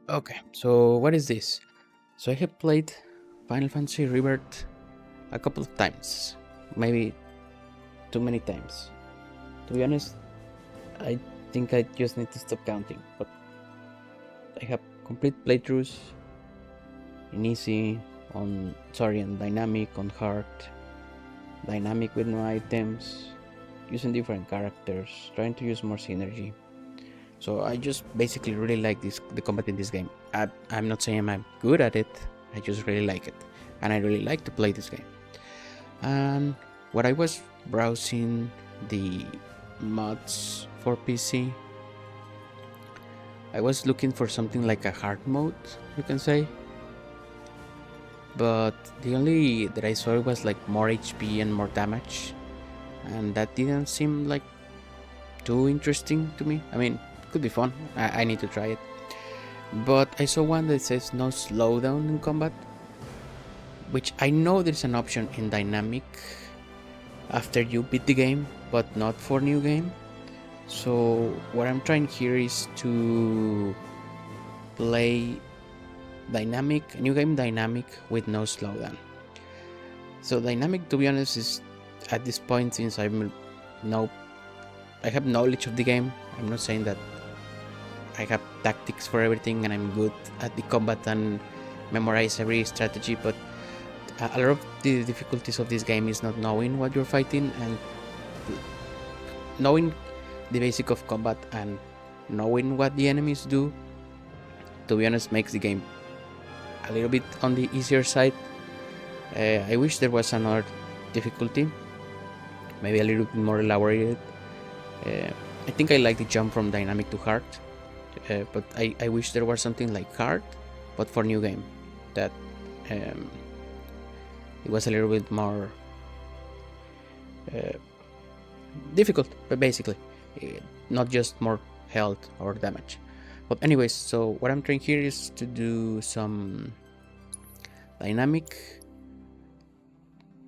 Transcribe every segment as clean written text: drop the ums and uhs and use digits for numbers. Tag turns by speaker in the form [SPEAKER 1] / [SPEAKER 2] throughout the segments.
[SPEAKER 1] Okay, so what is this? So I have played Final Fantasy Rebirth a couple of times, maybe too many times. To be honest, I think I just need to stop counting. But I have complete playthroughs in easy, on dynamic, on hard, dynamic with no items, using different characters, trying to use more synergy. So I just basically really like the combat in this game. I'm not saying I'm good at it. I just really like it, and I really like to play this game. And when I was browsing the mods for PC, I was looking for something like a hard mode, you can say. But the only that I saw was like more HP and more damage, and that didn't seem like too interesting to me. I mean, it could be fun. I need to try it. But I saw one that says no slowdown in combat, which I know there's an option in dynamic after you beat the game, but not for new game. So what I'm trying here is to play new game dynamic with no slowdown. So dynamic, to be honest, is at this point, since I have knowledge of the game. I'm not saying that I have tactics for everything and I'm good at the combat and memorize every strategy, but a lot of the difficulties of this game is not knowing what you're fighting and knowing the basic of combat and knowing what the enemies do. To be honest, makes the game a little bit on the easier side. I wish there was another difficulty, maybe a little bit more elaborated. I think I like the jump from dynamic to hard, but I wish there was something like hard, but for new game, that it was a little bit more difficult, but basically not just more health or damage. But anyways, so what I'm trying here is to do some dynamic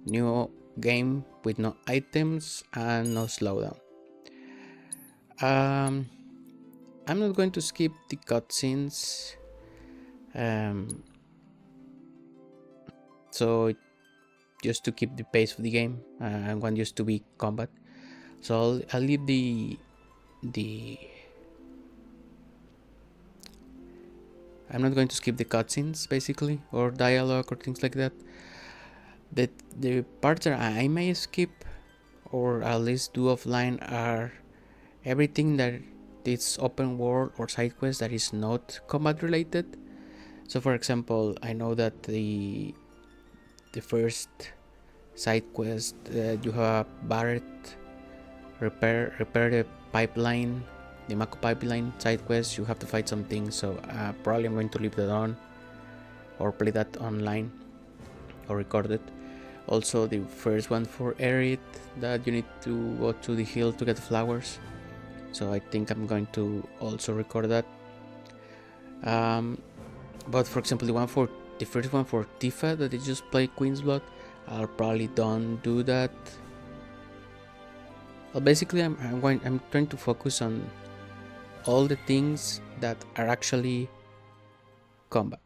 [SPEAKER 1] new game with no items and no slowdown. I'm not going to skip the cutscenes, so just to keep the pace of the game. I want just to be combat, so I'll leave the I'm not going to skip the cutscenes basically, or dialogue or things like that. The parts that I may skip or at least do offline are everything that is open world or side quest that is not combat related. So for example, I know that the first side quest, you have Barret repair the pipeline, the Mako pipeline side quest. You have to fight some things, so probably I'm going to leave that on or play that online or record it. Also the first one for Aerith, that you need to go to the hill to get the flowers, so I think I'm going to also record that. But for example, the first one for Tifa that they just play Queen's Blood, I'll probably don't do that. Well, basically, I'm trying to focus on all the things that are actually combat.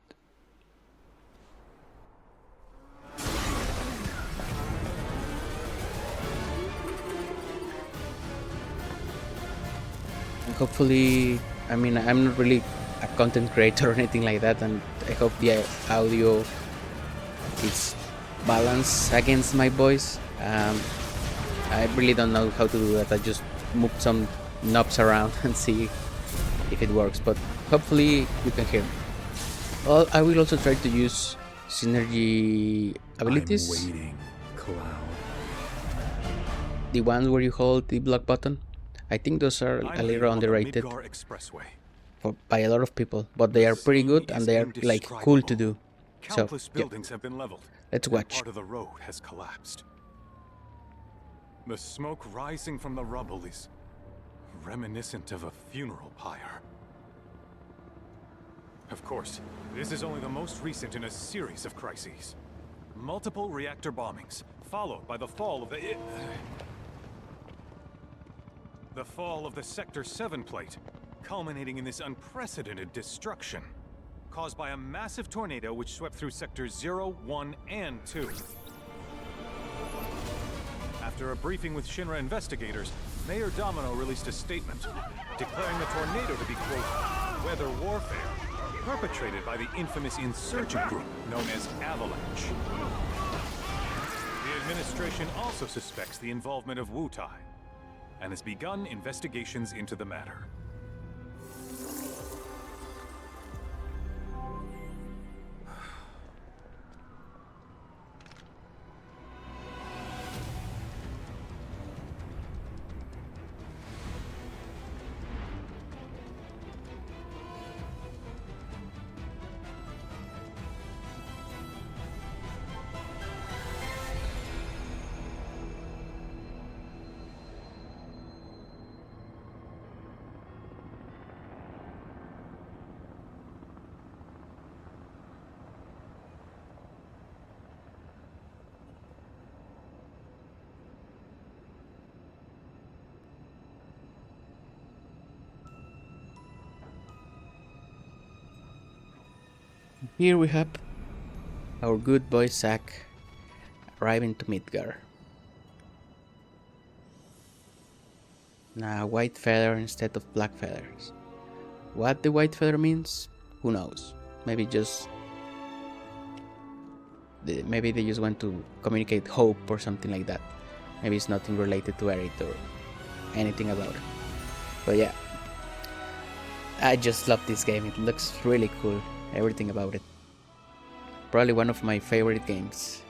[SPEAKER 1] And hopefully, I mean, I'm not really a content creator or anything like that, and I hope the audio is balanced against my voice. I really don't know how to do that. I just move some knobs around and see if it works, but hopefully you can hear me. Well, I will also try to use synergy abilities.
[SPEAKER 2] I'm waiting, Cloud.
[SPEAKER 1] The ones where you hold the block button. I think those are a little underrated by a lot of people, but they are pretty good and they are like cool to do.
[SPEAKER 2] Countless
[SPEAKER 1] So
[SPEAKER 2] buildings have been leveled.
[SPEAKER 1] let's watch.
[SPEAKER 2] Part of the road has collapsed. The smoke rising from the rubble is reminiscent of a funeral pyre. Of course, this is only the most recent in a series of crises. Multiple reactor bombings, followed by the fall of the Sector 7 plate, culminating in this unprecedented destruction. caused by a massive tornado which swept through sectors 0, 1, and 2. After a briefing with Shinra investigators, Mayor Domino released a statement declaring the tornado to be, quote, weather warfare, perpetrated by the infamous insurgent group known as Avalanche. The administration also suspects the involvement of Wutai and has begun investigations into the matter.
[SPEAKER 1] Here we have our good boy Zack arriving to Midgar. Now, white feather instead of black feathers. What the white feather means, who knows? Maybe they just want to communicate hope or something like that. Maybe it's nothing related to Aerith or anything about it. But yeah, I just love this game. It looks really cool. Everything about it. Probably one of my favorite games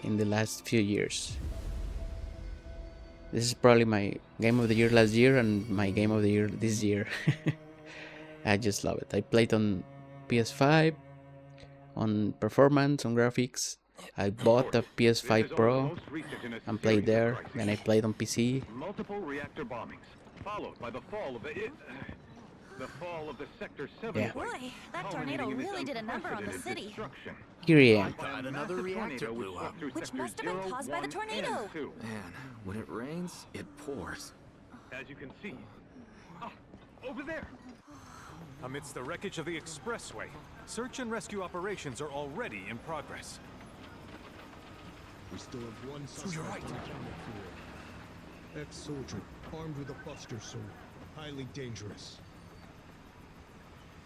[SPEAKER 1] in the last few years. This is probably my game of the year last year and my game of the year this year. I just love it. I played on PS5, on Performance, on Graphics. I bought a PS5 Pro and played there. Then I played on PC.
[SPEAKER 3] Multiple reactor bombings, followed by the fall of the fall of the Sector 7.
[SPEAKER 1] Yeah.
[SPEAKER 4] Boy, that tornado really did a number on the city.
[SPEAKER 1] Here I am.
[SPEAKER 3] And another reactor blew up,
[SPEAKER 4] Which must have been caused by the tornado.
[SPEAKER 5] Man, when it rains, it pours.
[SPEAKER 3] As you can see. Over there.
[SPEAKER 2] Amidst the wreckage of the expressway, search and rescue operations are already in progress.
[SPEAKER 6] We still have one suspect accounted for. Ex-soldier, armed with a buster sword. Highly dangerous.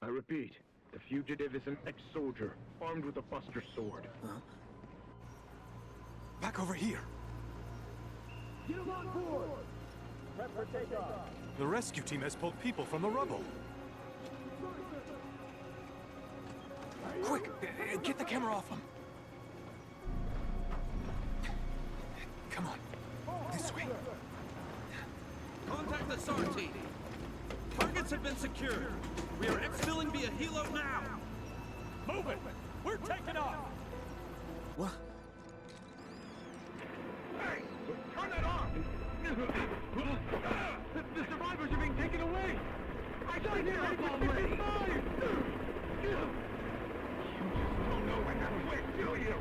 [SPEAKER 3] I repeat, the fugitive is an ex-soldier, armed with a buster sword.
[SPEAKER 2] Back over here.
[SPEAKER 3] Get him on board! Prep for takeoff.
[SPEAKER 2] The rescue team has pulled people from the rubble. Quick, get the camera off him. Come on, this way.
[SPEAKER 7] Contact the SAR team. Targets have been secured. We are exfilling via helo now. Move it. We're taking off.
[SPEAKER 5] What?
[SPEAKER 3] Hey, turn that off! The survivors are being taken away! I died here already! You just don't know when to quit, do you?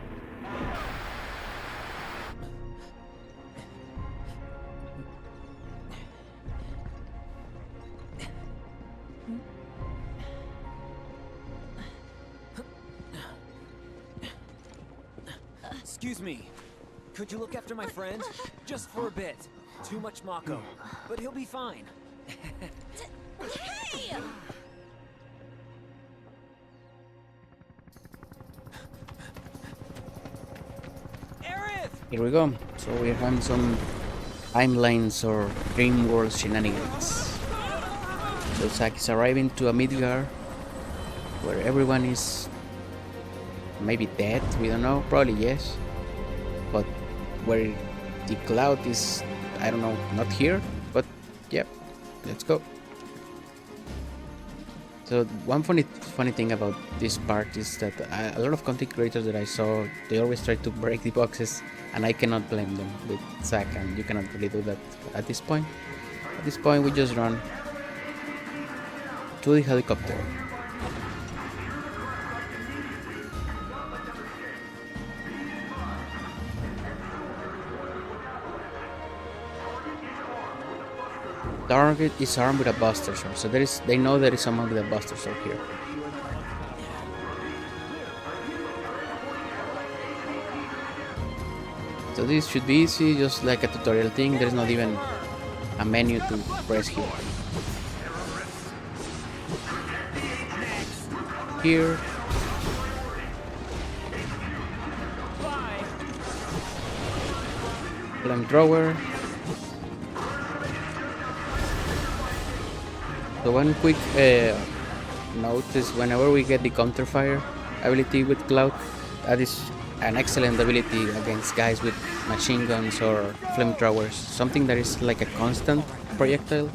[SPEAKER 8] Excuse me. Could you look after my friend? Just for a bit. Too much Mako. But he'll be fine.
[SPEAKER 4] Hey!
[SPEAKER 8] Aerith!
[SPEAKER 1] Here we go. So we have some timelines or dream world shenanigans. So Zack is arriving to a Midgar where everyone is maybe dead, we don't know, probably yes. But where the cloud is, I don't know, not here, but yeah, let's go. So one funny thing about this part is that a lot of content creators that I saw, they always try to break the boxes, and I cannot blame them with Zack, and you cannot really do that at this point. At this point we just run to the helicopter. Target is armed with a buster sword, so they know there is someone with a buster sword here. So this should be easy, just like a tutorial thing. There's not even a menu to press here. Here. Flamethrower. So one quick note is whenever we get the counterfire ability with Cloud, that is an excellent ability against guys with machine guns or flamethrowers, something that is like a constant projectile.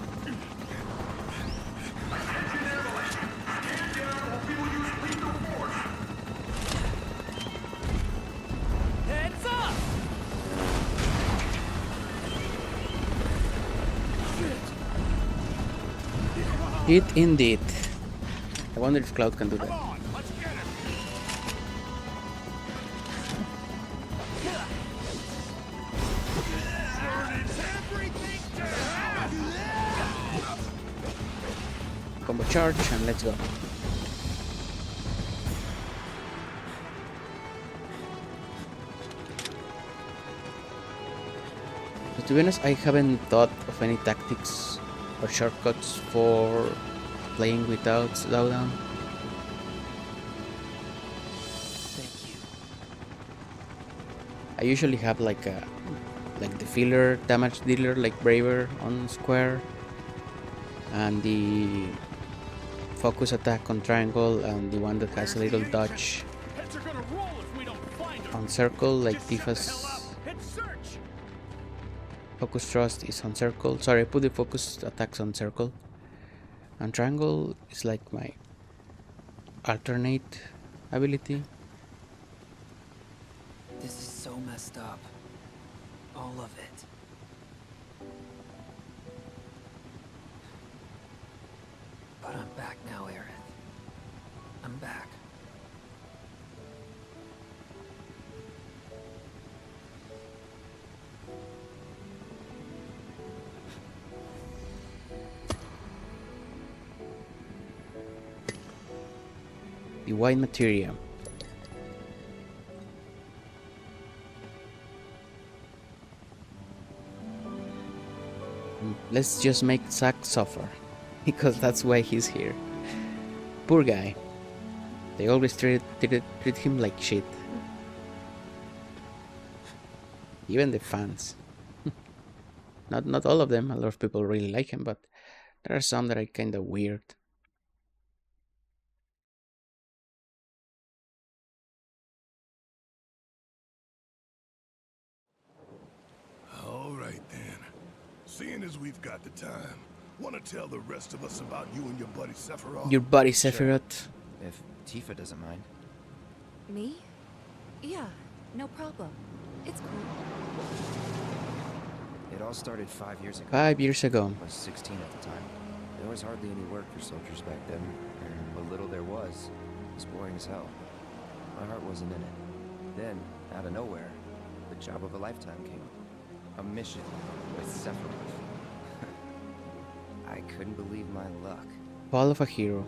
[SPEAKER 7] Heads up!
[SPEAKER 1] It indeed. I wonder if Cloud can do that. Combo charge and let's go. But to be honest, I haven't thought of any tactics or shortcuts for playing without slowdown.
[SPEAKER 8] Thank you.
[SPEAKER 1] I usually have like the filler damage dealer like Braver on square, and the focus attack on triangle, and the one that has a little dodge on circle like Tifa's focus thrust is on circle. Sorry, I put the focus attacks on circle, and triangle is like my alternate ability.
[SPEAKER 8] This is so messed up. All of it. But I'm back now, Aerith. I'm back.
[SPEAKER 1] The white materia. Let's just make Zack suffer, because that's why he's here. Poor guy. They always treat him like shit. Even the fans. Not all of them. A lot of people really like him, but there are some that are kind of weird.
[SPEAKER 9] All right then. Seeing as we've got the time, want to tell the rest of us about you and your buddy Sephiroth?
[SPEAKER 1] Your buddy Sephiroth.
[SPEAKER 5] If Tifa doesn't mind.
[SPEAKER 4] Me? Yeah, no problem. It's cool.
[SPEAKER 5] It all started 5 years ago.
[SPEAKER 1] 5 years ago.
[SPEAKER 5] I was 16 at the time. There was hardly any work for soldiers back then, and what little there was boring as hell. My heart wasn't in it. Then, out of nowhere, the job of a lifetime came up. A mission with Sephiroth. I couldn't believe my luck.
[SPEAKER 1] Fall of a hero.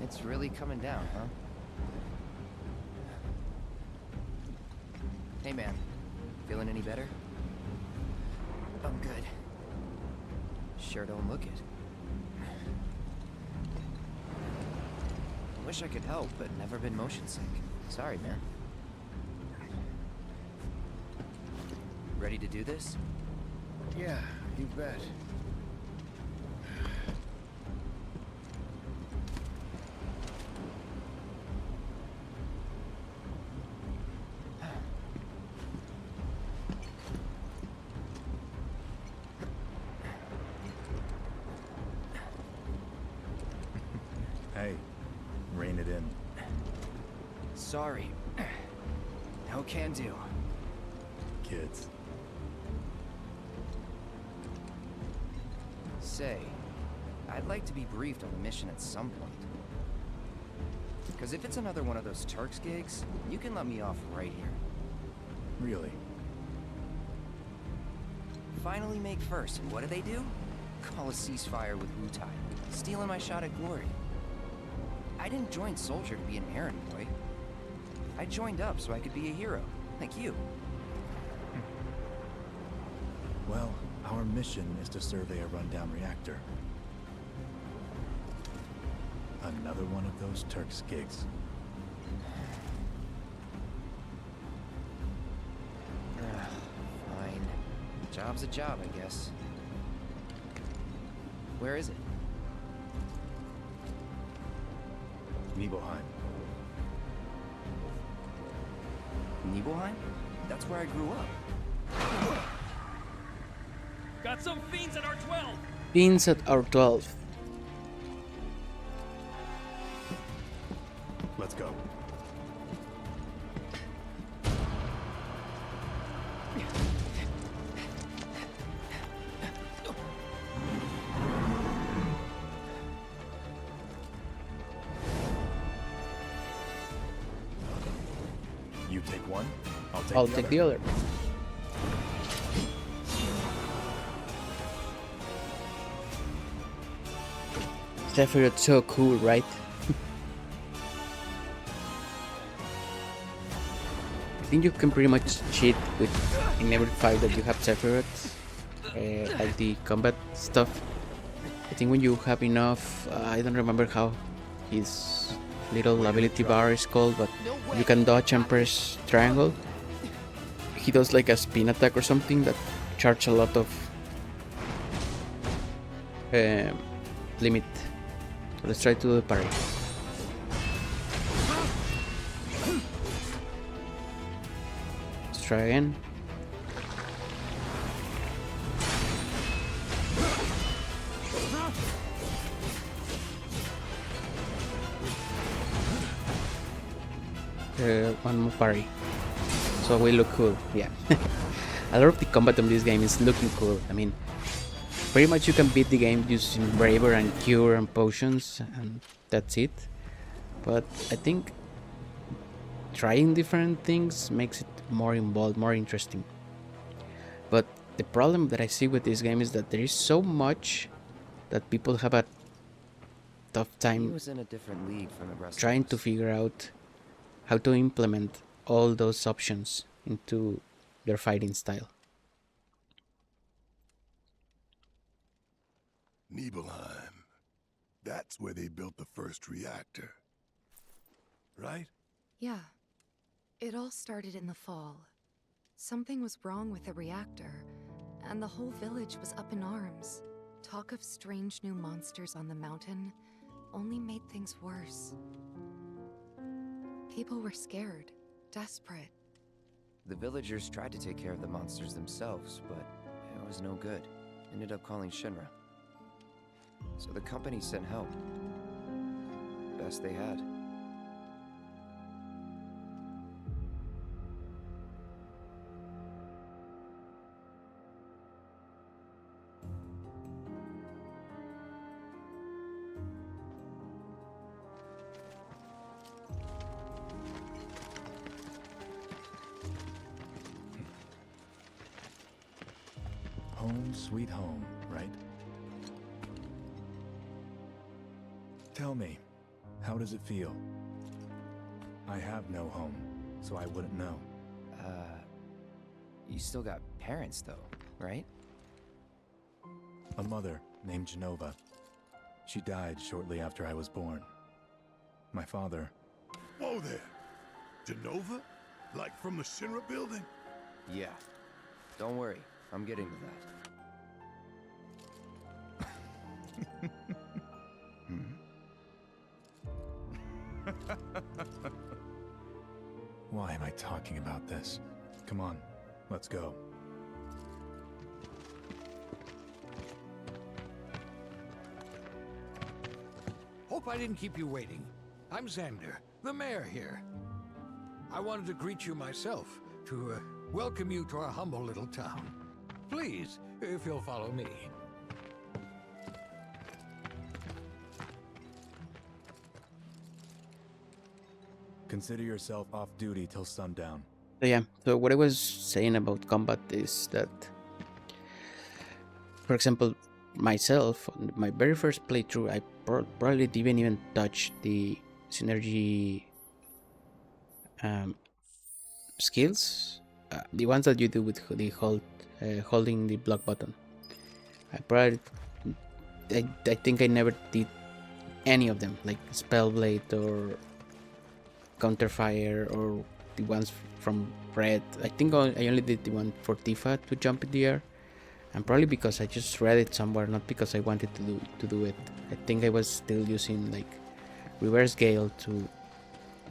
[SPEAKER 5] It's really coming down, huh? Hey man, feeling any better? I'm good. Sure don't look it. Wish I could help, but never been motion sick. Sorry, man. Ready to do this?
[SPEAKER 9] Yeah, you bet.
[SPEAKER 2] Hey, rein it in.
[SPEAKER 5] Sorry. No can do.
[SPEAKER 2] Kids.
[SPEAKER 5] Say, I'd like to be briefed on the mission at some point. Because if it's another one of those Turks gigs, you can let me off right here.
[SPEAKER 2] Really?
[SPEAKER 5] Finally make first, and what do? call a ceasefire with Wu-Tai? Stealing my shot at glory. I didn't join Soldier to be an errand boy. I joined up so I could be a hero, like you.
[SPEAKER 10] Well, our mission is to survey a rundown reactor. Another one of those Turks gigs.
[SPEAKER 5] Fine. Job's a job, I guess. Where is it?
[SPEAKER 10] Nibelheim.
[SPEAKER 5] Nibelheim? That's where I grew up.
[SPEAKER 7] Got some fiends at R12!
[SPEAKER 1] Beans at R12.
[SPEAKER 10] Let's go. You take one,
[SPEAKER 1] I'll take the other. Sephiroth's so cool, right? I think you can pretty much cheat with in every fight that you have Sephiroth, like the combat stuff. I think when you have enough, I don't remember how his little ability bar is called, but you can dodge and press triangle. He does like a spin attack or something that charge a lot of limit. So let's try to do the parry. Let's try again. One more parry. So we look cool, yeah. A lot of the combat on this game is looking cool. I mean, pretty much you can beat the game using Braver and Cure and potions, and that's it. But I think trying different things makes it more involved, more interesting. But the problem that I see with this game is that there is so much that people have a tough
[SPEAKER 5] He
[SPEAKER 1] time
[SPEAKER 5] was in a different league from the rest
[SPEAKER 1] trying
[SPEAKER 5] of
[SPEAKER 1] to
[SPEAKER 5] us.
[SPEAKER 1] figure out how to implement all those options into their fighting style.
[SPEAKER 9] Nibelheim. That's where they built the first reactor. Right?
[SPEAKER 4] Yeah. It all started in the fall. Something was wrong with the reactor, and the whole village was up in arms. Talk of strange new monsters on the mountain only made things worse. People were scared, desperate.
[SPEAKER 5] The villagers tried to take care of the monsters themselves, but it was no good. Ended up calling Shinra. So the company sent help. Best they had.
[SPEAKER 10] Home sweet home, right? Tell me, how does it feel? I have no home, so I wouldn't know.
[SPEAKER 5] You still got parents though, right?
[SPEAKER 10] A mother named Genova. She died shortly after I was born. My father...
[SPEAKER 9] Whoa there! Genova? Like from the Shinra building?
[SPEAKER 5] Yeah. Don't worry, I'm getting to that.
[SPEAKER 10] Why am I talking about this? Come on, let's go.
[SPEAKER 11] Hope I didn't keep you waiting. I'm Xander, the mayor here. I wanted to greet you myself, to welcome you to our humble little town. Please, if you'll follow me.
[SPEAKER 10] Consider yourself off duty till sundown.
[SPEAKER 1] So yeah, so what I was saying about combat is that, for example, myself, on my very first playthrough, I probably didn't even touch the synergy skills, the ones that you do with the holding the block button. I think I never did any of them, like Spellblade or Counterfire or the ones from Red. I think I only did the one for Tifa to jump in the air, and probably because I just read it somewhere, not because I wanted to do it. I think I was still using like reverse gale to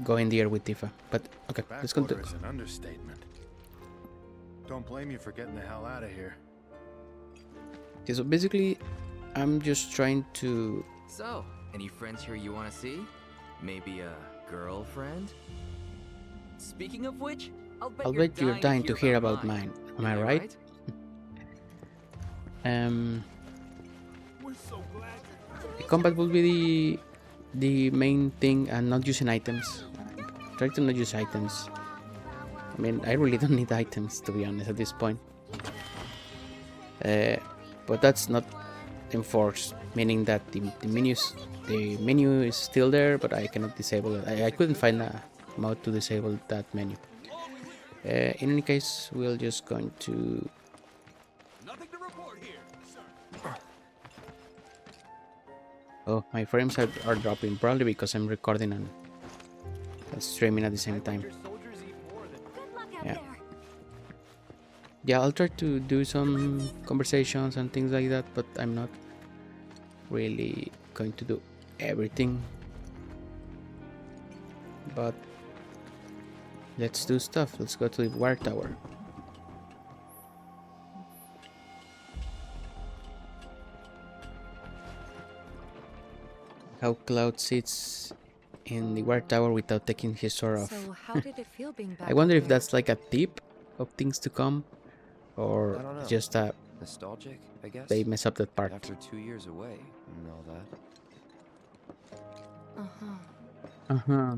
[SPEAKER 1] go in the air with Tifa. But okay, let's continue.
[SPEAKER 10] Backwater is an understatement. Don't blame you for getting the hell out of here.
[SPEAKER 1] Okay, so basically, I'm just trying to.
[SPEAKER 12] So, any friends here you want to see? Maybe a girlfriend? Speaking of which, I'll bet you're dying to hear about mine.
[SPEAKER 1] Am I right? The combat will be the main thing, and not using items. Try to not use items. I mean, I really don't need items, to be honest, at this point. But that's not enforced, meaning that the menu is still there, but I cannot disable it. I couldn't find a mode to disable that menu. In any case, we're just going to.
[SPEAKER 7] Nothing to report here, sir.
[SPEAKER 1] Oh, my frames are dropping, probably because I'm recording and streaming at the same time. Yeah. Yeah, I'll try to do some conversations and things like that, but I'm not really going to do everything. But let's do stuff. Let's go to the War Tower. How Cloud sits in the War Tower without taking his sword off.
[SPEAKER 4] So how did it feel being back
[SPEAKER 1] I wonder
[SPEAKER 4] up
[SPEAKER 1] if
[SPEAKER 4] here?
[SPEAKER 1] that's like a tip of things to come, or
[SPEAKER 5] I don't know.
[SPEAKER 1] just a
[SPEAKER 5] Nostalgic, I guess.
[SPEAKER 1] they mess up that part.
[SPEAKER 5] After 2 years away and all that.
[SPEAKER 1] Uh-huh.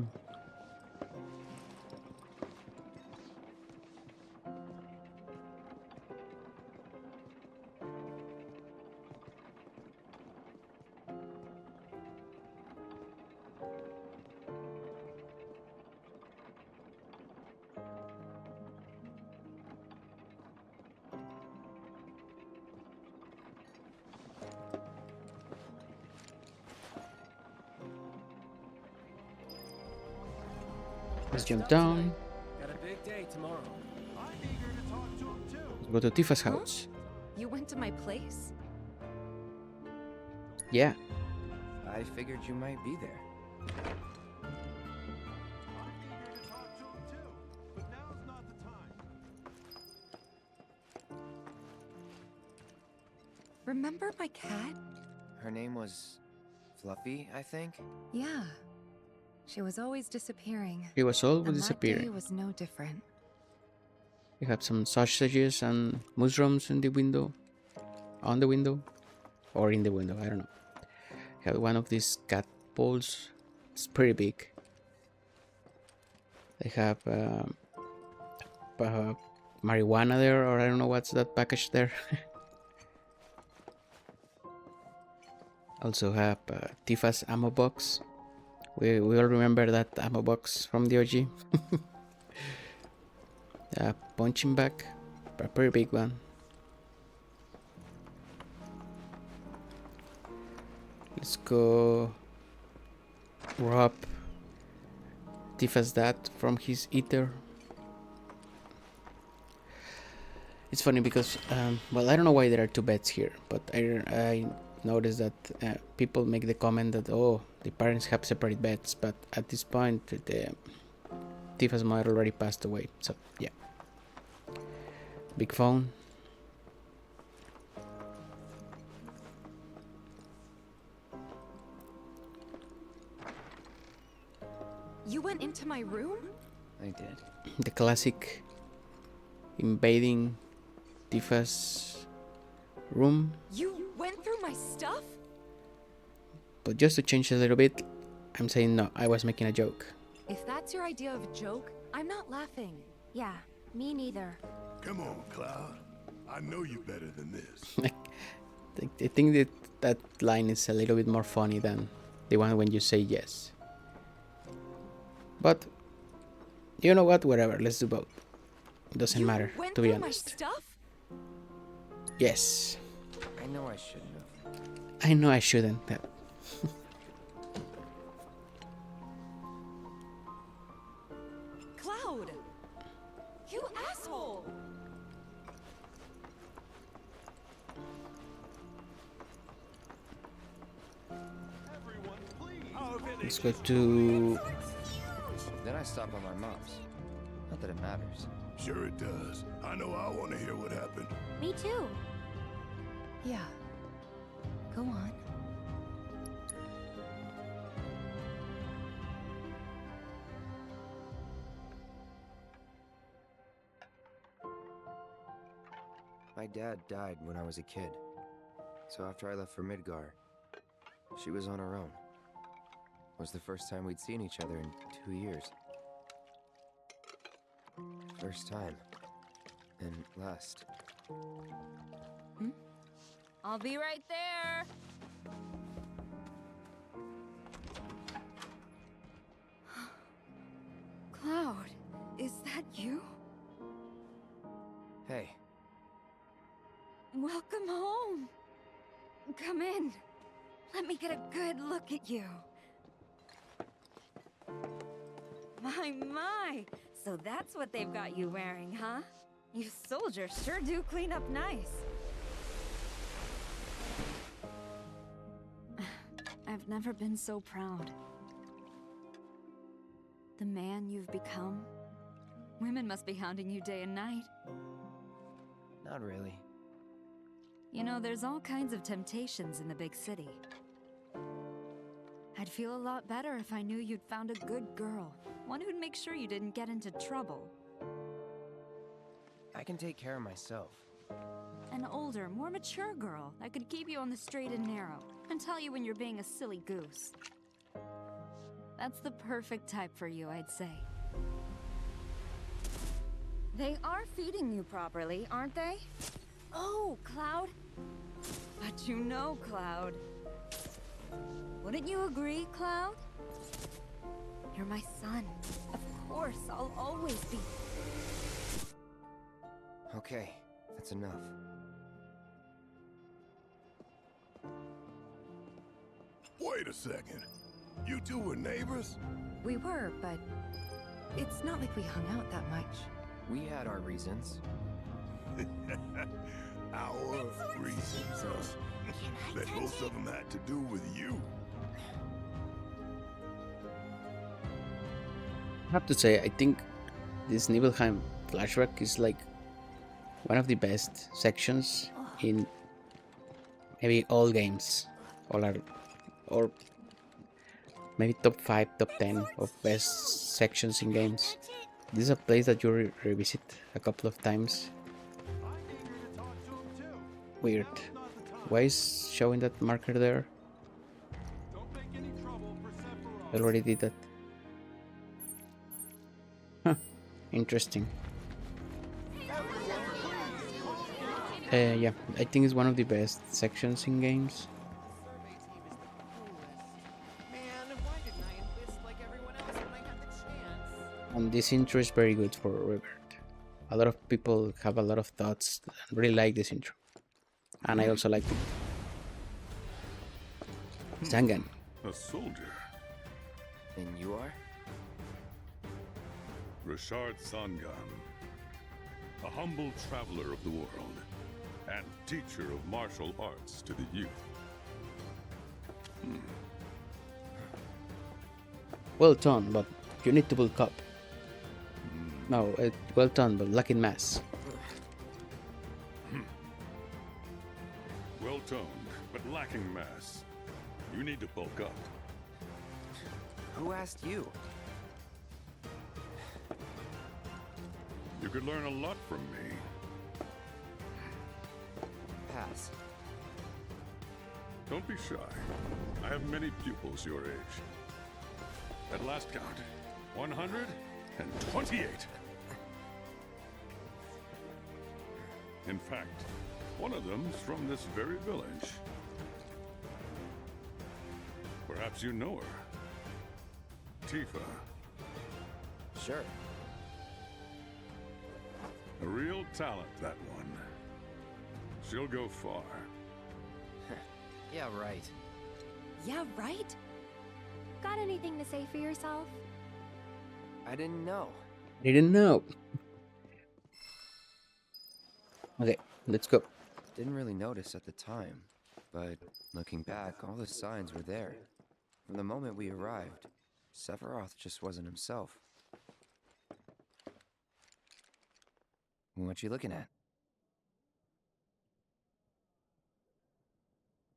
[SPEAKER 1] Let's jump down.
[SPEAKER 8] Got a big day tomorrow.
[SPEAKER 2] I'm eager to talk to him too.
[SPEAKER 1] Let's go to Tifa's house.
[SPEAKER 4] You went to my place?
[SPEAKER 1] Yeah.
[SPEAKER 5] I figured you might be there.
[SPEAKER 2] I'm eager to talk to him too, but now's not the time.
[SPEAKER 4] Remember my cat?
[SPEAKER 5] Her name was Fluffy, I think.
[SPEAKER 4] Yeah. She was always disappearing.
[SPEAKER 1] He was always
[SPEAKER 4] And that day
[SPEAKER 1] disappearing.
[SPEAKER 4] was no different.
[SPEAKER 1] We have some sausages and mushrooms in the window. On the window. Or in the window, I don't know. We have one of these cat bowls. It's pretty big. They have marijuana there, or I don't know what's that package there. Also have Tifa's ammo box. We all remember that ammo box from the OG. Punching bag, a pretty big one. Let's go rob Tifa's dad from his eater. It's funny because, well, I don't know why there are two beds here, but I noticed that people make the comment that, oh, the parents have separate beds, but at this point, Tifa's mother already passed away, so yeah. Big phone.
[SPEAKER 4] You went into my room?
[SPEAKER 5] I did.
[SPEAKER 1] The classic invading Tifa's room.
[SPEAKER 4] You went through my stuff?
[SPEAKER 1] But just to change a little bit, I'm saying no, I was making a joke.
[SPEAKER 4] If that's your idea of a joke, I'm not laughing.
[SPEAKER 13] Yeah, me neither.
[SPEAKER 9] Come on, Cloud. I know you better than this.
[SPEAKER 1] I think that that line is a little bit more funny than the one when you say yes. But you know what? Whatever. Let's do both. It doesn't matter, to be honest. Yes.
[SPEAKER 5] I know I shouldn't have.
[SPEAKER 1] I know I shouldn't have.
[SPEAKER 4] Cloud! You asshole!
[SPEAKER 1] Let's go to...
[SPEAKER 5] Then I stop on my mom's. Not that it matters.
[SPEAKER 9] Sure it does. I know I want to hear what happened.
[SPEAKER 13] Me too.
[SPEAKER 4] Yeah. Go on.
[SPEAKER 5] My dad died when I was a kid. So after I left for Midgar, she was on her own. It was the first time we'd seen each other in 2 years. First time. And last.
[SPEAKER 13] I'll be right there.
[SPEAKER 4] Cloud, is that you?
[SPEAKER 5] Hey.
[SPEAKER 13] Welcome home. Come in. Let me get a good look at you. My. So that's what they've got you wearing, huh? You soldiers sure do clean up nice. I've never been so proud. The man you've become. Women must be hounding you day and night.
[SPEAKER 5] Not really.
[SPEAKER 13] You know, there's all kinds of temptations in the big city. I'd feel a lot better if I knew you'd found a good girl. One who'd make sure you didn't get into trouble.
[SPEAKER 5] I can take care of myself.
[SPEAKER 13] An older, more mature girl that could keep you on the straight and narrow and tell you when you're being a silly goose. That's the perfect type for you, I'd say. They are feeding you properly, aren't they? Oh, Cloud. But you know, Cloud. Wouldn't you agree, Cloud? You're my son. Of course, I'll always be.
[SPEAKER 5] Okay, that's enough.
[SPEAKER 9] Wait a second. You two were neighbors?
[SPEAKER 4] We were, but it's not like we hung out that much.
[SPEAKER 5] We had our reasons.
[SPEAKER 9] Our reasons, huh? Bet most of them had to do with you.
[SPEAKER 1] I have to say, I think this Nibelheim flashback is like one of the best sections in maybe all games, or maybe top 5, top 10 of best sections in games. This is a place that you revisit a couple of times. Weird. Why is showing that marker there? I already did that. Huh. Interesting. Yeah, I think it's one of the best sections in games. And this intro is very good for Rebirth. A lot of people have a lot of thoughts and really like this intro. And I also like it. Zangan.
[SPEAKER 9] A soldier.
[SPEAKER 5] And you are?
[SPEAKER 9] Richard Sangan. A humble traveler of the world. And teacher of martial arts to the youth.
[SPEAKER 1] Well done, but you need to bulk up. No, well done, but lacking mass.
[SPEAKER 9] Well toned, but lacking mass. You need to bulk up.
[SPEAKER 5] Who asked you?
[SPEAKER 9] You could learn a lot from me.
[SPEAKER 5] Pass.
[SPEAKER 9] Don't be shy. I have many pupils your age. At last count, 128. In fact, One of them's from this very village. Perhaps you know her. Tifa.
[SPEAKER 5] Sure.
[SPEAKER 9] A real talent, that one. She'll go far.
[SPEAKER 5] Yeah, right.
[SPEAKER 13] Yeah, right? Got anything to say for yourself?
[SPEAKER 5] I didn't know.
[SPEAKER 1] Didn't know. Okay, let's go.
[SPEAKER 5] Didn't really notice at the time, but looking back, all the signs were there. From the moment we arrived, Sephiroth just wasn't himself. What you looking at?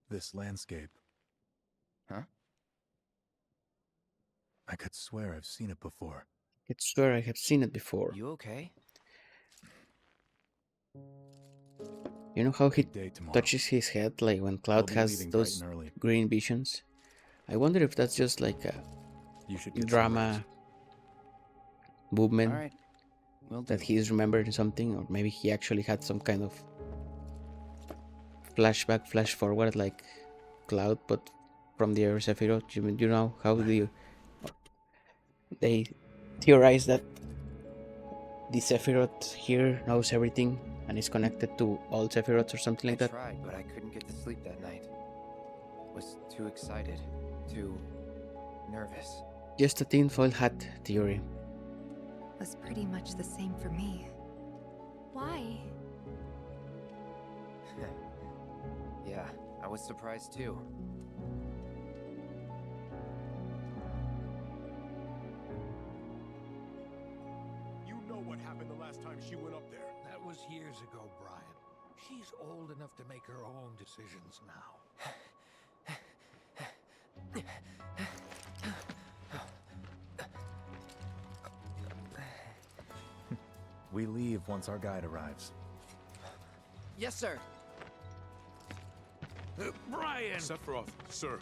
[SPEAKER 10] This landscape.
[SPEAKER 5] Huh?
[SPEAKER 10] I could swear I've seen it before.
[SPEAKER 1] I swear I have seen it before.
[SPEAKER 5] You okay?
[SPEAKER 1] You know how he touches his head, like when Cloud has those green visions? I wonder if that's just like a drama movement
[SPEAKER 5] Alright.
[SPEAKER 1] that he's remembering something, or maybe he actually had some kind of flashback, flash forward like Cloud, but from the other Sephiroth. You know how they theorize that the Sephiroth here knows everything and is connected to all Sephiroths or something like that.
[SPEAKER 5] I tried, but I couldn't get to sleep that night. Was too excited, too nervous.
[SPEAKER 1] Just a tinfoil hat theory.
[SPEAKER 4] Was pretty much the same for me.
[SPEAKER 13] Why?
[SPEAKER 5] Yeah, I was surprised too.
[SPEAKER 6] You know what happened the last time she went up there.
[SPEAKER 11] That was years ago, Brian. She's old enough to make her own decisions now.
[SPEAKER 10] We leave once our guide arrives.
[SPEAKER 5] Yes, sir.
[SPEAKER 11] Brian!
[SPEAKER 6] Sephiroth, sir,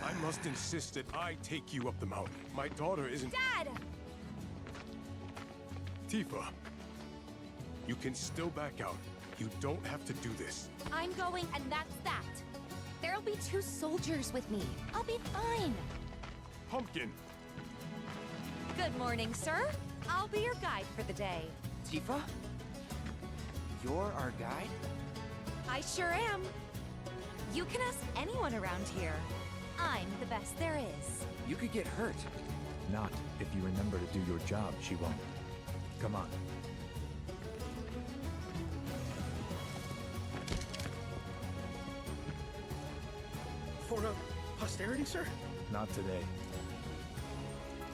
[SPEAKER 6] I must insist that I take you up the mountain. My daughter isn't...
[SPEAKER 13] Dad!
[SPEAKER 6] Tifa, you can still back out. You don't have to do this.
[SPEAKER 13] I'm going, and that's that. There'll be 2 soldiers with me. I'll be fine.
[SPEAKER 6] Pumpkin!
[SPEAKER 13] Good morning, sir. I'll be your guide for the day.
[SPEAKER 5] Tifa? You're our guide?
[SPEAKER 13] I sure am. You can ask anyone around here. I'm the best there is.
[SPEAKER 5] You could get hurt.
[SPEAKER 10] Not if you remember to do your job, she won't. Come on.
[SPEAKER 6] For posterity, sir?
[SPEAKER 10] Not today.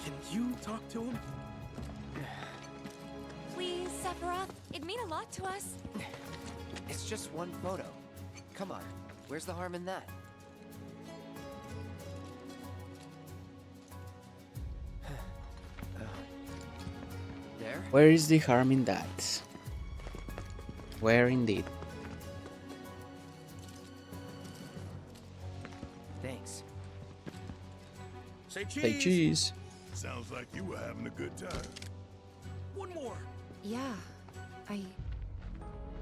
[SPEAKER 6] Can you talk to him?
[SPEAKER 13] Please, Sephiroth. It'd mean a lot to us.
[SPEAKER 5] It's just one photo. Come on. Where's the harm in that? There?
[SPEAKER 1] Where is the harm in that? Where indeed?
[SPEAKER 5] Thanks.
[SPEAKER 6] Say cheese!
[SPEAKER 1] Say cheese.
[SPEAKER 9] Sounds like you were having a good time.
[SPEAKER 6] One more!
[SPEAKER 4] Yeah, I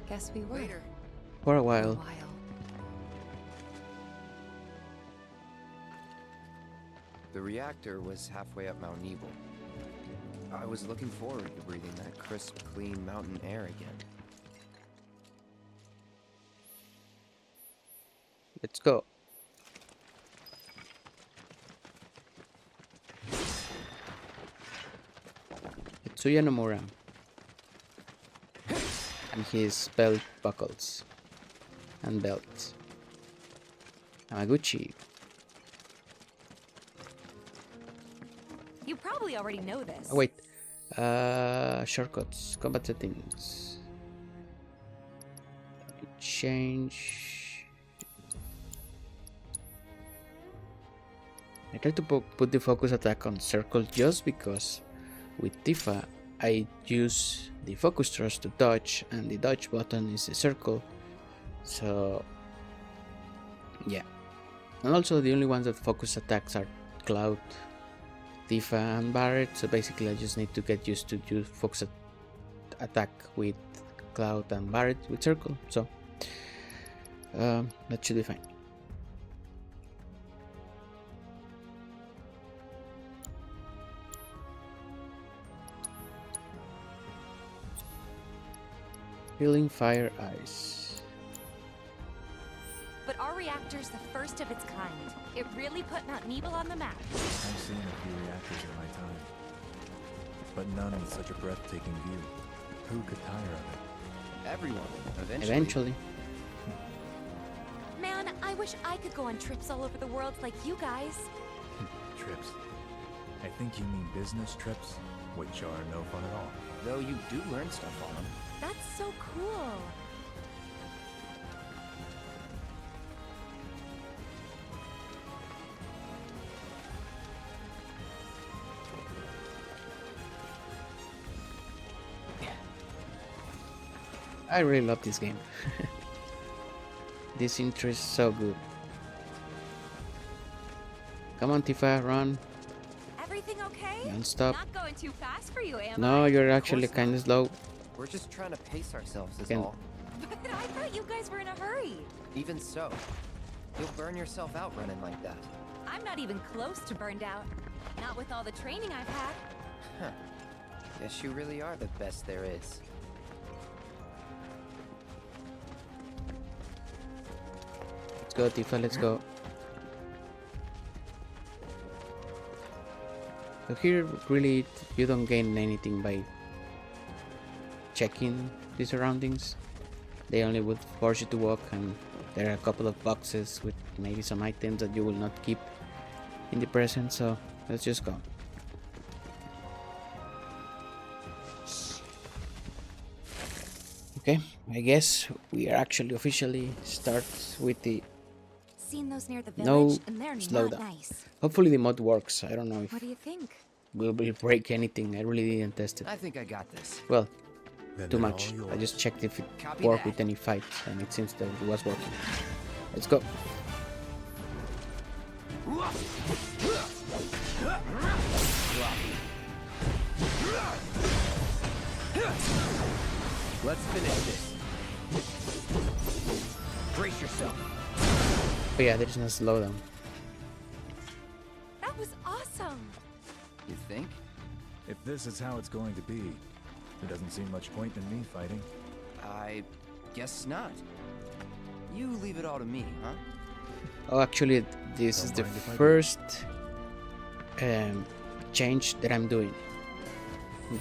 [SPEAKER 4] guess we were.
[SPEAKER 5] Later.
[SPEAKER 1] For a while.
[SPEAKER 5] The reactor was halfway up Mount Evil. I was looking forward to breathing that crisp, clean mountain air again.
[SPEAKER 1] Let's go. Tetsuya Nomura. And his belt buckles. And belt. Yamaguchi.
[SPEAKER 13] You probably already know this.
[SPEAKER 1] Oh, wait. Shortcuts. Combat settings. Change. I try to put the focus attack on circle just because with Tifa I use the focus thrust to dodge and the dodge button is a circle. So yeah. And also the only ones that focus attacks are Cloud, Tifa and Barret, so basically I just need to get used to use focus attack with Cloud and Barret with circle. So That should be fine. Healing fire ice.
[SPEAKER 14] But our reactor's the first of its kind. It really put Mount Nebel on the map.
[SPEAKER 10] I've seen a few reactors in my time, but none with such a breathtaking view. Who could tire of it?
[SPEAKER 5] Everyone,
[SPEAKER 1] Eventually.
[SPEAKER 14] Man, I wish I could go on trips all over the world like you guys.
[SPEAKER 10] Trips. I think you mean business trips, which are no fun at all.
[SPEAKER 5] Though you do learn stuff on them.
[SPEAKER 14] That's so cool.
[SPEAKER 1] I really love this game. This intro is so good. Come on, Tifa, run.
[SPEAKER 14] Everything okay?
[SPEAKER 1] Non-stop.
[SPEAKER 14] Not going too fast for you, am
[SPEAKER 1] No,
[SPEAKER 14] I?
[SPEAKER 1] you're actually kind of slow.
[SPEAKER 5] We're just trying to pace ourselves, is
[SPEAKER 1] Can-
[SPEAKER 5] all.
[SPEAKER 14] But I thought you guys were in a hurry.
[SPEAKER 5] Even so, you'll burn yourself out running like that.
[SPEAKER 14] I'm not even close to burned out. Not with all the training I've had.
[SPEAKER 5] Huh. Guess you really are the best there is.
[SPEAKER 1] Let's go, Tifa, let's go. So here, really, you don't gain anything by checking the surroundings. They only would force you to walk, and there are a couple of boxes with maybe some items that you will not keep in the present, so let's just go. Okay, I guess we are actually officially start with the
[SPEAKER 14] Seen those near the
[SPEAKER 1] no
[SPEAKER 14] village, and they're not
[SPEAKER 1] slowdown.
[SPEAKER 14] nice.
[SPEAKER 1] Hopefully the mod works. I don't know if
[SPEAKER 14] What do you think?
[SPEAKER 1] will break anything. I really didn't test it.
[SPEAKER 5] I think I got this.
[SPEAKER 1] Well,
[SPEAKER 10] Then
[SPEAKER 1] too
[SPEAKER 10] they're
[SPEAKER 1] much.
[SPEAKER 10] all
[SPEAKER 1] I just checked if it
[SPEAKER 5] Copy
[SPEAKER 1] worked
[SPEAKER 5] that.
[SPEAKER 1] with any fights, and it seems that it was working. Let's go.
[SPEAKER 5] Let's finish this. Brace yourself.
[SPEAKER 1] Oh yeah, there's no slowdown.
[SPEAKER 14] That was awesome.
[SPEAKER 5] You think?
[SPEAKER 10] If this is how it's going to be, there doesn't seem much point in me fighting.
[SPEAKER 5] I guess not. You leave it all to me, huh?
[SPEAKER 1] Oh, actually, this is the
[SPEAKER 10] mind if I do.
[SPEAKER 1] first change that I'm doing. I'm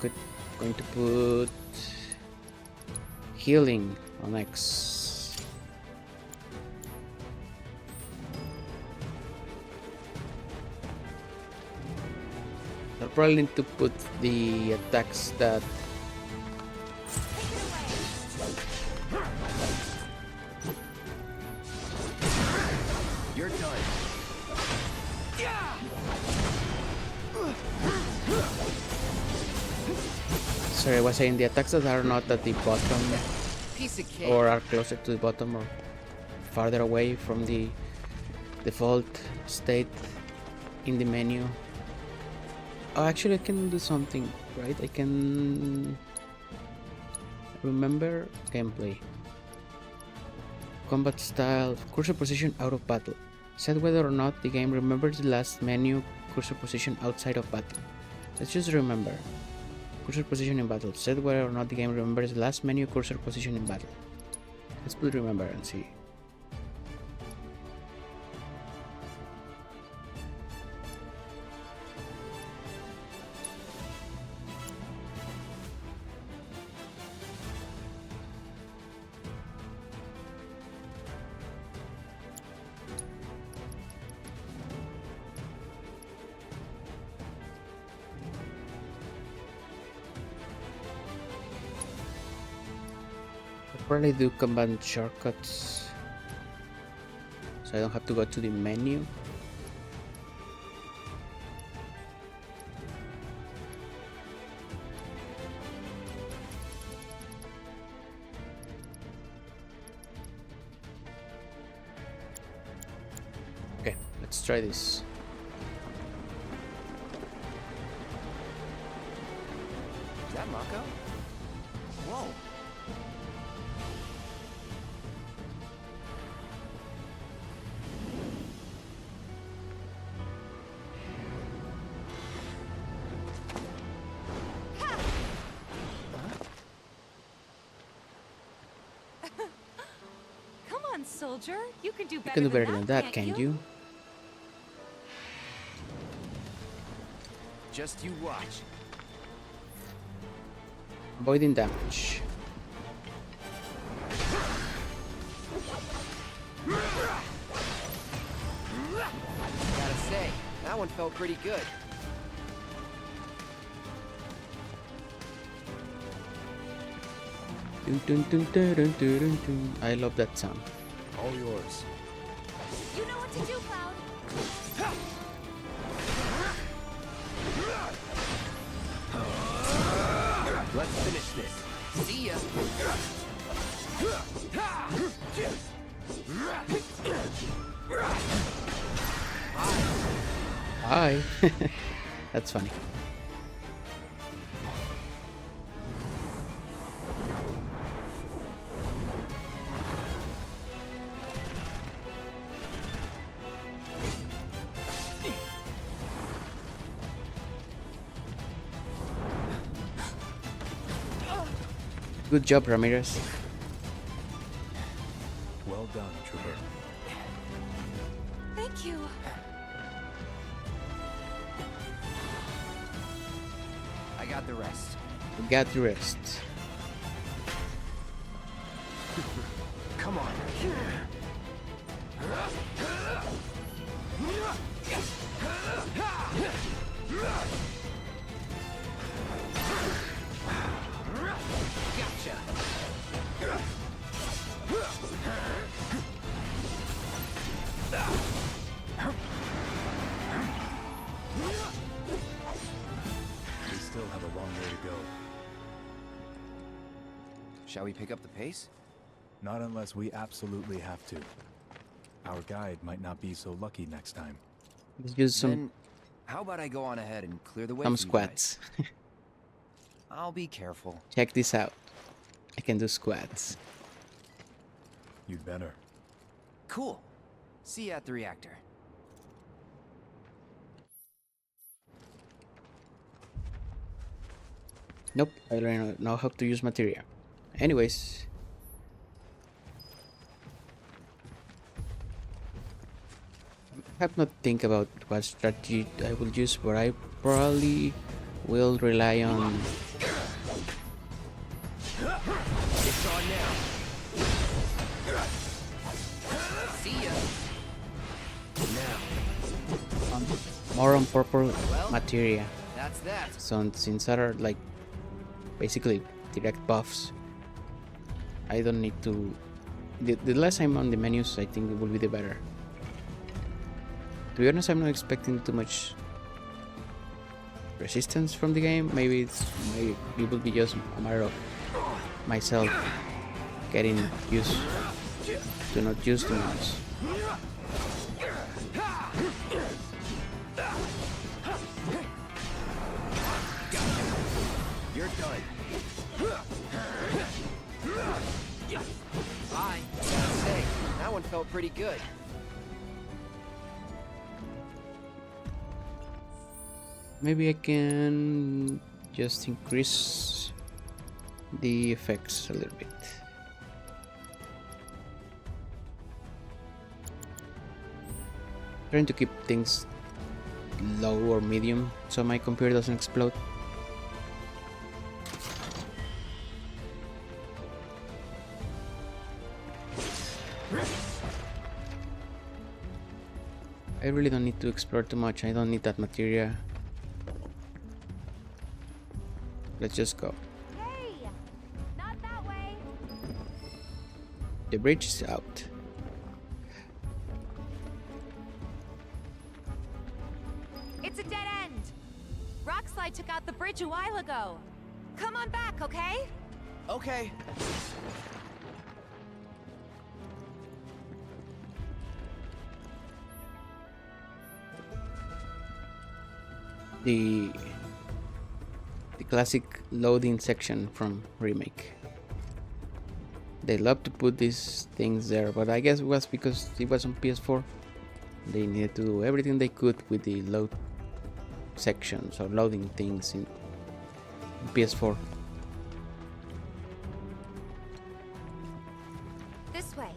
[SPEAKER 1] going to put healing on X. I'll probably need to put the attacks that
[SPEAKER 5] You're done.
[SPEAKER 1] sorry, I was saying the attacks that are not at the bottom
[SPEAKER 5] Piece of cake.
[SPEAKER 1] or are closer to the bottom or farther away from the default state in the menu. Oh, actually I can do something, right? I can remember gameplay. Combat style, cursor position out of battle. Set whether or not the game remembers the last menu cursor position outside of battle. Let's just remember. Cursor position in battle. Set whether or not the game remembers the last menu cursor position in battle. Let's put remember and see. Probably do command shortcuts so I don't have to go to the menu. Okay, let's try this.
[SPEAKER 5] Is that Mako? Whoa.
[SPEAKER 14] soldier. You can do
[SPEAKER 1] You
[SPEAKER 14] better,
[SPEAKER 1] can do better than that,
[SPEAKER 14] can't
[SPEAKER 1] can you?
[SPEAKER 5] Just you watch.
[SPEAKER 1] Avoiding damage.
[SPEAKER 5] Gotta say, that one felt pretty good.
[SPEAKER 1] Dun, dun, dun, dun, dun, dun, dun, dun. I love that sound.
[SPEAKER 5] All yours.
[SPEAKER 14] You know what to do, Cloud.
[SPEAKER 5] Let's finish this. See ya.
[SPEAKER 1] Hi. That's funny. Good job, Ramirez.
[SPEAKER 10] Well done, Trooper.
[SPEAKER 14] Thank you.
[SPEAKER 5] I got the rest.
[SPEAKER 1] We got the rest.
[SPEAKER 5] Come on. Gotcha.
[SPEAKER 10] We still have a long way to go.
[SPEAKER 5] Shall we pick up the pace?
[SPEAKER 10] Not unless we absolutely have to. Our guide might not be so lucky next time.
[SPEAKER 1] Let's use some
[SPEAKER 5] Then, how about I go on ahead and clear the way
[SPEAKER 1] some
[SPEAKER 5] for you guys?
[SPEAKER 1] squats.
[SPEAKER 5] I'll be careful.
[SPEAKER 1] Check this out. I can do squats.
[SPEAKER 10] You'd better.
[SPEAKER 5] Cool. See you at the reactor.
[SPEAKER 1] Nope, I don't know how to use materia. Anyways. I have not think about what strategy I will use, but I probably will rely on
[SPEAKER 5] It's on now. See ya. Now.
[SPEAKER 1] more on purple materia.
[SPEAKER 5] That's that.
[SPEAKER 1] So since that are like basically direct buffs, I don't need to. The less I'm on the menus, I think it will be the better. To be honest, I'm not expecting too much resistance from the game. Maybe it will be just a matter of myself getting used to not use the mouse.
[SPEAKER 5] You're done. Bye. Gotta say, that one felt pretty good.
[SPEAKER 1] Maybe I can just increase the effects a little bit. Trying to keep things low or medium so my computer doesn't explode. I really don't need to explore too much. I don't need that materia. Let's just go.
[SPEAKER 14] Hey, not that way.
[SPEAKER 1] The bridge is out.
[SPEAKER 14] It's a dead end. Rockslide took out the bridge a while ago. Come on back, okay?
[SPEAKER 5] Okay.
[SPEAKER 1] The classic loading section from Remake. They love to put these things there, but I guess it was because it was on PS4. They needed to do everything they could with the load sections or loading things in PS4.
[SPEAKER 14] This way.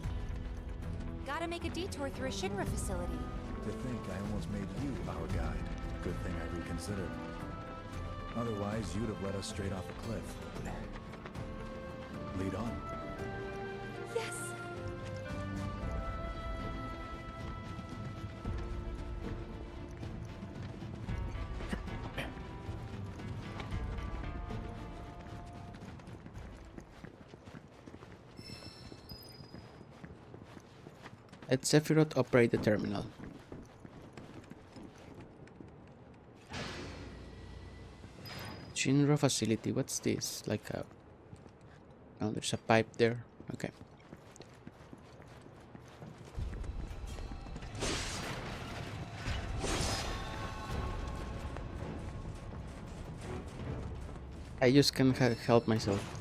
[SPEAKER 14] gotta make a detour through a Shinra facility.
[SPEAKER 10] To think I almost made you our guide. Good thing I reconsidered. Otherwise, you'd have led us straight off a cliff. Lead on.
[SPEAKER 14] Yes.
[SPEAKER 1] Let Sephiroth operate the terminal. Shinra facility, what's this? Like a... Oh, there's a pipe there. Okay. I just can't help myself.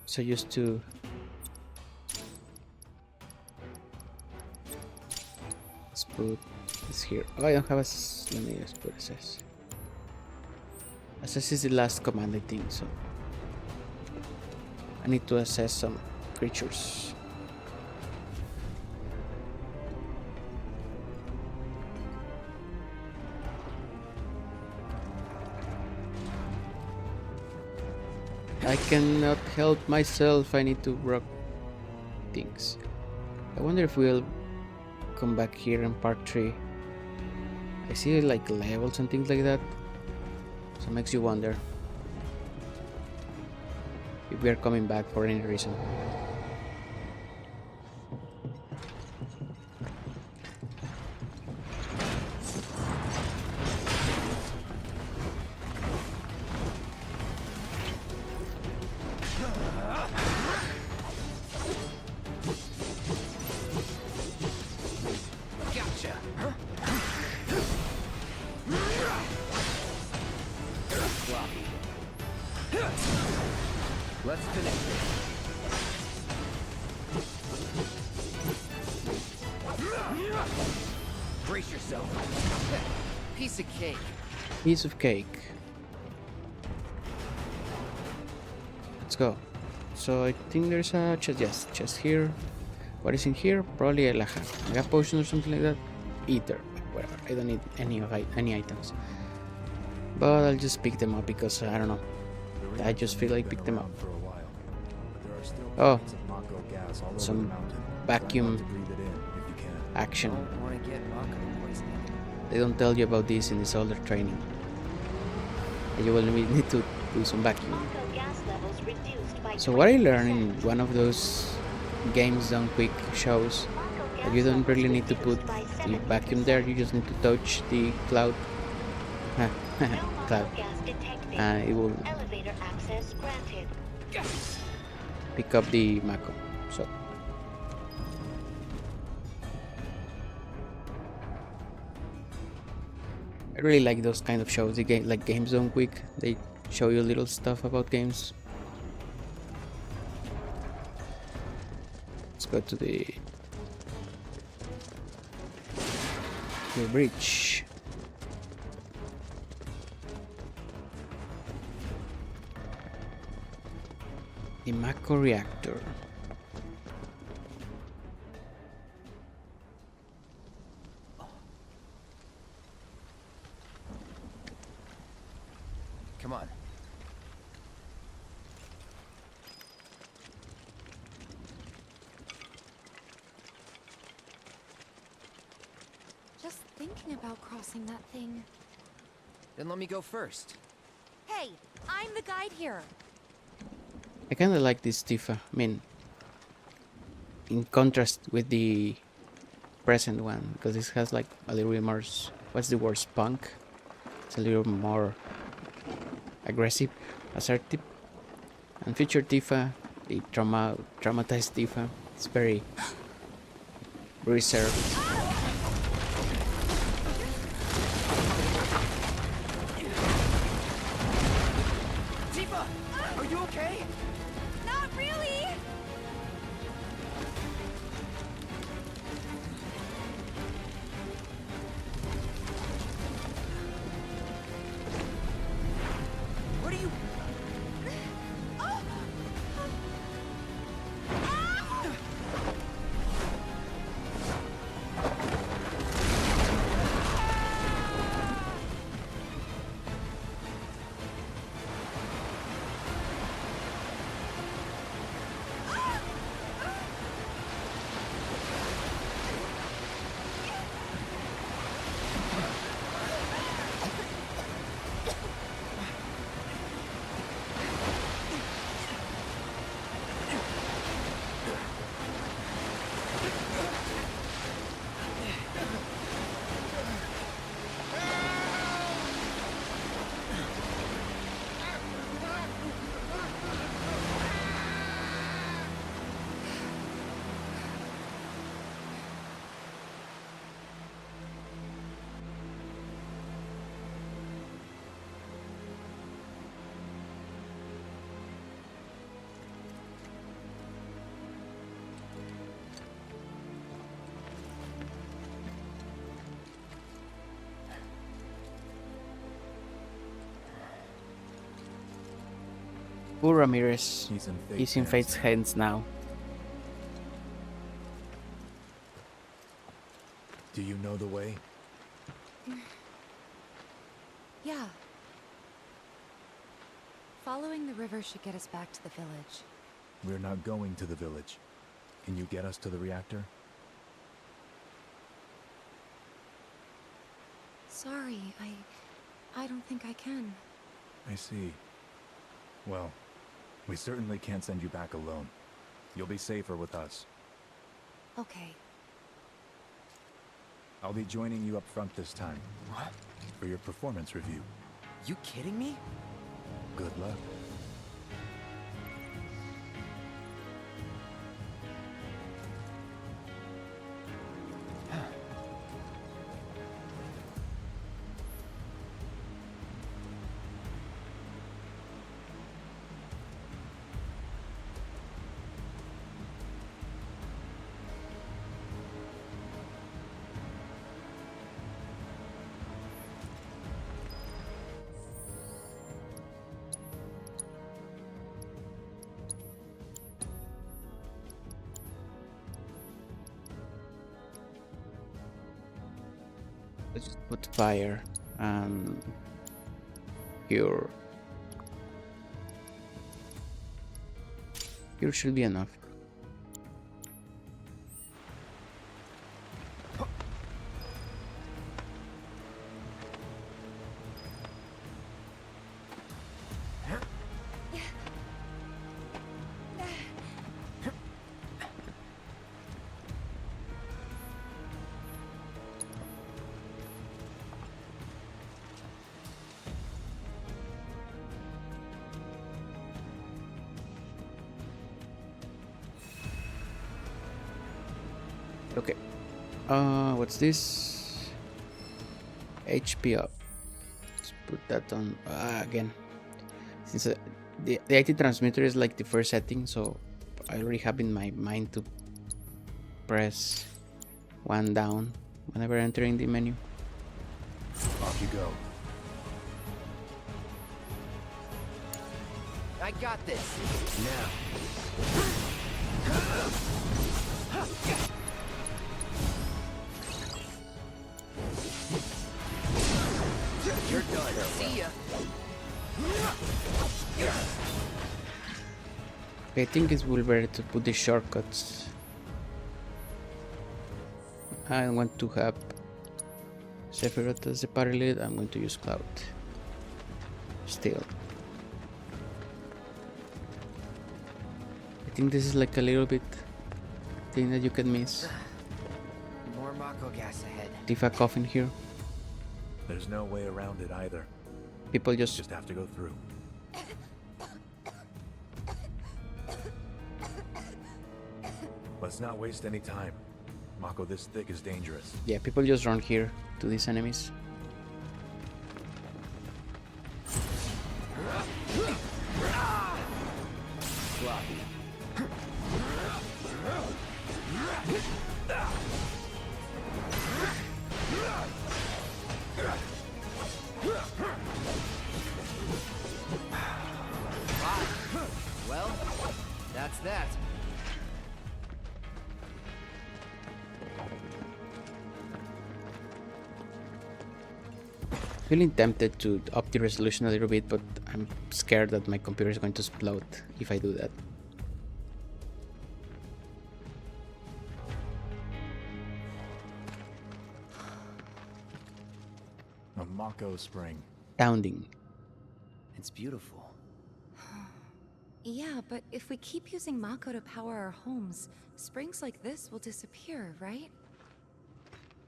[SPEAKER 1] So used to... Let's put this here. Oh, I don't have a... Let me just put assess. Assess is the last command, I think, so... I need to assess some creatures. I cannot help myself, I need to rock things. I wonder if we'll come back here in part 3. I see like levels and things like that. So it makes you wonder if we are coming back for any reason.
[SPEAKER 8] Let's finish this. Brace yourself. Piece of cake.
[SPEAKER 1] Piece of cake. Let's go. So I think there's a chest. Yes, chest here. What is in here? Probably a mega potion or something like that. Ether. Whatever. I don't need any items. But I'll just pick them up because I don't know. I just feel like pick them up. Oh, some vacuum action. They don't tell you about this in the soldier training. You will need to do some vacuum. So what I learned in one of those games done quick shows, that you don't really need to put the vacuum there, you just need to touch the cloud. Cloud. And it will pick up the Mako. So I really like those kind of shows. The game, like Games Done Quick, they show you little stuff about games. Let's go to the bridge. The Mako reactor.
[SPEAKER 8] Come on.
[SPEAKER 4] Just thinking about crossing that thing.
[SPEAKER 8] Then let me go first.
[SPEAKER 14] Hey, I'm the guide here.
[SPEAKER 1] I kind of like this Tifa. I mean, in contrast with the present one, because this has like a little bit more, what's the word, spunk? It's a little more aggressive, assertive. And future Tifa, the traumatized Tifa, it's very reserved.
[SPEAKER 8] Tifa, are you okay?
[SPEAKER 14] Not really!
[SPEAKER 1] Poor Ramirez.
[SPEAKER 10] He's
[SPEAKER 1] He's in fate's hands now.
[SPEAKER 10] Do you know the way?
[SPEAKER 4] Yeah. Following the river should get us back to the village.
[SPEAKER 10] We're not going to the village. Can you get us to the reactor?
[SPEAKER 4] Sorry, I don't think I can.
[SPEAKER 10] I see. Well, we certainly can't send you back alone. You'll be safer with us.
[SPEAKER 4] Okay.
[SPEAKER 10] I'll be joining you up front this time.
[SPEAKER 8] What?
[SPEAKER 10] For your performance review.
[SPEAKER 8] You kidding me?
[SPEAKER 10] Good luck.
[SPEAKER 1] Let's just put fire and cure. Cure should be enough. Okay. What's this? HP up. Let's put that on again. Since the IT transmitter is like the first setting, so I already have in my mind to press 1 down whenever entering the menu.
[SPEAKER 10] Off you go.
[SPEAKER 8] I got this. Now. You're done. See ya.
[SPEAKER 1] I think it will be better to put the shortcuts. I want to have Sephiroth as the party lead. I'm going to use Cloud. Still. I think this is like a little bit thing that you can miss.
[SPEAKER 8] More Mako gas ahead.
[SPEAKER 1] Tifa coffin here.
[SPEAKER 10] There's no way around it either.
[SPEAKER 1] People just
[SPEAKER 10] have to go through. Let's not waste any time. Mako this thick is dangerous.
[SPEAKER 1] Yeah, people just run here to these enemies.
[SPEAKER 8] Sloppy. Well, that's that.
[SPEAKER 1] Feeling tempted to up the resolution a little bit, but I'm scared that my computer is going to explode if I do that.
[SPEAKER 10] A Mako spring.
[SPEAKER 1] Sounding.
[SPEAKER 8] It's beautiful.
[SPEAKER 4] Yeah, but if we keep using Mako to power our homes, springs like this will disappear, right?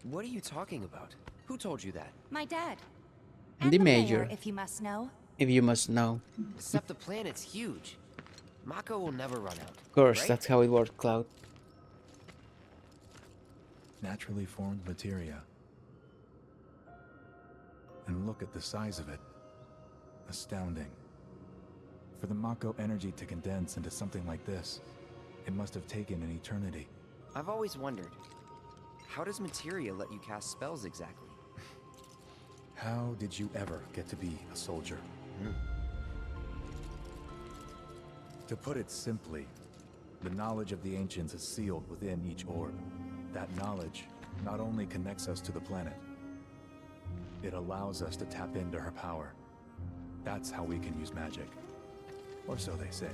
[SPEAKER 8] What are you talking about? Who told you that?
[SPEAKER 14] My dad.
[SPEAKER 1] And the
[SPEAKER 14] mayor,
[SPEAKER 1] major.
[SPEAKER 14] if you must know.
[SPEAKER 1] If you must know.
[SPEAKER 8] Except the planet's huge. Mako will never run out.
[SPEAKER 1] Of course,
[SPEAKER 8] right?
[SPEAKER 1] that's how it works, Cloud.
[SPEAKER 10] Naturally formed materia. And look at the size of it. Astounding. For the Mako energy to condense into something like this, it must have taken an eternity.
[SPEAKER 8] I've always wondered, how does materia let you cast spells exactly?
[SPEAKER 10] How did you ever get to be a soldier? To put it simply, the knowledge of the ancients is sealed within each orb. That knowledge not only connects us to the planet, it allows us to tap into her power. That's how we can use magic. Or so they say.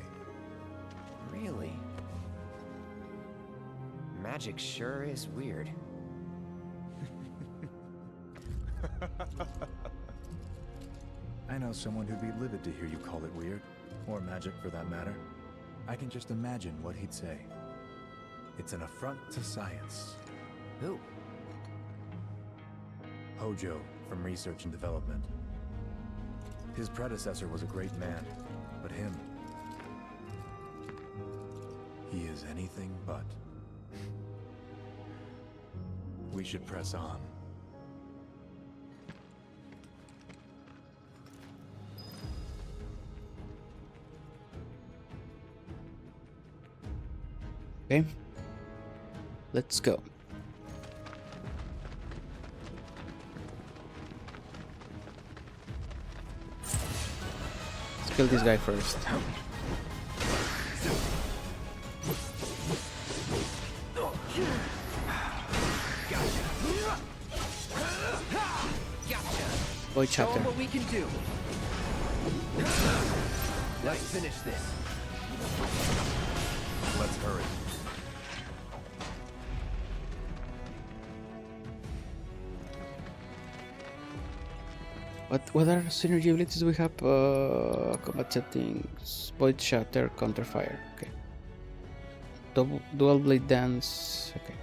[SPEAKER 5] Really? Magic sure is weird.
[SPEAKER 10] I know someone who'd be livid to hear you call it weird, or magic for that matter. I can just imagine what he'd say. It's an affront to science.
[SPEAKER 5] Who?
[SPEAKER 10] Hojo, from Research and Development. His predecessor was a great man, but him... he is anything but. We should press on.
[SPEAKER 1] Okay, let's go. Let's kill this guy first. Boy chapter.
[SPEAKER 8] What we can do. Let's finish this.
[SPEAKER 10] Let's hurry.
[SPEAKER 1] What are synergy abilities we have? Combat settings, void shatter, counterfire. Okay. Dual blade dance. Okay.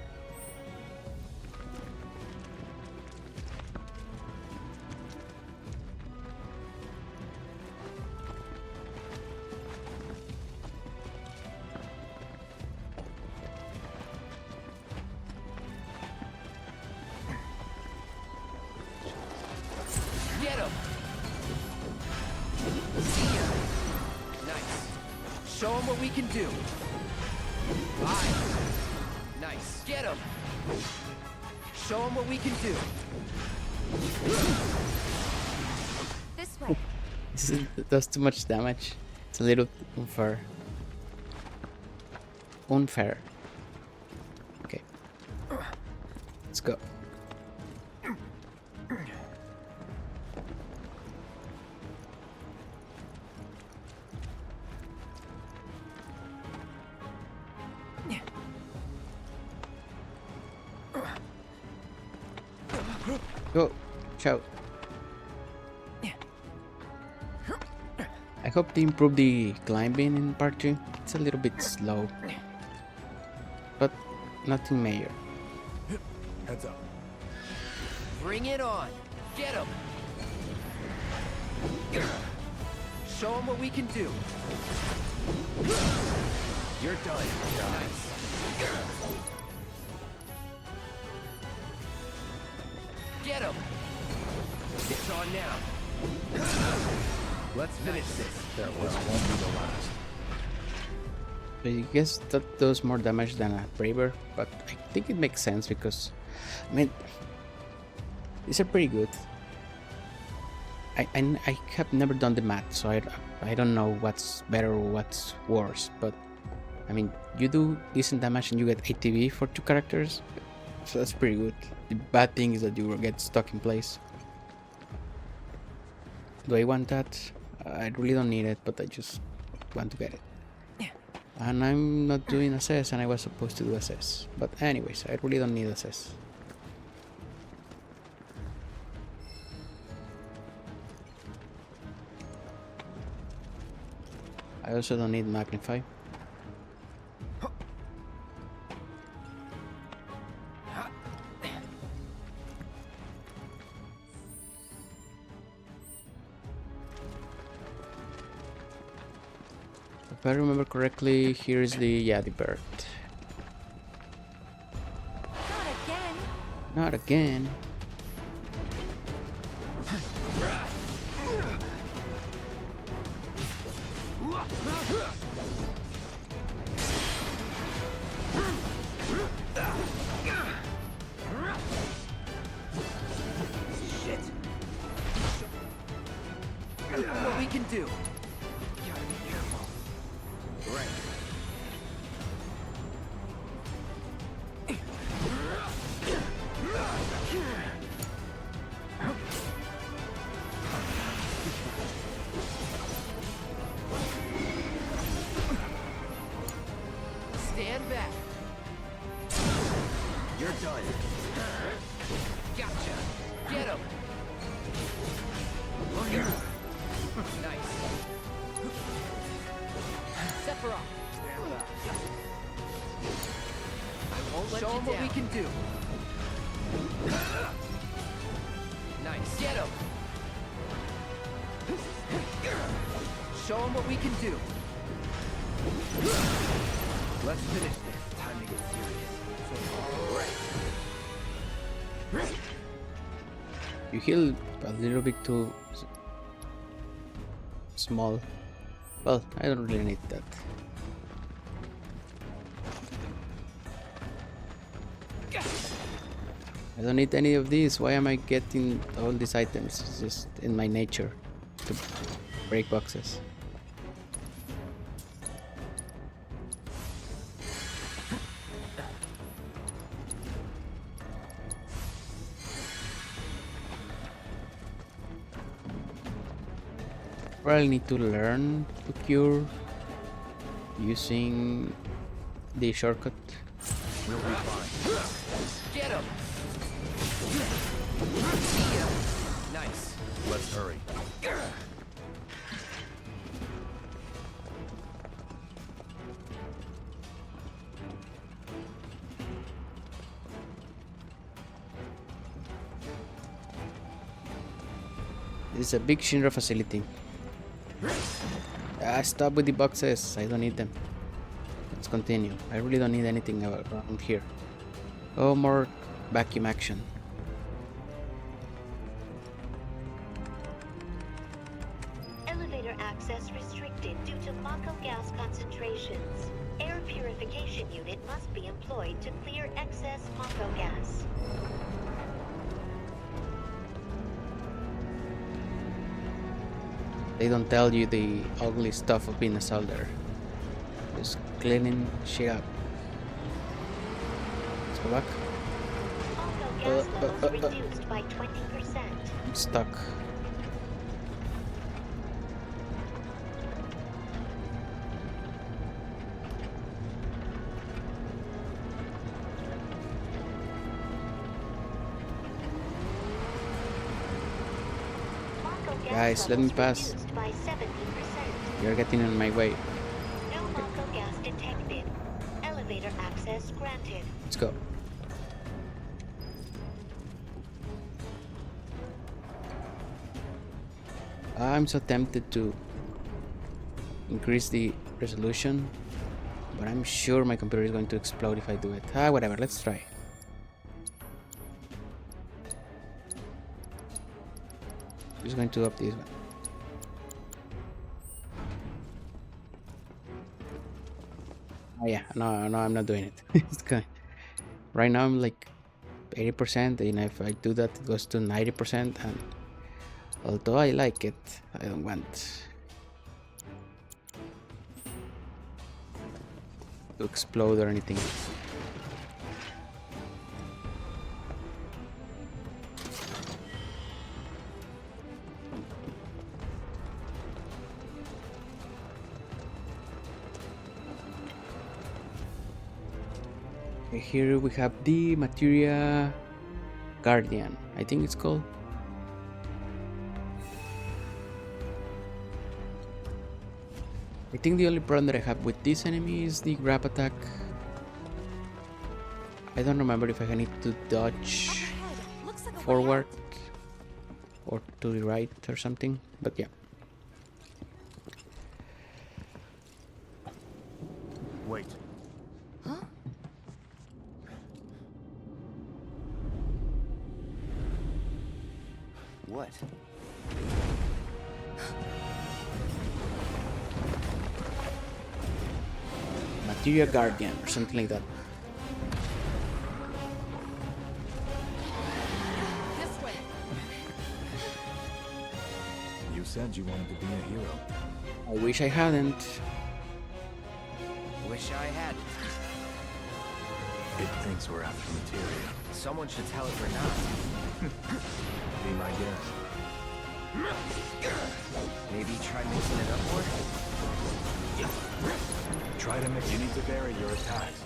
[SPEAKER 8] Get him! Nice. Show him what we can do. Bye. Nice. Get him! Show him what we can do.
[SPEAKER 14] This way.
[SPEAKER 1] It does too much damage. It's a little unfair. Unfair. Okay. Let's go. Go, Chow. I hope they improve the climbing in part 2. It's a little bit slow, but nothing major.
[SPEAKER 10] Heads up.
[SPEAKER 8] Bring it on. Get him! Show him what we can do. You're done. Nice. Get him! It's on now. Let's finish this.
[SPEAKER 10] This won't be the last.
[SPEAKER 1] I guess that does more damage than a Braver, but I think it makes sense because, I mean, these are pretty good. I have never done the math, so I don't know what's better or what's worse, but I mean, you do decent damage and you get ATB for 2 characters, so that's pretty good. The bad thing is that you will get stuck in place. Do I want that? I really don't need it, but I just want to get it. And I'm not doing SS, and I was supposed to do SS. But anyways, I really don't need SS. I also don't need Magnify. If I remember correctly, here is the bird.
[SPEAKER 14] Not again.
[SPEAKER 1] Not again.
[SPEAKER 8] Shit. What we can do. do. Nice. Get him. Show him what we can do. Let's finish this. Time to get serious.
[SPEAKER 1] You heal a little bit too small. Well, I don't really need that. I don't need any of these. Why am I getting all these items? It's just in my nature to break boxes. Probably need to learn to cure using the shortcut.
[SPEAKER 7] We'll be fine.
[SPEAKER 8] Get him. Nice.
[SPEAKER 7] Let's hurry.
[SPEAKER 1] This is a big Shinra facility. Stop with the boxes. I don't need them. Let's continue. I really don't need anything around here. Oh, more vacuum action.
[SPEAKER 15] Elevator access restricted due to Mako gas concentrations. Air purification unit must be employed to clear excess Mako gas.
[SPEAKER 1] They don't tell you the ugly stuff of being a soldier. Just cleaning shit up. Let's go back.
[SPEAKER 15] Mako gas levels reduced by 20%.
[SPEAKER 1] I'm stuck. Guys, let me pass. You're getting in my way.
[SPEAKER 15] No Mako gas detected. Elevator access granted.
[SPEAKER 1] Let's go. I'm so tempted to increase the resolution, but I'm sure my computer is going to explode if I do it. Whatever, let's try. Just going to up this one. Oh yeah, no, I'm not doing it. It's good. Right now I'm like 80%, and if I do that it goes to 90%, and although I like it, I don't want to explode or anything. Here we have the Materia Guardian, I think it's called. I think the only problem that I have with this enemy is the grab attack. I don't remember if I need to dodge forward or to the right or something, but yeah.
[SPEAKER 7] Wait.
[SPEAKER 5] What?
[SPEAKER 1] Materia Guardian or something like that.
[SPEAKER 14] This way.
[SPEAKER 10] You said you wanted to be a hero.
[SPEAKER 1] I wish I hadn't.
[SPEAKER 8] Wish I hadn't.
[SPEAKER 10] It thinks we're after materia.
[SPEAKER 8] Someone should tell it we're not.
[SPEAKER 10] Be my guest.
[SPEAKER 8] Maybe try mixing it up more?
[SPEAKER 10] Try to mix. You need to vary your attacks.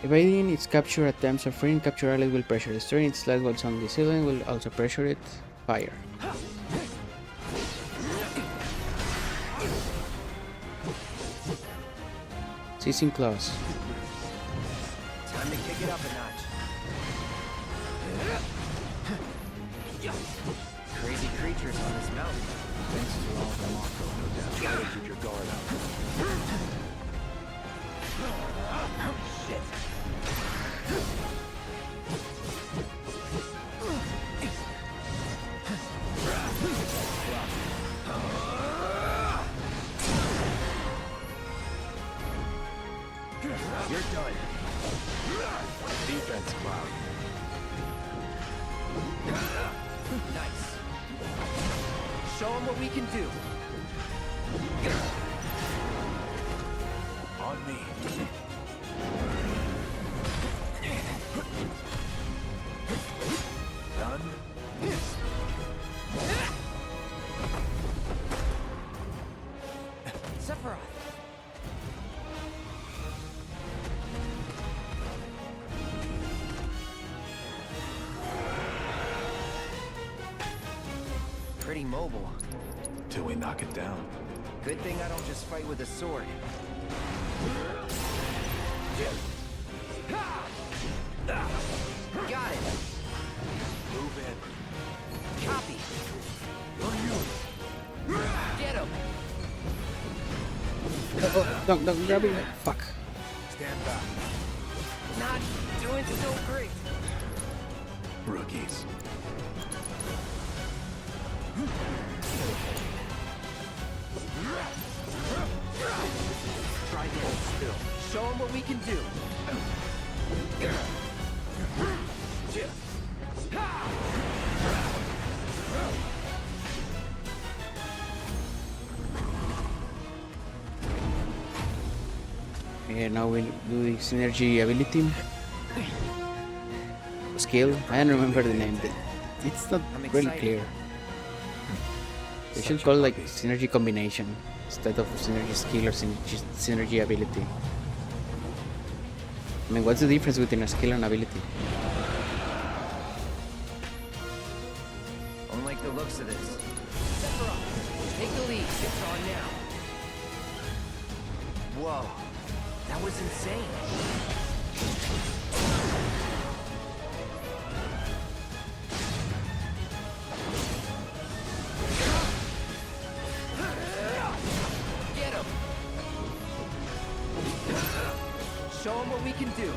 [SPEAKER 1] Evading its capture attempts or freeing capture allies will pressure. Destroying its slide while on the ceiling will also pressure it. Fire. Seizing claws.
[SPEAKER 8] Time to kick it up a notch. Crazy creatures on this mountain.
[SPEAKER 10] Thanks to all the Mako, no doubt. Try to keep your guard up.
[SPEAKER 8] Shit. You're done.
[SPEAKER 10] Defense, Cloud.
[SPEAKER 8] Nice. Show them what we can do.
[SPEAKER 10] On me. Done.
[SPEAKER 8] Sephiroth. Pretty mobile.
[SPEAKER 10] Till we knock it down.
[SPEAKER 8] Good thing I don't just fight with a sword. Got it.
[SPEAKER 10] Move in.
[SPEAKER 8] Copy.
[SPEAKER 10] On you.
[SPEAKER 8] Get him.
[SPEAKER 1] Don't grab it. Fuck.
[SPEAKER 10] Stand back.
[SPEAKER 8] Not doing so great.
[SPEAKER 10] Rookies.
[SPEAKER 8] Try to hold still. Show them what we can do.
[SPEAKER 1] Okay, now we'll do the synergy ability. Skill. I don't remember the name. It's not really clear. They should call it like synergy combination instead of synergy skill or synergy ability. I mean, what's the difference between a skill and ability?
[SPEAKER 8] I don't like the looks of this. Sephiroth, take the lead. It's on now. Whoa, that was insane. Get him. Show him what we can do.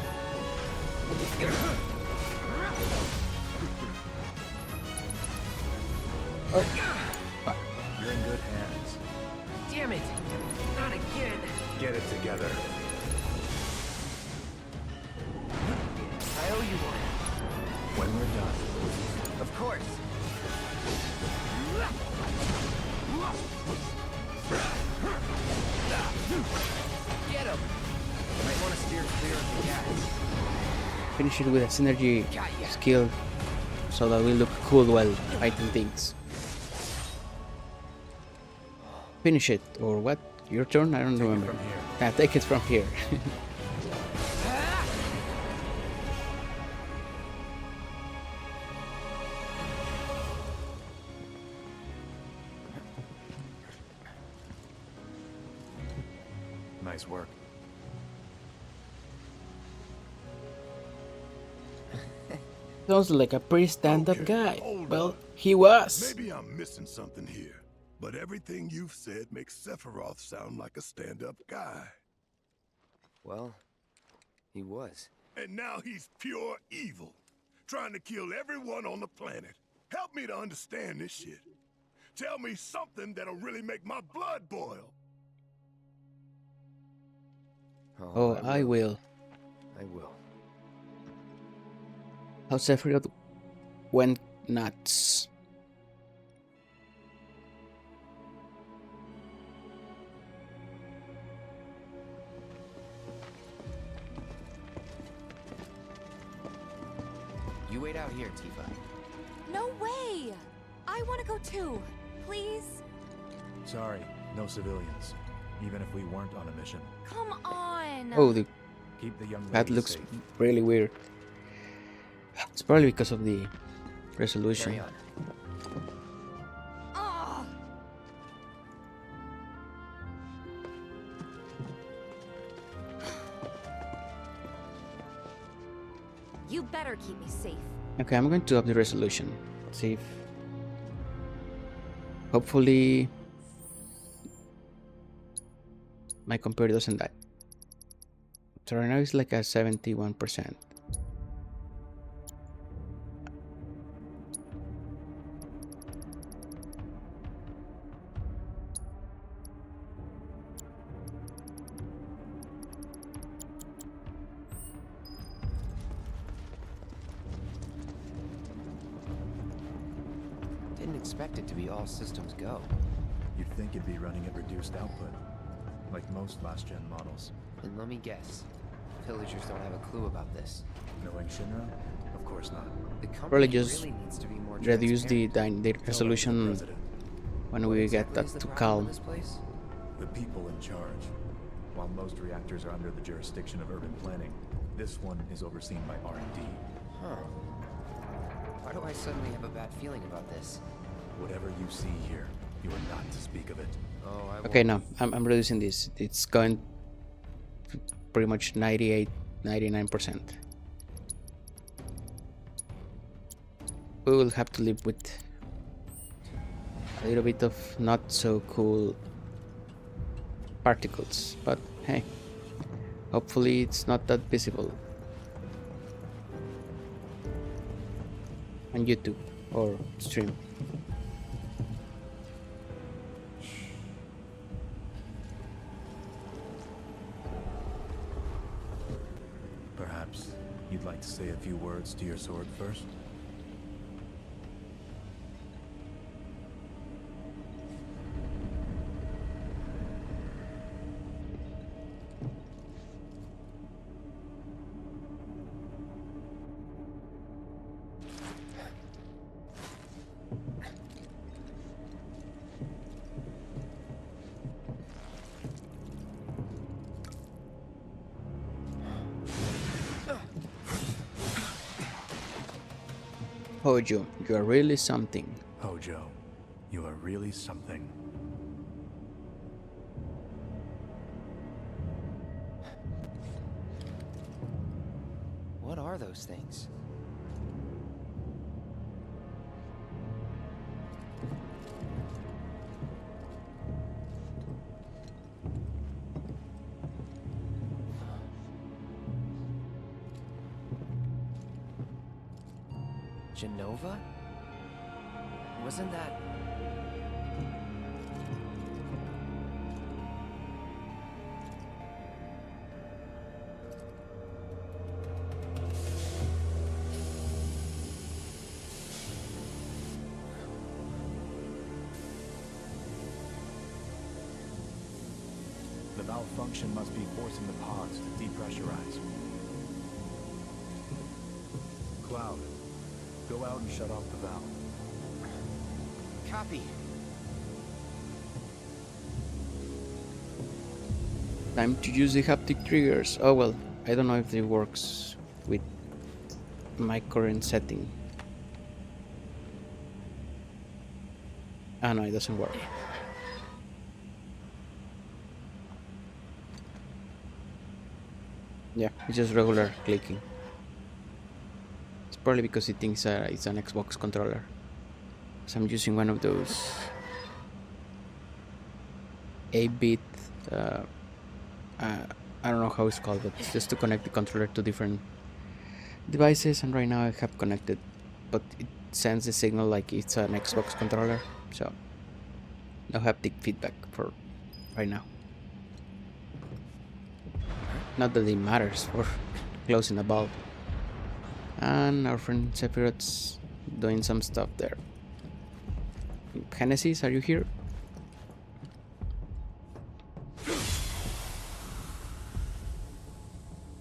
[SPEAKER 10] You're in good hands.
[SPEAKER 8] Damn it! Not again!
[SPEAKER 10] Get it together.
[SPEAKER 8] I owe you one.
[SPEAKER 10] When we're done.
[SPEAKER 8] Of course. Get him! Might want to steer clear of the gas.
[SPEAKER 1] Finish it with a synergy skill so that we look cool while fighting things. Finish it, or what? Your turn? I don't remember. Yeah, take it from here.
[SPEAKER 10] Nice work.
[SPEAKER 1] Sounds like a pretty stand-up guy. Well, he was.
[SPEAKER 9] Maybe I'm missing something here, but everything you've said makes Sephiroth sound like a stand-up guy.
[SPEAKER 5] Well, he was.
[SPEAKER 9] And now he's pure evil, trying to kill everyone on the planet. Help me to understand this shit. Tell me something that'll really make my blood boil.
[SPEAKER 1] Oh, I will.
[SPEAKER 5] I will.
[SPEAKER 1] How Sephiroth went nuts.
[SPEAKER 8] You wait out here, Tifa.
[SPEAKER 14] No way! I want to go too. Please?
[SPEAKER 10] Sorry, no civilians. Even if we weren't on a mission.
[SPEAKER 14] Come on!
[SPEAKER 1] Oh, the
[SPEAKER 10] Keep the young
[SPEAKER 1] that
[SPEAKER 10] lady
[SPEAKER 1] looks
[SPEAKER 10] safe.
[SPEAKER 1] really weird. It's probably because of the resolution.
[SPEAKER 8] Carry on.
[SPEAKER 14] Ugh. You better keep me safe.
[SPEAKER 1] Okay, I'm going to up the resolution. Let's see if... Hopefully my computer doesn't die. So right now it's like a 71%.
[SPEAKER 5] Didn't expect it to be all systems go.
[SPEAKER 10] You'd think it'd be running at reduced output, like most last-gen models.
[SPEAKER 5] And let me guess, villagers don't have a clue about this.
[SPEAKER 10] Knowing Shinra? Of course not.
[SPEAKER 5] The company
[SPEAKER 1] Probably just
[SPEAKER 5] really needs to be more
[SPEAKER 1] reduce the
[SPEAKER 5] transparent.
[SPEAKER 1] resolution when we get that to calm.
[SPEAKER 10] The people in charge. While most reactors are under the jurisdiction of urban planning, this one is overseen by R&D.
[SPEAKER 5] Huh. Why do I suddenly have a bad feeling about this?
[SPEAKER 10] Whatever you see here, you are not to speak of it.
[SPEAKER 5] Oh, I
[SPEAKER 1] Okay,
[SPEAKER 5] won't.
[SPEAKER 1] no, I'm reducing this. It's going pretty much 98, 99%. We will have to live with a little bit of not so cool particles, but hey, hopefully it's not that visible on YouTube or stream.
[SPEAKER 10] Perhaps you'd like to say a few words to your sword first?
[SPEAKER 1] Hojo, you are really something.
[SPEAKER 10] Hojo, you are really something.
[SPEAKER 5] What are those things? Genova? Wasn't that...
[SPEAKER 10] The malfunction must be forcing the pods to depressurize. Cloud, go out and shut off the valve.
[SPEAKER 5] Copy.
[SPEAKER 1] Time to use the haptic triggers. Oh well, I don't know if it works with my current setting. Ah no, it doesn't work. Yeah, it's just regular clicking. It's probably because it thinks it's an Xbox controller. So I'm using one of those 8-bit, I don't know how it's called, but it's just to connect the controller to different devices, and right now I have connected, but it sends the signal like it's an Xbox controller, so no haptic feedback for right now. Not that it matters for closing a valve. And our friend Sephiroth's doing some stuff there. Genesis, are you here?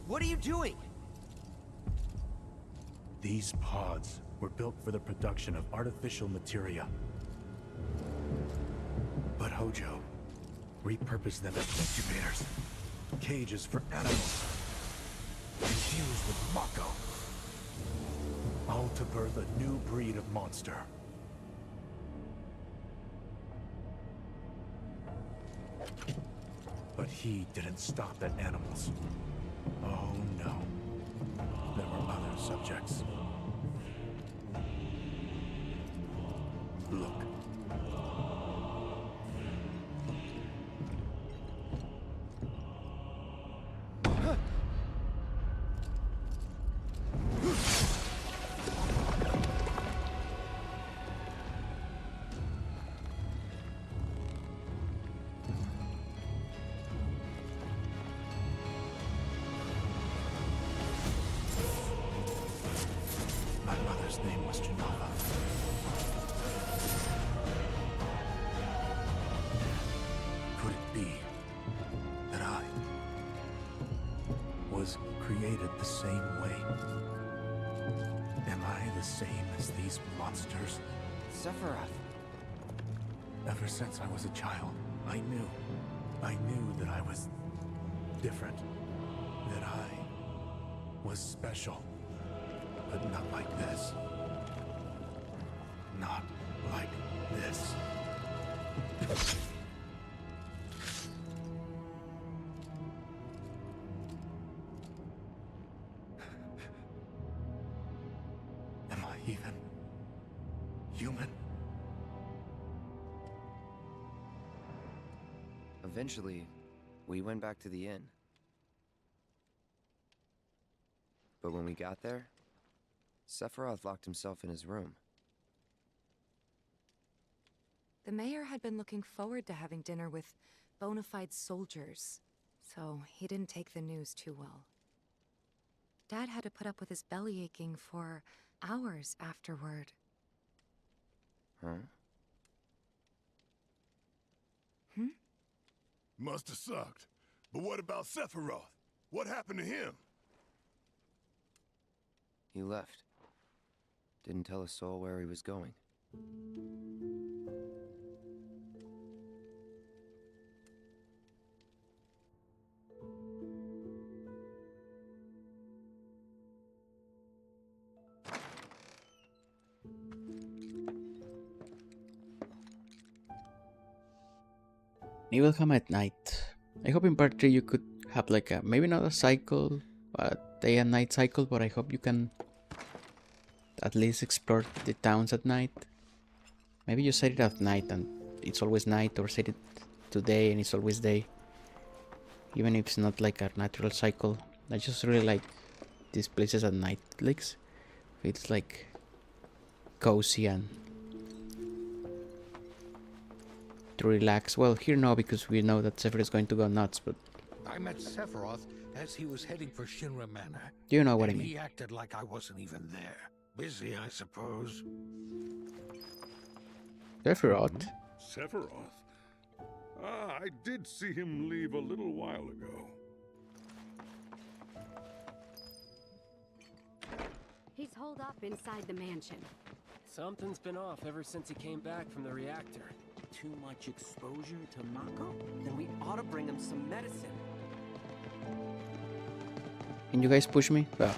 [SPEAKER 8] What are you doing?
[SPEAKER 10] These pods were built for the production of artificial materia. But Hojo repurposed them as incubators, cages for animals, infused with Mako, all to birth a new breed of monster. But he didn't stop at animals. Oh no. There were other subjects. Look. My mother's name was Ch1. Could it be that I was created the same way? Am I the same as these monsters?
[SPEAKER 8] Sephiroth.
[SPEAKER 10] Ever since I was a child, I knew that I was different, that I was special, but not like this. Not like this. Am I even human?
[SPEAKER 5] Eventually, we went back to the inn. But when we got there, Sephiroth locked himself in his room.
[SPEAKER 4] The mayor had been looking forward to having dinner with bona fide soldiers, so he didn't take the news too well. Dad had to put up with his belly aching for hours afterward.
[SPEAKER 5] Huh?
[SPEAKER 9] Must have sucked. But what about Sephiroth? What happened to him?
[SPEAKER 5] He left. Didn't tell a soul where he was going.
[SPEAKER 1] He will come at night. I hope in part 3 you could have like a, maybe not a cycle, a day and night cycle, but I hope you can at least explore the towns at night. Maybe you set it at night and it's always night, or set it to day and it's always day. Even if it's not like a natural cycle. I just really like these places at night. It's like cozy and to relax. Well, here no, because we know that Sephiroth is going to go nuts, but
[SPEAKER 11] I met Sephiroth as he was heading for Shinra Manor.
[SPEAKER 1] You know what I
[SPEAKER 11] and
[SPEAKER 1] mean.
[SPEAKER 11] He acted like I wasn't even there. Busy, I suppose.
[SPEAKER 1] Sephiroth?
[SPEAKER 16] Sephiroth? Ah, I did see him leave a little while ago.
[SPEAKER 17] He's holed up inside the mansion.
[SPEAKER 8] Something's been off ever since he came back from the reactor. Too much exposure to Mako? Then we ought to bring him some medicine.
[SPEAKER 1] Can you guys push me? Well.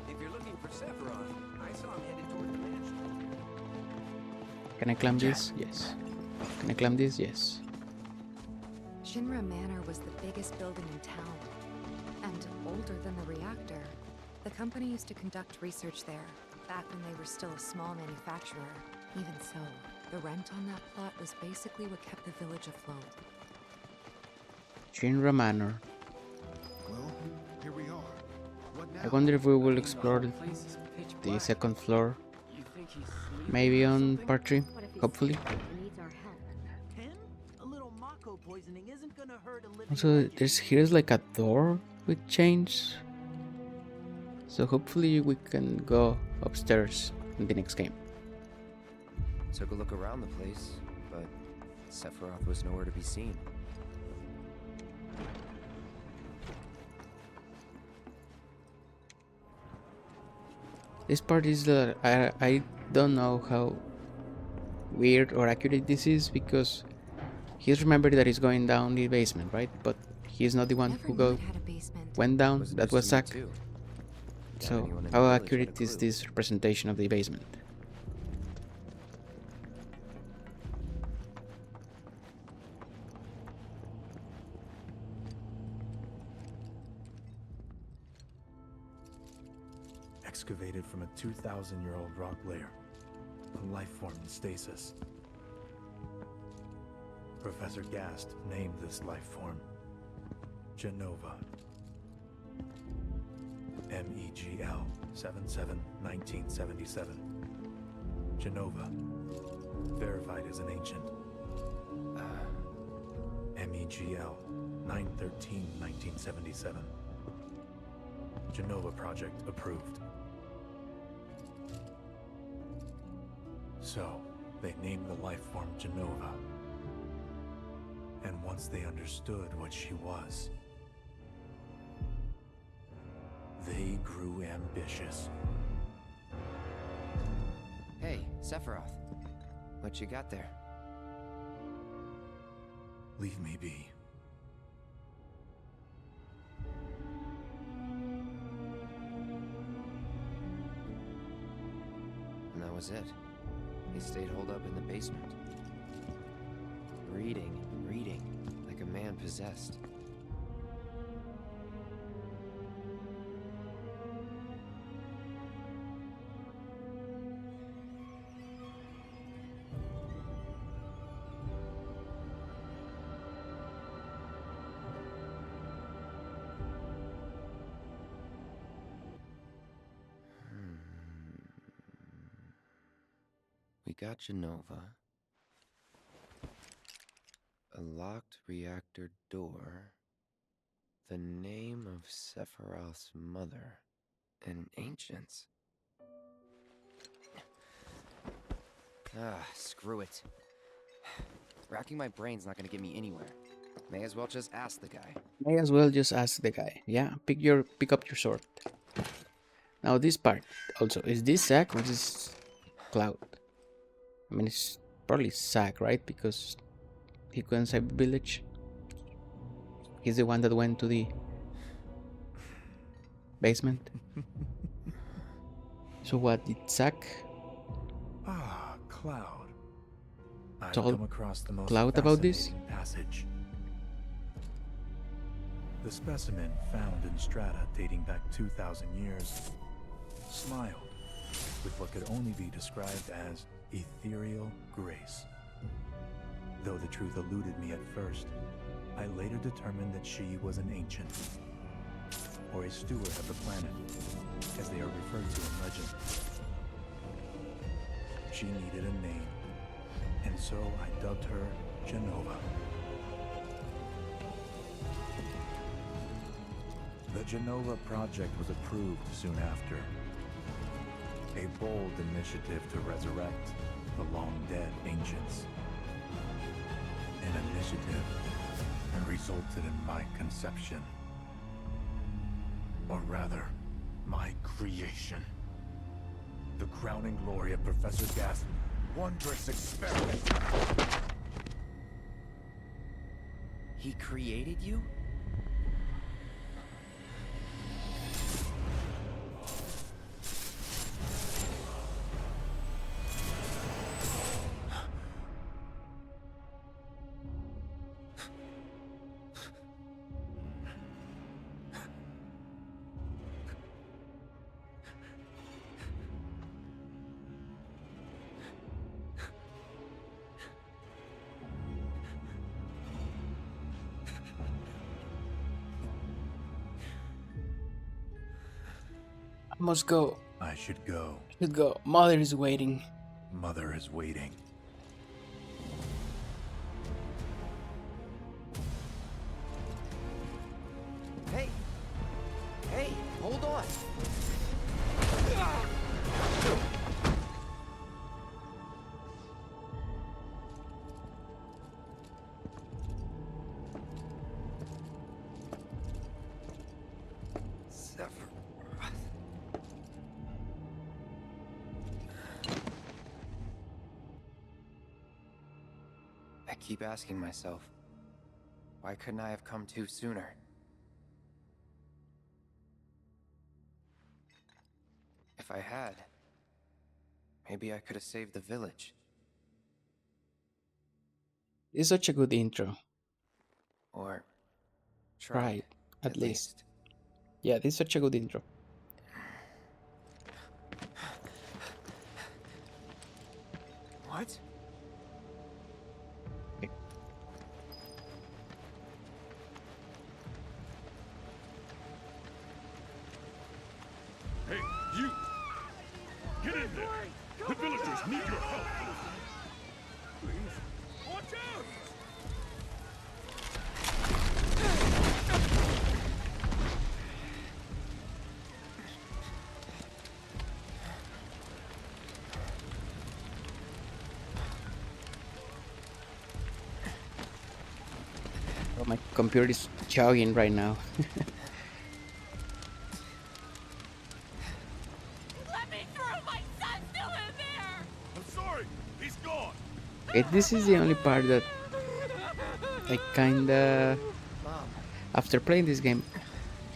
[SPEAKER 8] If you're looking for Sephiroth, I saw him headed toward the mansion.
[SPEAKER 1] Can I climb this? Yes. Can I climb this? Yes.
[SPEAKER 4] Shinra Manor was the biggest building in town, and older than the reactor. The company used to conduct research there, back when they were still a small manufacturer. Even so, the rent on that plot was basically what kept the village afloat.
[SPEAKER 1] Shinra Manor.
[SPEAKER 6] Well, here we are. What now?
[SPEAKER 1] I wonder if we will explore the second floor. Maybe on part 3, hopefully. Also, here's like a door with chains. So hopefully we can go upstairs in the next game.
[SPEAKER 5] Took a look around the place, but Sephiroth was nowhere to be seen.
[SPEAKER 1] This part is the I don't know how weird or accurate this is, because he's remembered that he's going down the basement, right? But he's not the one who went down. That was Zack. So how accurate is this representation of the basement?
[SPEAKER 10] excavated from a 2,000-year-old rock layer, a life form in stasis. Professor Gast named this life form Genova. MEGL 77-1977. Genova. Verified as an ancient. MEGL 9/13/1977. Genova project approved. So, they named the life form Genova. And once they understood what she was, they grew ambitious.
[SPEAKER 8] Hey, Sephiroth. What you got there?
[SPEAKER 10] Leave me be.
[SPEAKER 5] And that was it. He stayed holed up in the basement. Reading, like a man possessed. We got Genova. A locked reactor door. The name of Sephiroth's mother. And ancients. Screw it. Racking my brain's not gonna get me anywhere. May as well just ask the guy.
[SPEAKER 1] May as well just ask the guy. Yeah, pick up your sword. Now this part also, is this Zack or is this Cloud? I mean, it's probably Zack, right? Because he couldn't save the village. He's the one that went to the basement. So what, did Zack
[SPEAKER 10] Cloud. I've
[SPEAKER 1] told
[SPEAKER 10] come across the most
[SPEAKER 1] Cloud about this?
[SPEAKER 10] fascinating passage. The specimen found in strata dating back 2,000 years smiled with what could only be described as ethereal grace. Though the truth eluded me at first, I later determined that she was an ancient, or a steward of the planet, as they are referred to in legend. She needed a name, and so I dubbed her Genova. The Genova project was approved soon after. A bold initiative to resurrect the long-dead ancients. An initiative that resulted in my conception. Or rather, my creation. The crowning glory of Professor Gast's wondrous experiment.
[SPEAKER 8] He created you?
[SPEAKER 1] I must go.
[SPEAKER 10] I should go.
[SPEAKER 1] Should go. Mother is waiting.
[SPEAKER 10] Mother is waiting.
[SPEAKER 8] Hey! Hey, hold on!
[SPEAKER 5] I keep asking myself, why couldn't I have come to sooner? If I had, maybe I could have saved the village.
[SPEAKER 1] It's such a good intro.
[SPEAKER 5] Or
[SPEAKER 1] tried, at least. Yeah, this is such a good intro.
[SPEAKER 7] What?
[SPEAKER 16] Hey, you! Get in there! The villagers need your help! Please.
[SPEAKER 7] Watch out!
[SPEAKER 1] Oh, my computer is chugging right now.
[SPEAKER 3] Let me through! My son's still in there!
[SPEAKER 9] I'm sorry, he's gone.
[SPEAKER 1] This is the only part that I kinda, after playing this game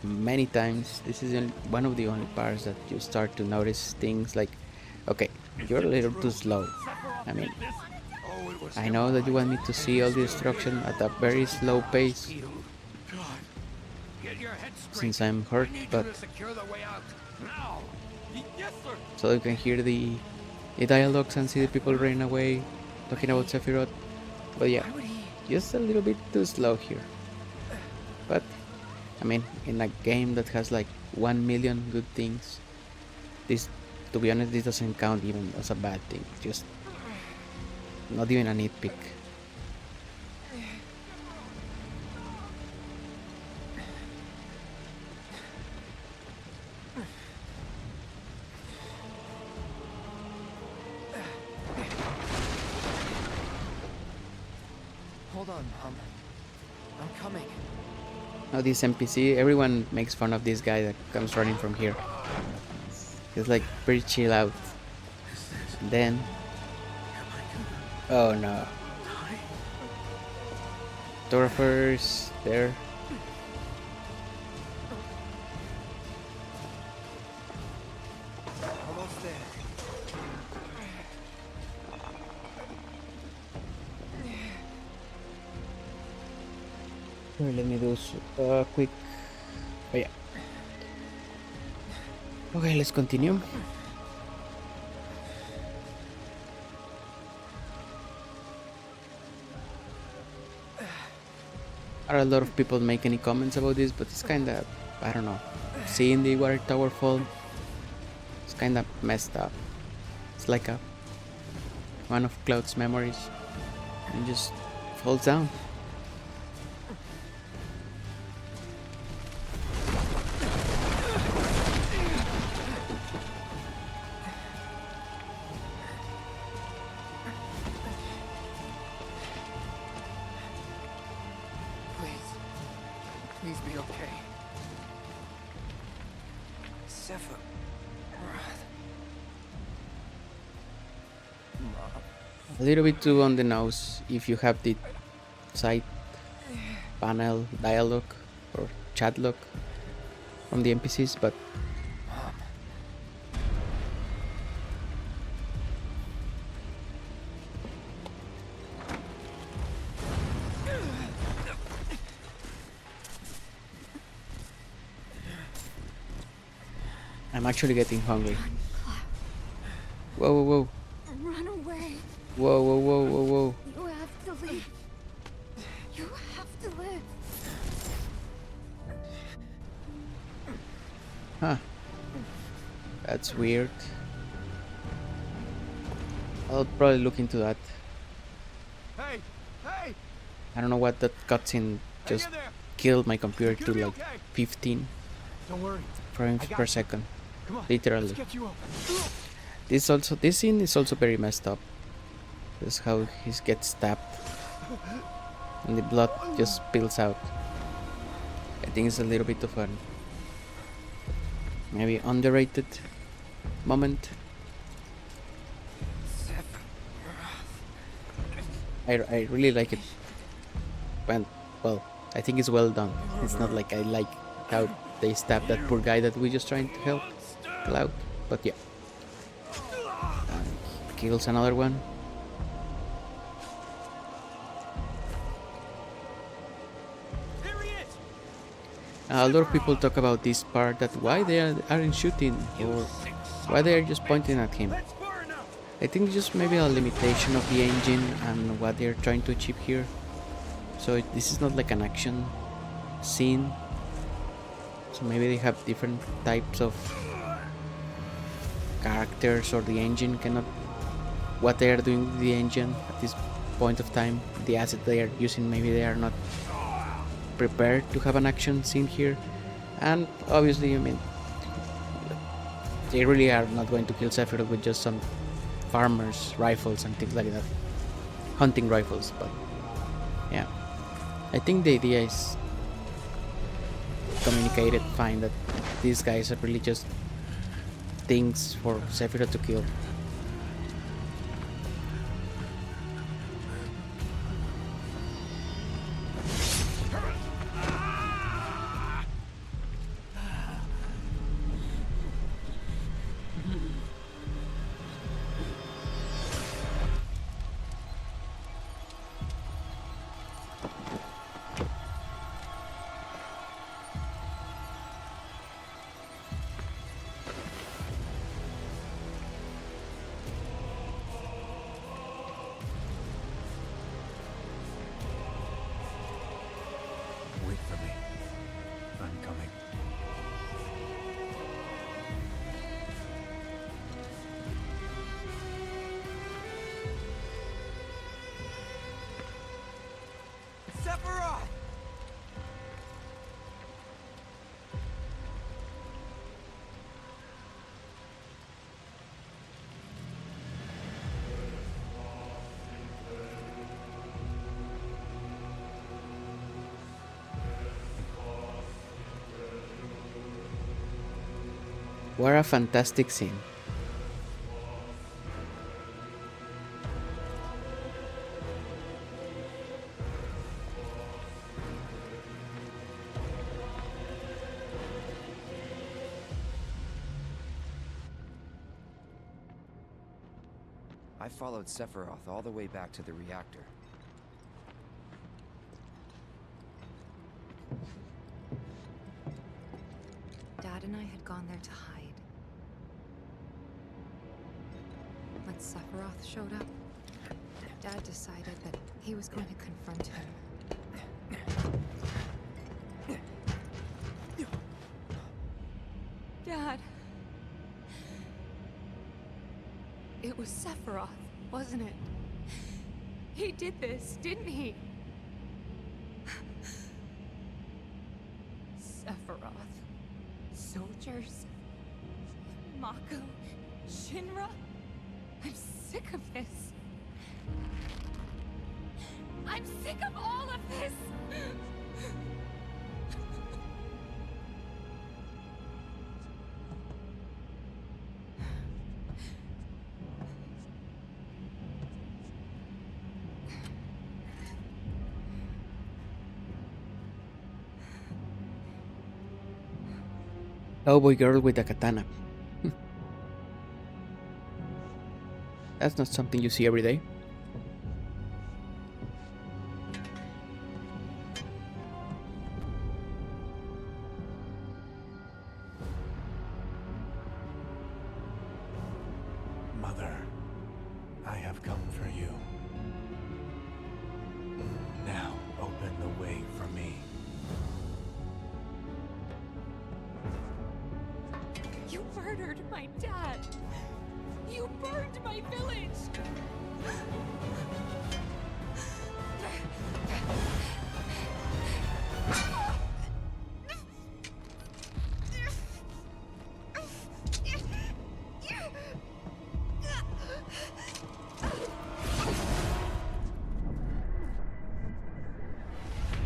[SPEAKER 1] many times, this is one of the only parts that you start to notice things like, okay, you're a little too slow. I mean, I know that you want me to see all the destruction at a very slow pace since I'm hurt, but so you can hear the dialogues and see the people running away talking about Sephiroth. But yeah, just a little bit too slow here. But I mean, in a game that has like 1 million good things, this, to be honest, this doesn't count even as a bad thing. Just not even a nitpick.
[SPEAKER 8] Hold on, Mom. I'm coming.
[SPEAKER 1] Now this NPC, everyone makes fun of this guy that comes running from here. He's like pretty chill out. Then, oh no. Photographers there.
[SPEAKER 8] Almost there.
[SPEAKER 1] Let me do a quick. Oh yeah. Okay, let's continue. Are a lot of people make any comments about this, but it's kind of, I don't know, seeing the water tower fall, it's kind of messed up. It's like one of Cloud's memories and just falls down.
[SPEAKER 8] Please be okay. Sephiroth.
[SPEAKER 1] A little bit too on the nose if you have the side panel dialogue or chat log from the NPCs, but I'm actually getting hungry. Whoa, whoa, whoa.
[SPEAKER 13] Run away.
[SPEAKER 1] Whoa, whoa, whoa, whoa, whoa.
[SPEAKER 13] You have to leave. You have to live.
[SPEAKER 1] Huh. That's weird. I'll probably look into that.
[SPEAKER 7] Hey! Hey!
[SPEAKER 1] I don't know what that cutscene just killed my computer to like 15
[SPEAKER 7] Don't worry.
[SPEAKER 1] frames per second.
[SPEAKER 7] Come on,
[SPEAKER 1] Literally.
[SPEAKER 7] let's get you up.
[SPEAKER 1] This scene is also very messed up. This is how he gets stabbed and the blood just spills out. I think it's a little bit of an maybe underrated moment. I really like it. And well, I think it's well done. It's not like I like how they stabbed that poor guy that we're just trying to help Cloud, but yeah. Kills another one. A lot of people talk about this part, that why they aren't shooting or why they are just pointing at him. I think just maybe a limitation of the engine and what they're trying to achieve here. So this is not like an action scene. So maybe they have different types of characters, or the engine cannot, what they are doing with the engine at this point of time, the asset they are using, maybe they are not prepared to have an action scene here. And obviously, I mean, they really are not going to kill Sephiroth with just some farmers' rifles and things like that, hunting rifles. But yeah, I think the idea is communicated fine, that these guys are really just things for Sephiroth to kill.
[SPEAKER 10] Wait for me. I'm coming.
[SPEAKER 8] Sephiroth!
[SPEAKER 1] What a fantastic scene.
[SPEAKER 5] I followed Sephiroth all the way back to the reactor.
[SPEAKER 4] Dad and I had gone there to hide. When Sephiroth showed up, Dad decided that he was going to confront him. Dad! It was Sephiroth, wasn't it? He did this, didn't he? Sephiroth. Soldiers. Mako. Shinra. I'm sick of this. I'm sick of all of this!
[SPEAKER 1] Cowboy girl with a katana. That's not something you see every day.
[SPEAKER 10] Mother, I have come for you. Now open the way for me.
[SPEAKER 4] You murdered my dad! You burned my village!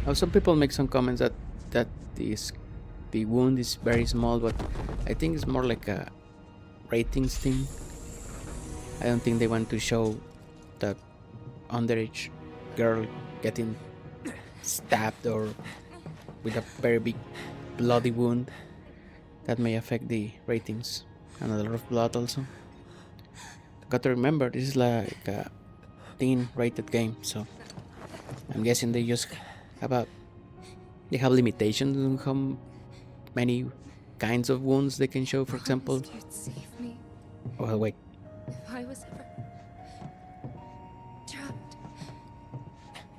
[SPEAKER 1] Now, some people make some comments that the wound is very small, but I think it's more like a ratings thing. I don't think they want to show that underage girl getting stabbed or with a very big bloody wound. That may affect the ratings, and a lot of blood also. Got to remember, this is like a teen rated game, so I'm guessing they just have limitations on how many kinds of wounds they can show. For example,
[SPEAKER 4] You'd save me.
[SPEAKER 1] oh wait,
[SPEAKER 4] If I was ever trapped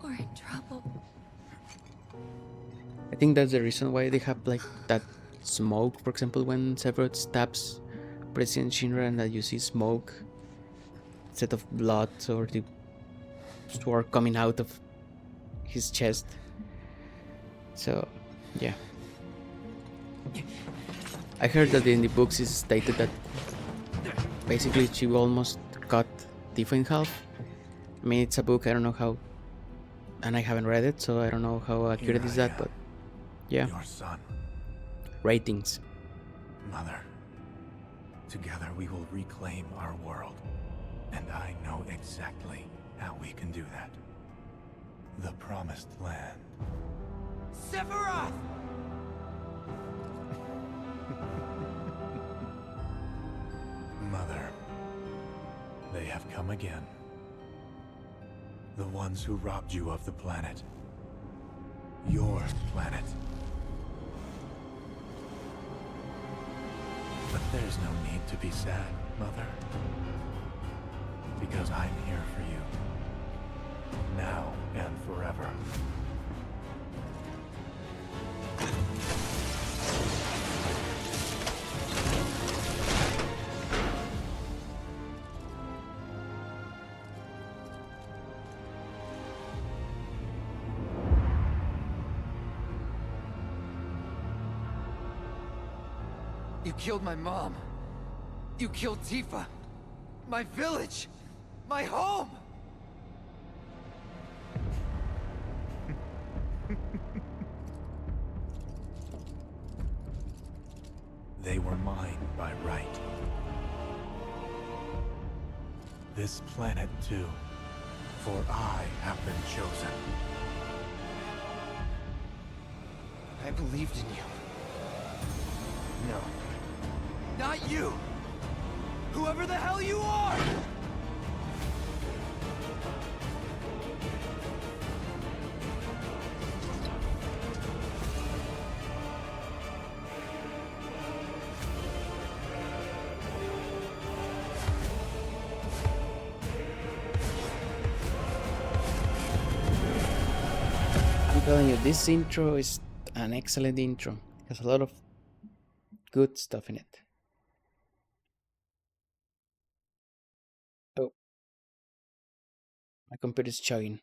[SPEAKER 4] or in trouble.
[SPEAKER 1] I think that's the reason why they have like that smoke, for example, when Sephiroth stabs President Shinra and that you see smoke instead of blood or the sword coming out of his chest. So, yeah. I heard that in the books it's stated that basically she almost cut Tifa in half. I mean, it's a book, I don't know how, and I haven't read it, so I don't know how accurate is that, but yeah.
[SPEAKER 10] Your son.
[SPEAKER 1] Ratings.
[SPEAKER 10] Mother, together we will reclaim our world, and I know exactly how we can do that. The Promised Land.
[SPEAKER 8] Sephiroth!
[SPEAKER 10] Mother, they have come again. The ones who robbed you of the planet. Your planet. But there's no need to be sad, Mother. Because I'm here for you. Now and forever.
[SPEAKER 8] You killed my mom. You killed Tifa. My village. My home.
[SPEAKER 10] They were mine by right. This planet too, for I have been chosen.
[SPEAKER 8] I believed in you. No. Not you! Whoever the hell you are!
[SPEAKER 1] I'm telling you, this intro is an excellent intro. It has a lot of good stuff in it. Oh, my computer's chugging.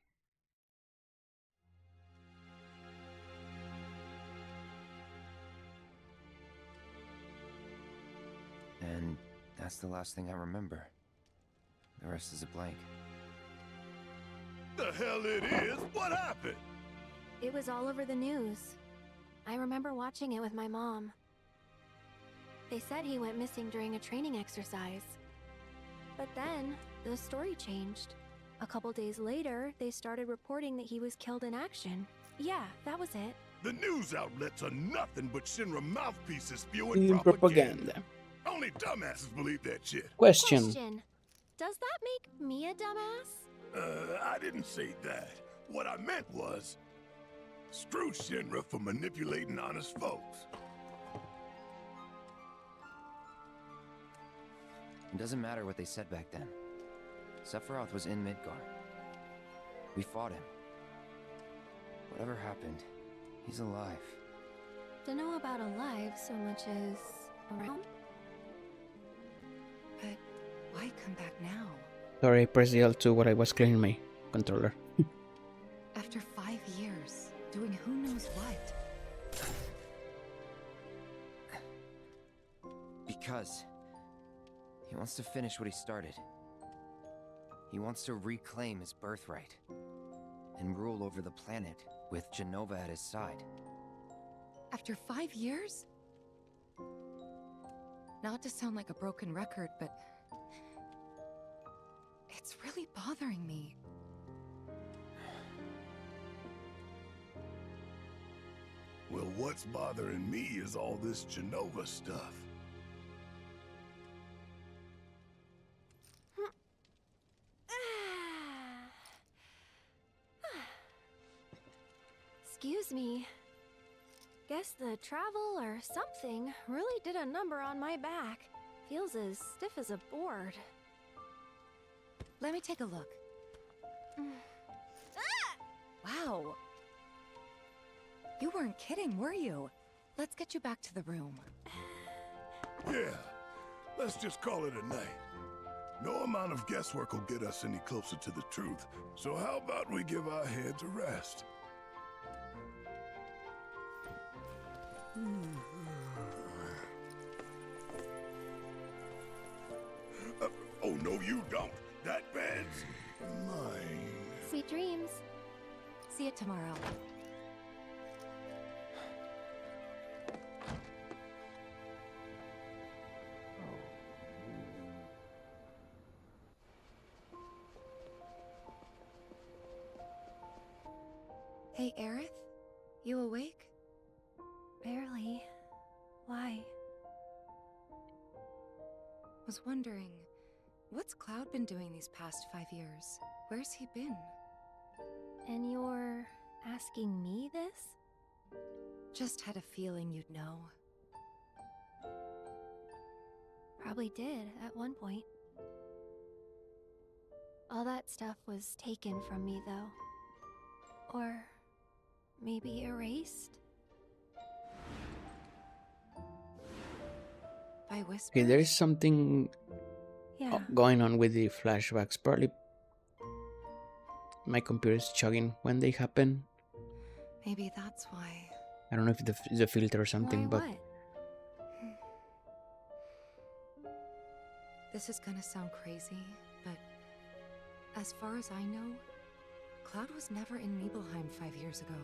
[SPEAKER 5] And that's the last thing I remember. The rest is a blank.
[SPEAKER 9] The hell it is? What happened?
[SPEAKER 17] It was all over the news. I remember watching it with my mom. They said he went missing during a training exercise. But then, the story changed. A couple days later, they started reporting that he was killed in action. Yeah, that was it.
[SPEAKER 9] The news outlets are nothing but Shinra mouthpieces spewing
[SPEAKER 1] Propaganda.
[SPEAKER 9] Only dumbasses believe that shit.
[SPEAKER 1] Question.
[SPEAKER 17] Does that make me a dumbass?
[SPEAKER 9] I didn't say that. What I meant was, screw Shinra for manipulating honest folks.
[SPEAKER 5] It doesn't matter what they said back then. Sephiroth was in Midgard. We fought him. Whatever happened, he's alive.
[SPEAKER 17] Don't know about alive so much as around.
[SPEAKER 4] But why come back now?
[SPEAKER 1] Sorry, I pressed the L2 while I was cleaning my controller.
[SPEAKER 4] After 5 years, doing who knows what.
[SPEAKER 5] Because he wants to finish what he started. He wants to reclaim his birthright and rule over the planet with Jenova at his side.
[SPEAKER 4] After 5 years? Not to sound like a broken record, but it's really bothering me.
[SPEAKER 9] Well, what's bothering me is all this Jenova stuff.
[SPEAKER 17] Excuse me. Guess the travel or something really did a number on my back. Feels as stiff as a board.
[SPEAKER 4] Let me take a look. Wow. You weren't kidding, were you? Let's get you back to the room.
[SPEAKER 9] Yeah, let's just call it a night. No amount of guesswork will get us any closer to the truth. So how about we give our heads a rest? Oh, no, you don't. That bed's mine.
[SPEAKER 17] Sweet dreams.
[SPEAKER 4] See you tomorrow. Hey, Aerith? You awake?
[SPEAKER 17] Barely. Why?
[SPEAKER 4] Was wondering, what's Cloud been doing these past 5 years? Where's he been?
[SPEAKER 17] And you're asking me this?
[SPEAKER 4] Just had a feeling you'd know.
[SPEAKER 17] Probably did at one point. All that stuff was taken from me, though. Or maybe erased?
[SPEAKER 4] By whispers?
[SPEAKER 1] Okay, there is something going on with the flashbacks. Probably my computer is chugging when they happen.
[SPEAKER 4] Maybe that's why.
[SPEAKER 1] I don't know if it's a filter or something, but
[SPEAKER 17] What?
[SPEAKER 4] This is gonna sound crazy, but as far as I know, Cloud was never in Nibelheim 5 years ago.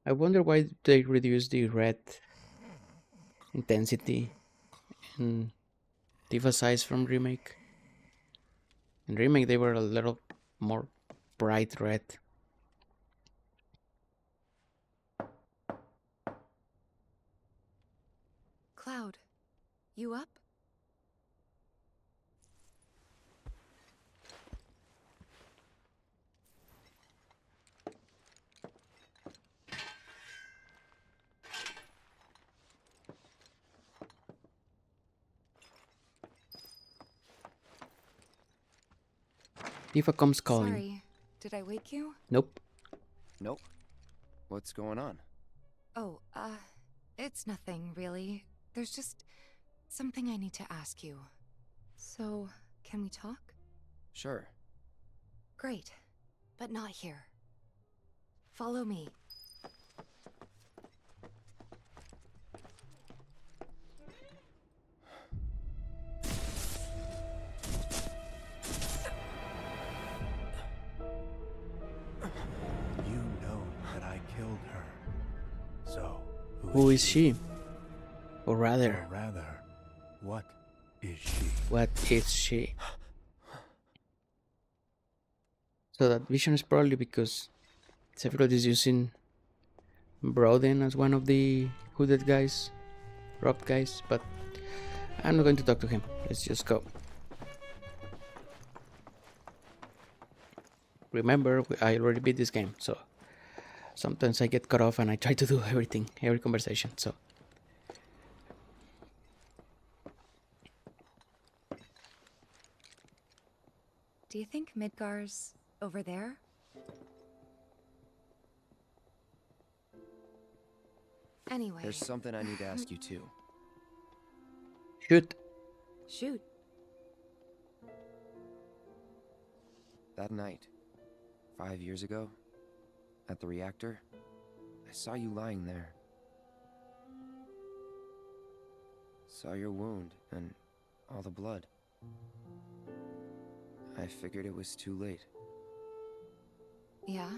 [SPEAKER 1] I wonder why they reduced the red intensity and diva size from remake. In remake they were a little more bright red.
[SPEAKER 4] Cloud, you up?
[SPEAKER 1] Diva comes calling.
[SPEAKER 4] Sorry, did I wake you?
[SPEAKER 1] Nope.
[SPEAKER 5] Nope. What's going on?
[SPEAKER 4] Oh, it's nothing, really. There's just something I need to ask you. So, can we talk?
[SPEAKER 5] Sure.
[SPEAKER 4] Great, but not here. Follow me.
[SPEAKER 10] You know that I killed her. So,
[SPEAKER 1] Who is she? Or rather,
[SPEAKER 10] what is she?
[SPEAKER 1] what is she? So that vision is probably because Sephiroth is using Broden as one of the hooded guys, robbed guys, but I'm not going to talk to him. Let's just go. Remember, I already beat this game, so sometimes I get cut off and I try to do everything, every conversation, so.
[SPEAKER 4] Do you think Midgar's over there? Anyway.
[SPEAKER 5] There's something I need to ask you too.
[SPEAKER 1] Shoot.
[SPEAKER 4] Shoot.
[SPEAKER 5] That night, 5 years ago, at the reactor, I saw you lying there. Saw your wound and all the blood. I figured it was too late.
[SPEAKER 4] Yeah?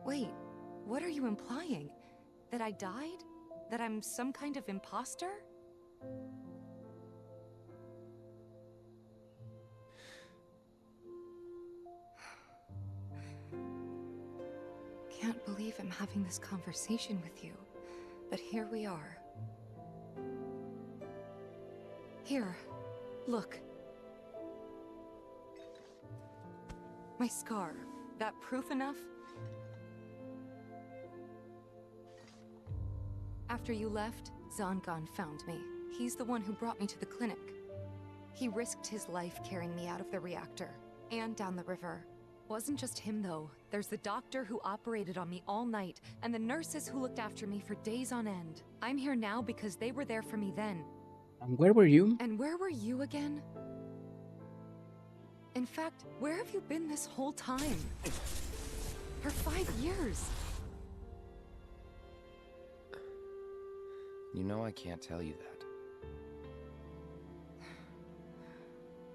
[SPEAKER 4] Wait, what are you implying? That I died? That I'm some kind of imposter? Can't believe I'm having this conversation with you. But here we are. Here, look. My scar. That proof enough? After you left, Zangan found me. He's the one who brought me to the clinic. He risked his life carrying me out of the reactor and down the river. Wasn't just him though. There's the doctor who operated on me all night and the nurses who looked after me for days on end. I'm here now because they were there for me then.
[SPEAKER 1] And where were you?
[SPEAKER 4] And where were you again? In fact, where have you been this whole time? For 5 years.
[SPEAKER 5] You know I can't tell you that.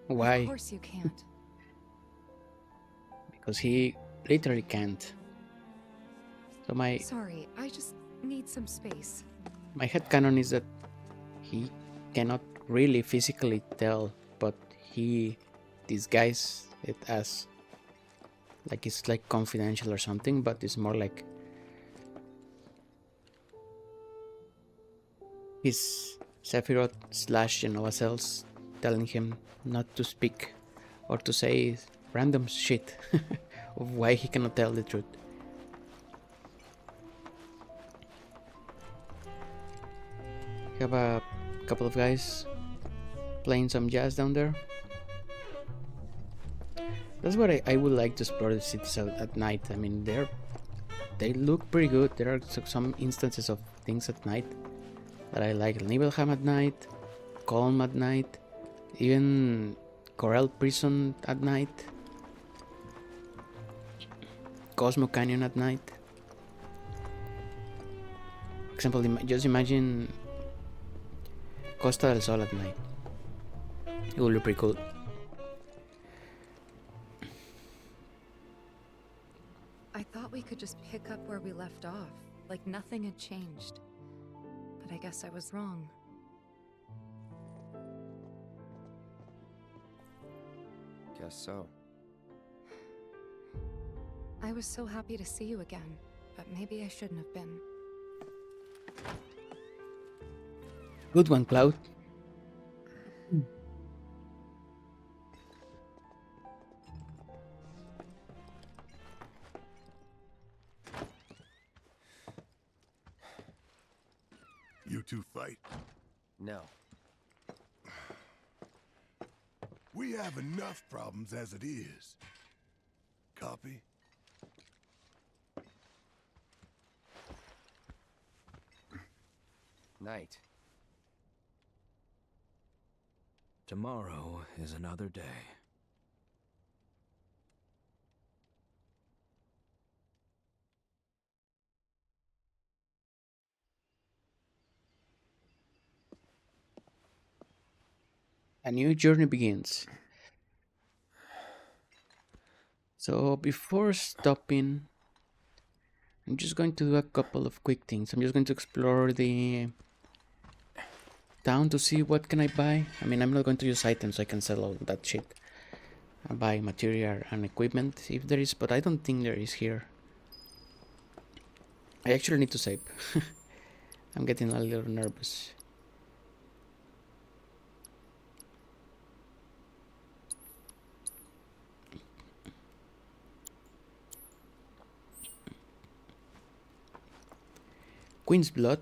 [SPEAKER 1] Why?
[SPEAKER 4] Of course you can't.
[SPEAKER 1] Because he literally can't. So
[SPEAKER 4] Sorry, I just need some space.
[SPEAKER 1] my headcanon is that he cannot really physically tell, but he disguises it as like it's like confidential or something, but it's more like his Sephiroth slash Genova cells telling him not to speak or to say random shit of why he cannot tell the truth. Have a couple of guys playing some jazz down there. That's what I would like to explore the cities at night. I mean, they look pretty good. There are some instances of things at night that I like. Nibelheim at night, Colm at night, even Corel Prison at night, Cosmo Canyon at night. For example, just imagine Costa del Sol at night. It will be pretty cool.
[SPEAKER 4] I thought we could just pick up where we left off, like nothing had changed. But I guess I was wrong.
[SPEAKER 5] Guess so.
[SPEAKER 4] I was so happy to see you again, but maybe I shouldn't have been.
[SPEAKER 1] Good one, Cloud.
[SPEAKER 9] You two fight?
[SPEAKER 5] No.
[SPEAKER 9] We have enough problems as it is. Copy?
[SPEAKER 5] Night.
[SPEAKER 11] Tomorrow is another day.
[SPEAKER 1] A new journey begins. So before stopping, I'm just going to do a couple of quick things. I'm just going to explore the town to see what can I buy. I mean, I'm not going to use items, I can sell all that shit. I buy material and equipment if there is, but I don't think there is here. I actually need to save. I'm getting a little nervous. Queen's Blood.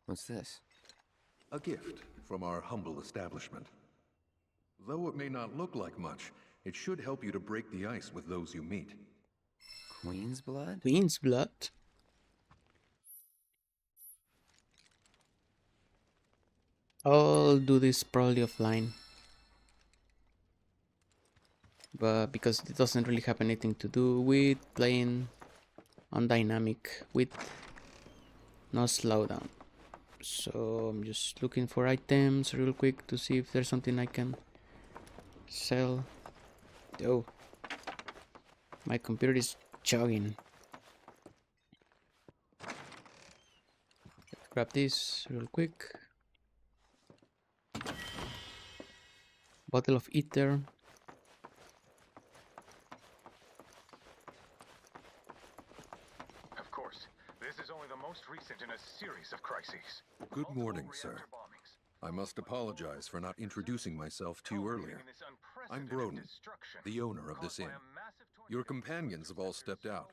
[SPEAKER 5] What's this?
[SPEAKER 18] A gift from our humble establishment. Though it may not look like much, it should help you to break the ice with those you meet.
[SPEAKER 5] Queen's blood?
[SPEAKER 1] Queen's Blood? I'll do this probably offline. But because it doesn't really have anything to do with playing on dynamic with no slowdown. So I'm just looking for items real quick to see if there's something I can sell. Oh, my computer is chugging. Let's grab this real quick. Bottle of ether.
[SPEAKER 18] morning, sir. I must apologize for not introducing myself to you earlier. I'm Broden, the owner of this inn. Your companions have all stepped out.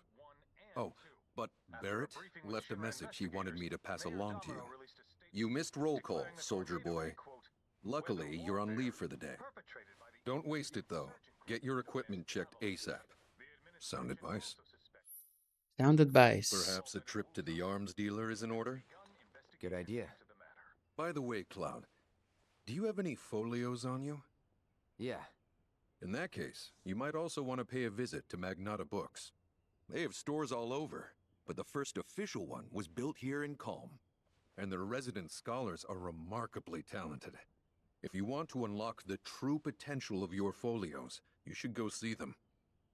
[SPEAKER 18] Oh, but Barrett left a message he wanted me to pass along to you. You missed roll call, soldier boy. Luckily, you're on leave for the day. Don't waste it, though. Get your equipment checked ASAP. Sound advice?
[SPEAKER 1] Sound advice.
[SPEAKER 18] Perhaps a trip to the arms dealer is in order?
[SPEAKER 5] Good idea.
[SPEAKER 18] By the way, Cloud, do you have any folios on you?
[SPEAKER 5] Yeah.
[SPEAKER 18] In that case, you might also want to pay a visit to Magnata Books. They have stores all over, but the first official one was built here in Calm. And their resident scholars are remarkably talented. If you want to unlock the true potential of your folios, you should go see them.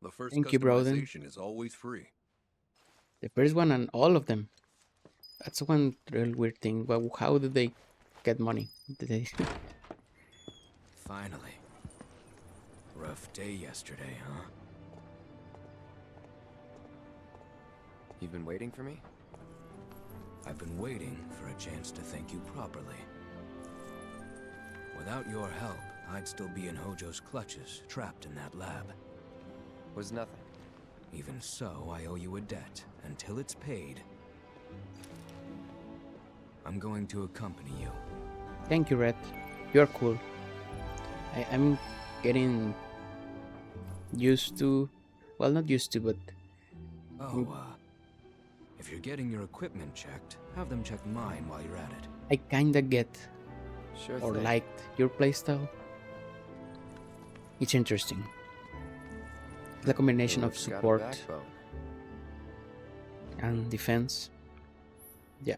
[SPEAKER 18] The first customization is always free.
[SPEAKER 1] The first one and all of them. That's one real weird thing. But how did they get money? Did they...
[SPEAKER 19] Finally. Rough day yesterday, huh?
[SPEAKER 5] You've been waiting for me?
[SPEAKER 19] I've been waiting for a chance to thank you properly. Without your help, I'd still be in Hojo's clutches, trapped in that lab.
[SPEAKER 5] Was nothing.
[SPEAKER 19] Even so, I owe you a debt. Until it's paid, I'm going to accompany you.
[SPEAKER 1] Thank you, Red. You're cool. I'm getting used to... Well, not used to, but...
[SPEAKER 19] Oh, if you're getting your equipment checked, have them check mine while you're at it.
[SPEAKER 1] I kinda get
[SPEAKER 5] Sure thing.
[SPEAKER 1] liked your playstyle. It's interesting. The combination of support and defense. Yeah.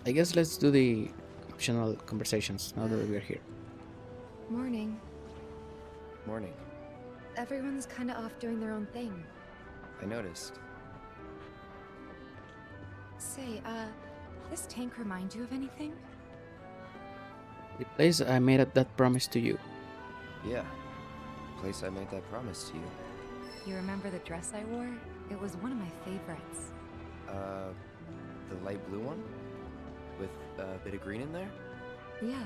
[SPEAKER 1] I guess let's do the optional conversations now that we're here.
[SPEAKER 4] Morning.
[SPEAKER 5] Morning.
[SPEAKER 4] Everyone's kind of off doing their own thing.
[SPEAKER 5] I noticed.
[SPEAKER 4] Say, this tank remind you of anything?
[SPEAKER 1] The place I made that promise to you.
[SPEAKER 5] Yeah. Place I made that promise to you.
[SPEAKER 4] You remember the dress I wore? It was one of my favorites.
[SPEAKER 5] The light blue one? With a bit of green in there?
[SPEAKER 4] Yeah.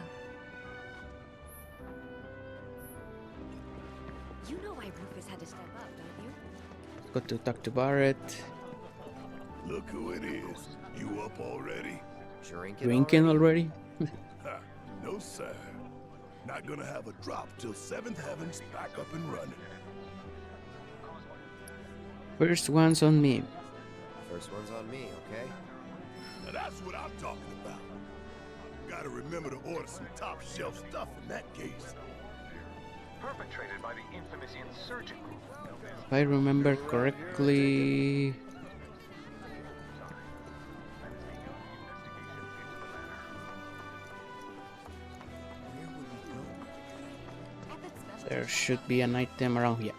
[SPEAKER 17] You know why Rufus had to step up, don't you?
[SPEAKER 1] Got to talk to Barrett.
[SPEAKER 9] Look who it is. You up already?
[SPEAKER 1] Drinking already?
[SPEAKER 9] Ha, no sir. Not gonna have a drop till 7th Heaven's back up and running.
[SPEAKER 1] First one's on me.
[SPEAKER 5] First one's on me, okay?
[SPEAKER 9] Now that's what I'm talking about. Gotta remember to order some top shelf stuff in that case.
[SPEAKER 2] Perpetrated by the infamous insurgent group.
[SPEAKER 1] If I remember correctly... There should be an item around here.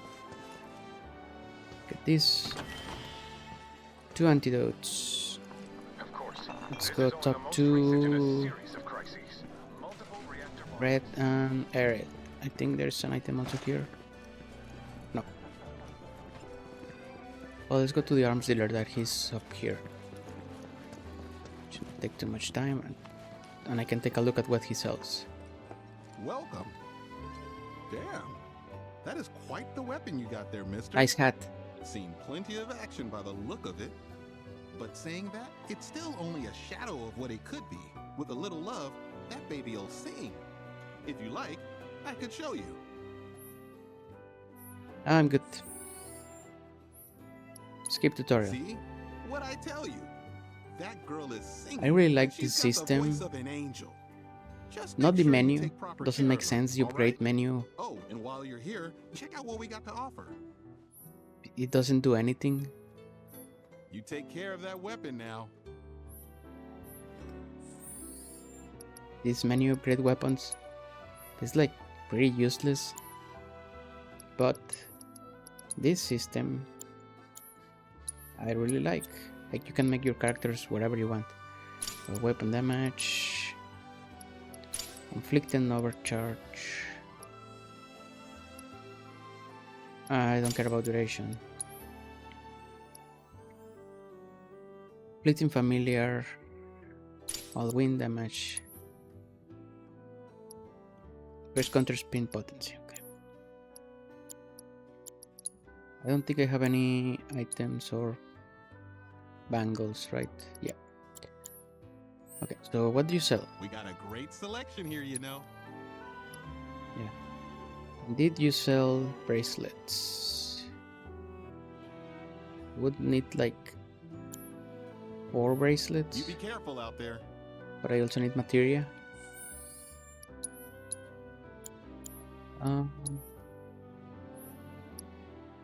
[SPEAKER 1] Get this. 2 antidotes. Let's go talk to Red and Arid. I think there's an item also here. No. Well, let's go to the arms dealer that he's up here. Shouldn't take too much time, and I can take a look at what he sells.
[SPEAKER 20] Welcome. Damn, that is quite the weapon you got there, mister.
[SPEAKER 1] Nice hat.
[SPEAKER 20] Seen plenty of action by the look of it. But saying that, it's still only a shadow of what it could be. With a little love, that baby'll sing. If you like, I could show you.
[SPEAKER 1] I'm good. Skip tutorial.
[SPEAKER 20] See? What I tell you? That girl is singing.
[SPEAKER 1] I really like
[SPEAKER 20] She's
[SPEAKER 1] this
[SPEAKER 20] got the
[SPEAKER 1] system.
[SPEAKER 20] voice of an angel. Just
[SPEAKER 1] Not
[SPEAKER 20] make
[SPEAKER 1] the
[SPEAKER 20] sure you
[SPEAKER 1] menu.
[SPEAKER 20] take proper
[SPEAKER 1] Doesn't
[SPEAKER 20] care
[SPEAKER 1] make
[SPEAKER 20] of her,
[SPEAKER 1] sense. The
[SPEAKER 20] all
[SPEAKER 1] upgrade
[SPEAKER 20] right?
[SPEAKER 1] menu.
[SPEAKER 20] Oh, and while you're here, check out what we got to offer.
[SPEAKER 1] It doesn't do anything.
[SPEAKER 20] You take care of that weapon now.
[SPEAKER 1] This menu upgrade weapons is like pretty useless. But this system I really like. Like you can make your characters whatever you want. So weapon damage, conflict and overcharge. I don't care about duration. Fleeting familiar. All wind damage. First counter spin potency. Okay. I don't think I have any items or bangles, right? Yeah. Okay, so what do you sell?
[SPEAKER 20] We got a great selection here, you know.
[SPEAKER 1] Yeah. Indeed, you sell bracelets. Would need like 4 bracelets.
[SPEAKER 20] You be careful out there.
[SPEAKER 1] But I also need materia. I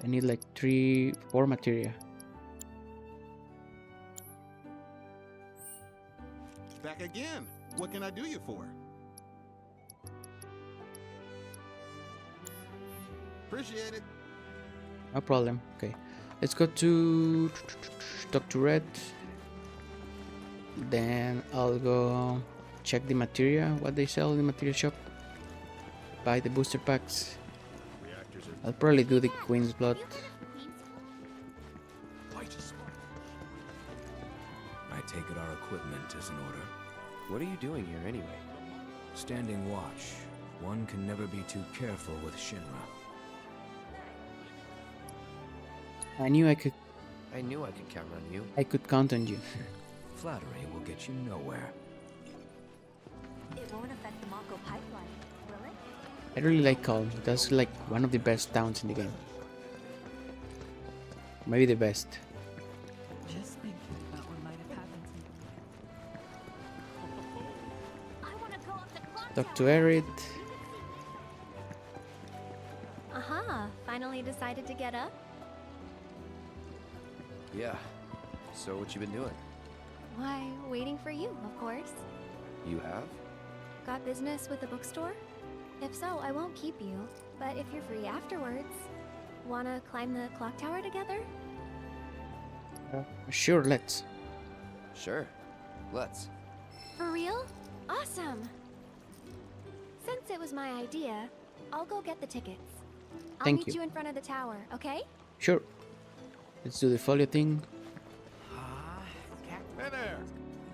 [SPEAKER 1] need like 4 materia.
[SPEAKER 20] Back again. What can I do you for? Appreciate it.
[SPEAKER 1] No problem. Okay, let's go to talk to Red. Then I'll go check the materia, what they sell in the material shop. Buy the booster packs. I'll probably do the Queen's Blood.
[SPEAKER 19] I take it our equipment is in order.
[SPEAKER 5] What are you doing here anyway?
[SPEAKER 19] Standing watch. One can never be too careful with Shinra.
[SPEAKER 1] I knew I could
[SPEAKER 5] count on you.
[SPEAKER 1] I could count on you.
[SPEAKER 19] Flattery will get you nowhere.
[SPEAKER 17] It won't affect the Mako pipeline, will it?
[SPEAKER 1] I really like Calm. That's like one of the best towns in the game. Maybe the best.
[SPEAKER 4] Just thinking about what might have happened to me.
[SPEAKER 1] Talk to Erid.
[SPEAKER 17] Aha, finally decided to get up?
[SPEAKER 5] Yeah. So what you been doing?
[SPEAKER 17] Why, waiting for you, of course.
[SPEAKER 5] You have?
[SPEAKER 17] Got business with the bookstore? If so, I won't keep you. But if you're free afterwards, wanna climb the clock tower together?
[SPEAKER 1] Sure, let's.
[SPEAKER 5] Sure. Let's.
[SPEAKER 17] For real? Awesome! Since it was my idea, I'll go get the tickets. I'll
[SPEAKER 1] Thank
[SPEAKER 17] meet
[SPEAKER 1] you.
[SPEAKER 17] you in front of the tower, okay?
[SPEAKER 1] Sure. Let's do the folio thing.
[SPEAKER 7] Hey there!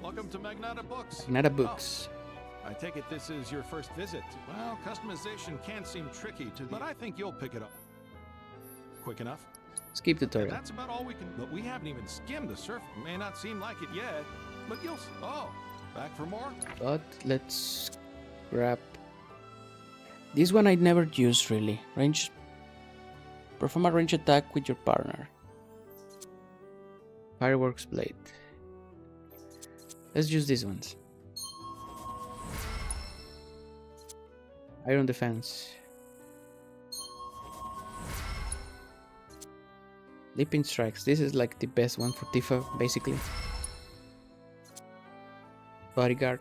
[SPEAKER 7] Welcome to Magnata Books.
[SPEAKER 1] Magnata Books.
[SPEAKER 7] Oh, I take it this is your first visit. Well, customization can seem tricky but I think you'll pick it up. Quick enough?
[SPEAKER 1] Skip tutorial.
[SPEAKER 7] And that's about all we can. But we haven't even skimmed the surface. May not seem like it yet, but you'll. Oh, back for more?
[SPEAKER 1] But let's grab this one. I never used really. Range. Perform a range attack with your partner. Fireworks blade. Let's use these ones. Iron defense. Leaping strikes. This is like the best one for Tifa, basically. Bodyguard.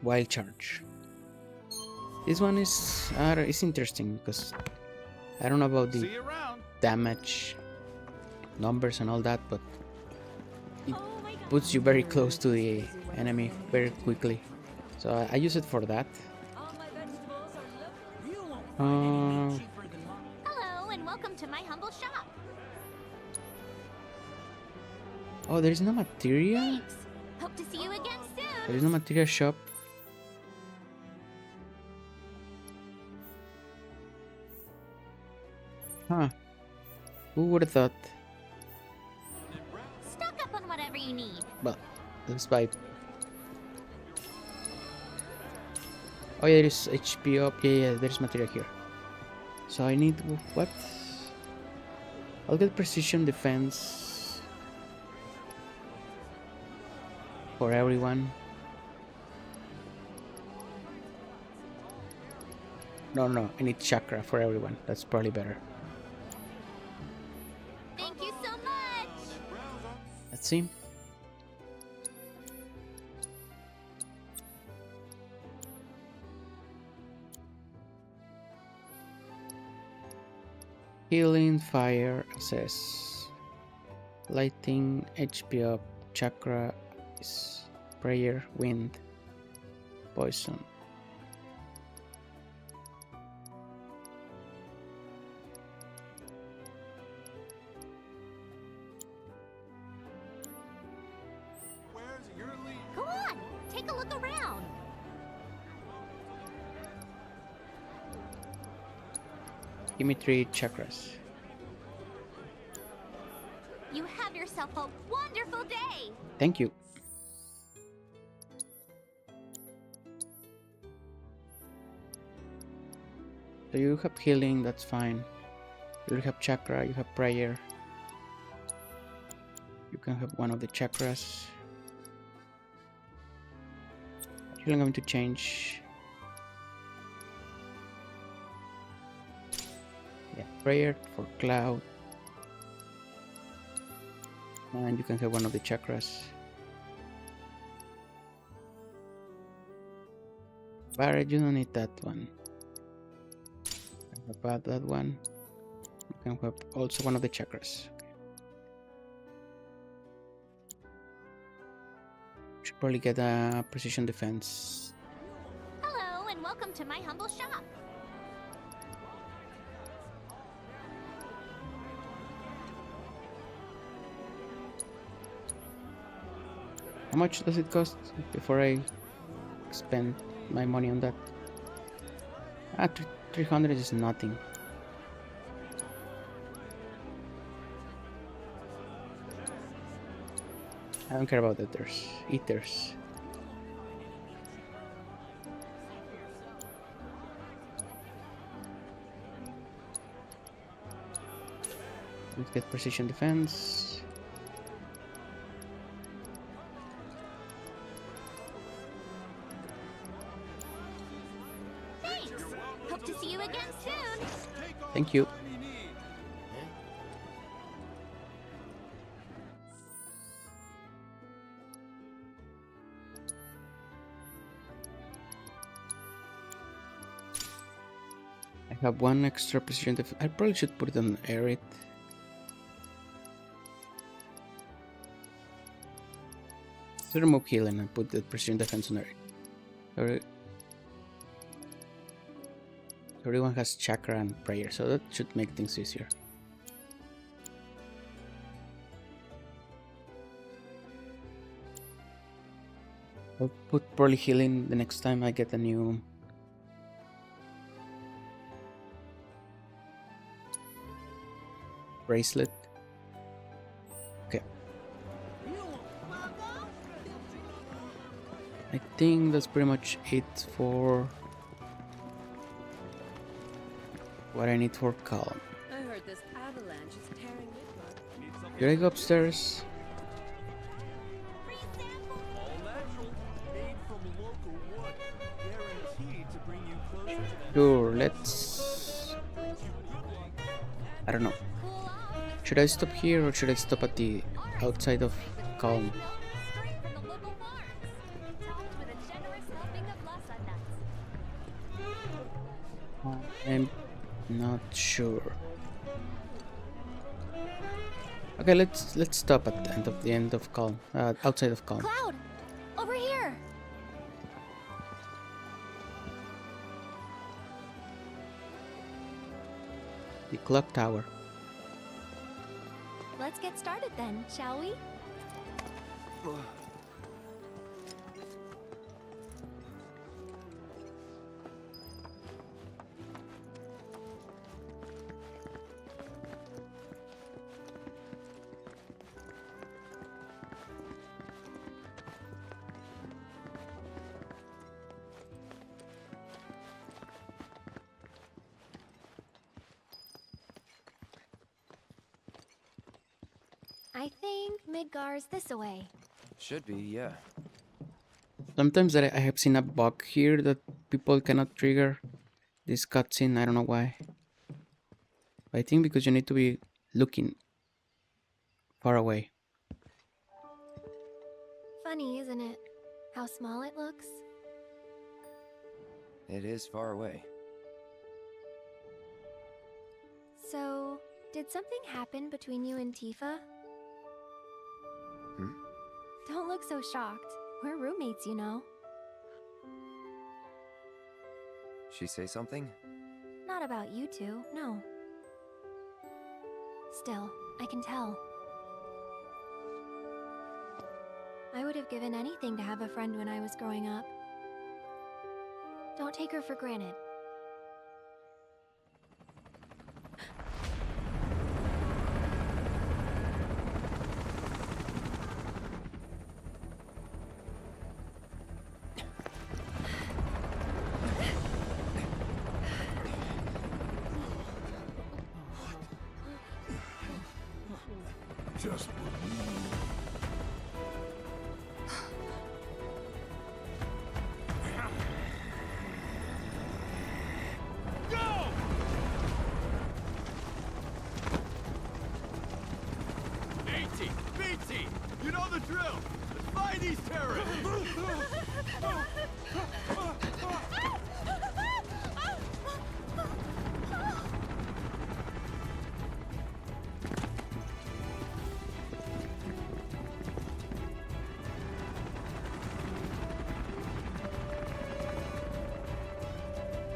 [SPEAKER 1] Wild charge. This one is interesting because I don't know about the damage numbers and all that, but it puts you very close to the enemy very quickly. So I use it for that.
[SPEAKER 17] Hello, and welcome to my humble shop.
[SPEAKER 1] Oh, there is no materia?
[SPEAKER 17] Hope to see you again soon.
[SPEAKER 1] There is no materia shop. Huh. Who would have thought?
[SPEAKER 17] Stock up on whatever you need.
[SPEAKER 1] But let's buy. Oh yeah, there is HP up. Yeah, there's material here. So I need what? I'll get precision defense for everyone. No, I need chakra for everyone. That's probably better.
[SPEAKER 17] Thank you so much.
[SPEAKER 1] Let's see. Healing, fire, assess. Lighting, HP up, chakra, prayer, wind, poison. Give me 3 chakras.
[SPEAKER 13] You have yourself a wonderful day!
[SPEAKER 1] Thank you. So you have healing, that's fine. You have chakra, you have prayer. You can have one of the chakras. Actually, I'm going to change. Yeah, prayer for Cloud. And you can have one of the chakras. Barret, you don't need that one. About that one. You can have also one of the chakras. Should probably get a precision defense.
[SPEAKER 13] Hello, and welcome to my humble shop.
[SPEAKER 1] How much does it cost before I spend my money on that? 300 is nothing. I don't care about eaters. Let's get precision defense.
[SPEAKER 13] Thanks! Hope to see you again soon!
[SPEAKER 1] Thank you. I have one extra precision defense. I probably should put it on Aerith. To remove healing and put the precision defense on Aerith. Everyone has chakra and prayer, so that should make things easier. I'll put probably healing the next time I get a new bracelet. Okay. I think that's pretty much it for what I need for Calm.
[SPEAKER 21] I heard this avalanche is tearing Midgard.
[SPEAKER 1] Should I go upstairs?
[SPEAKER 7] All natural, made from local wood, guaranteed to bring you closer to that.
[SPEAKER 1] Sure, let's... I don't know. Should I stop here or should I stop at the outside of Calm? I'm not sure. Okay, let's stop at the end of Calm, outside of Calm.
[SPEAKER 17] Cloud, over here.
[SPEAKER 1] The clock tower.
[SPEAKER 17] Let's get started then, shall we? I think Midgar's this away.
[SPEAKER 5] Should be, yeah.
[SPEAKER 1] Sometimes I have seen a bug here that people cannot trigger this cutscene. I don't know why. I think because you need to be looking far away.
[SPEAKER 17] Funny, isn't it? How small it looks.
[SPEAKER 5] It is far away.
[SPEAKER 17] So, did something happen between you and Tifa?
[SPEAKER 5] Hmm?
[SPEAKER 17] Don't look so shocked. We're roommates, you know.
[SPEAKER 5] She say something?
[SPEAKER 17] Not about you two, no. Still, I can tell. I would have given anything to have a friend when I was growing up. Don't take her for granted.
[SPEAKER 9] Just what we need.
[SPEAKER 3] Go!
[SPEAKER 7] A-Team, B-Team, you know the drill. Let's find these terrorists.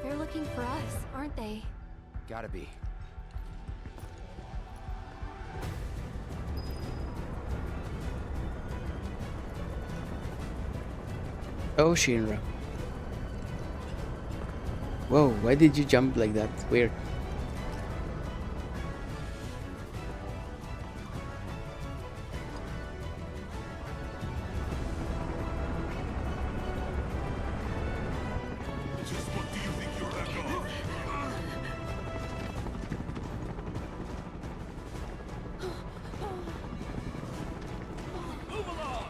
[SPEAKER 17] They're looking for us, aren't they?
[SPEAKER 8] Gotta be.
[SPEAKER 1] Oh, Shinra. Whoa, why did you jump like that? Weird.
[SPEAKER 9] Just what do you think you're back off?
[SPEAKER 7] Move along.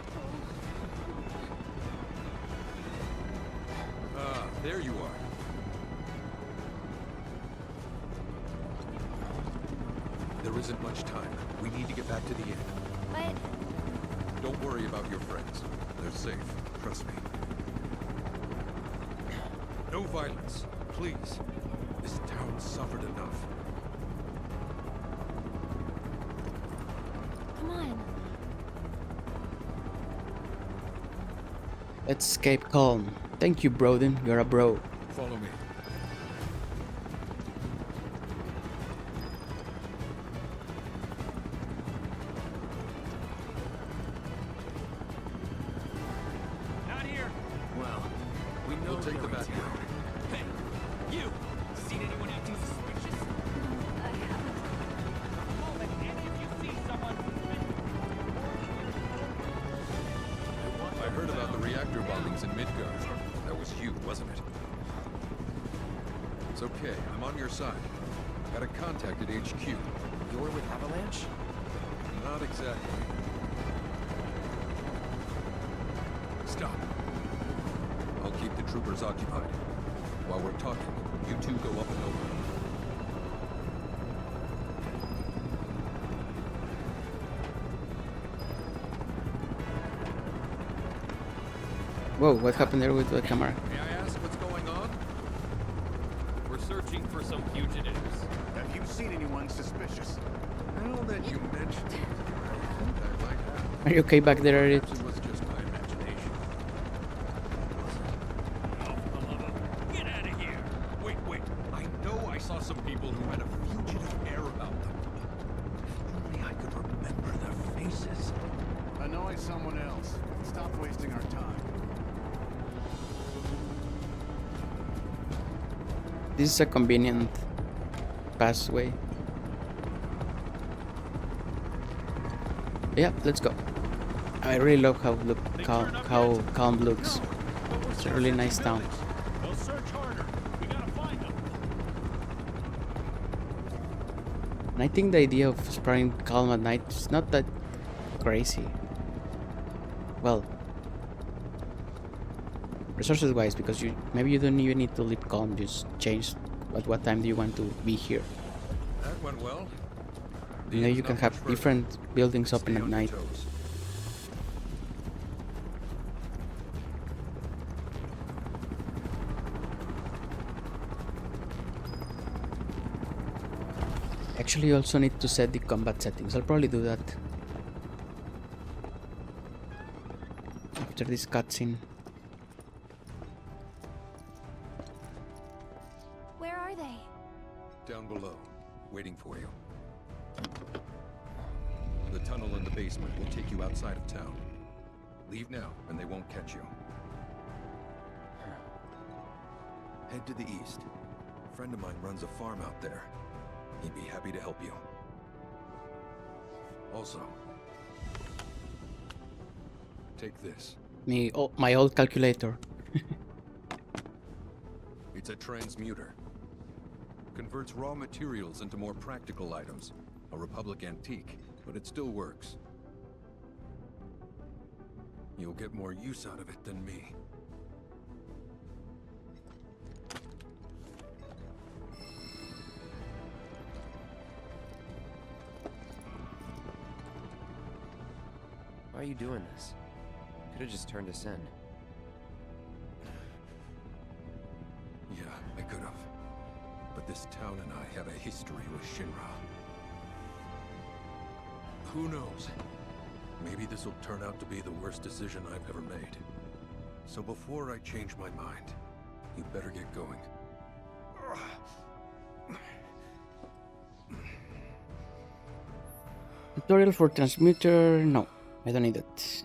[SPEAKER 18] Ah, there you are. There isn't much time. We need to get back to the inn.
[SPEAKER 17] But
[SPEAKER 18] Don't worry about your friends. They're safe. Trust me. No violence. Please. This town suffered enough.
[SPEAKER 17] come on.
[SPEAKER 1] Let's escape calm. Thank you, Broden. You're a bro.
[SPEAKER 18] Follow me.
[SPEAKER 7] Not here.
[SPEAKER 19] Well, we know
[SPEAKER 18] We'll take the
[SPEAKER 19] they're
[SPEAKER 18] back
[SPEAKER 19] in town.
[SPEAKER 18] road.
[SPEAKER 7] Hey, you. Seen anyone acting suspicious?
[SPEAKER 13] I haven't.
[SPEAKER 7] Moment any of you see someone
[SPEAKER 18] I heard about the reactor bombings in Midgard. That was you, wasn't it? It's okay. I'm on your side. Got a contact at HQ.
[SPEAKER 8] You're with Avalanche?
[SPEAKER 18] Not exactly. Stop. I'll keep the troopers occupied. While we're talking, you two go up and over.
[SPEAKER 1] Whoa, what happened there with the camera?
[SPEAKER 18] May I ask what's going on?
[SPEAKER 7] We're searching for some fugitives.
[SPEAKER 3] Have you seen anyone suspicious?
[SPEAKER 18] Now that you mention it, I think I might have.
[SPEAKER 1] Are you okay back there, Edith?
[SPEAKER 18] Perhaps it was just my imagination.
[SPEAKER 7] Get out of here!
[SPEAKER 18] Wait. I know I saw some people who had a fugitive air about them. If only I could remember their faces.
[SPEAKER 3] Annoy someone else. Stop wasting our time.
[SPEAKER 1] This is a convenient passway. Yeah, let's go. I really love how calm looks. It's a really nice town.
[SPEAKER 7] They'll search harder. We gotta find them.
[SPEAKER 1] And I think the idea of spreading calm at night is not that crazy. Well, resources wise, because maybe you don't even need to leave calm, just change at what time do you want to be here.
[SPEAKER 18] That went well.
[SPEAKER 1] You know, you can have different buildings open at night. Actually, you also need to set the combat settings. I'll probably do that after this cutscene.
[SPEAKER 17] Where are they?
[SPEAKER 18] Down below, waiting for you. The tunnel in the basement will take you outside of town. Leave now, and they won't catch you. Head to the east. A friend of mine runs a farm out there. He'd be happy to help you. Also, take this.
[SPEAKER 1] My old calculator.
[SPEAKER 18] It's a transmuter. Converts raw materials into more practical items. A Republic antique. but it still works. You'll get more use out of it than me.
[SPEAKER 5] Why are you doing this? Could have just turned us in.
[SPEAKER 18] Yeah, I could have. But this town and I have a history with Shinra. Who knows? Maybe this will turn out to be the worst decision I've ever made. So before I change my mind, you better get going.
[SPEAKER 1] Tutorial for transmuter? No, I don't need it.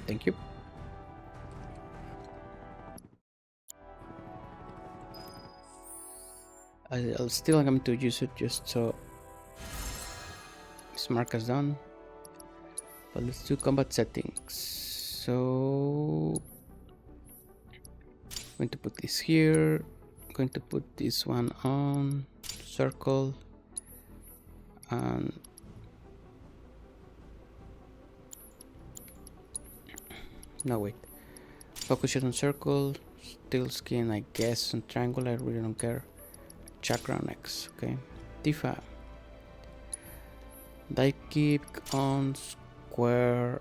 [SPEAKER 1] Thank you. I'll still going to use it just so this mark is done. But let's do combat settings. So I'm going to put this here. I'm going to put this one on circle, and no, wait, focus it on circle, still skin I guess on triangle, I really don't care. Chakra on X, okay. Tifa, die kick on square,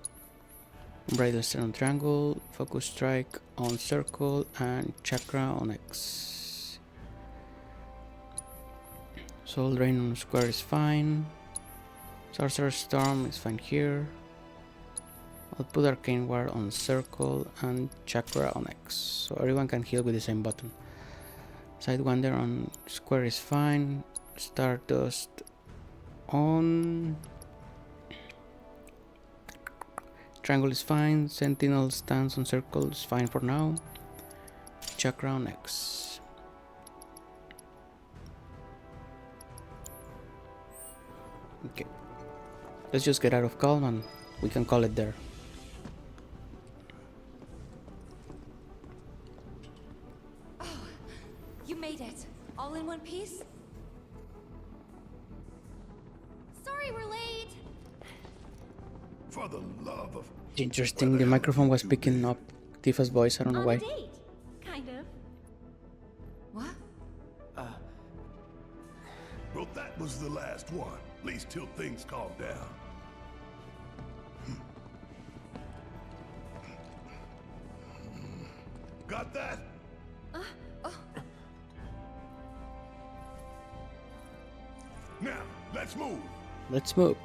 [SPEAKER 1] bridal stare on triangle, focus strike on circle, and chakra on X. Soul drain on square is fine. Sorcerer storm is fine here. I'll put arcane ward on circle and chakra on X, so everyone can heal with the same button. Sidewinder on square is fine. Stardust on triangle is fine. Sentinel stance on circle is fine for now. Chakra on X. Okay, let's just get out of calm and we can call it there.
[SPEAKER 14] You made it. All in one piece? Sorry we're late.
[SPEAKER 9] For the love of...
[SPEAKER 1] It's interesting, the microphone was picking up Tifa's voice, I don't know why.
[SPEAKER 17] Date, kind of.
[SPEAKER 14] What?
[SPEAKER 9] Well, that was the last one. At least till things calm down. Got that? Now, let's move.
[SPEAKER 1] Let's move.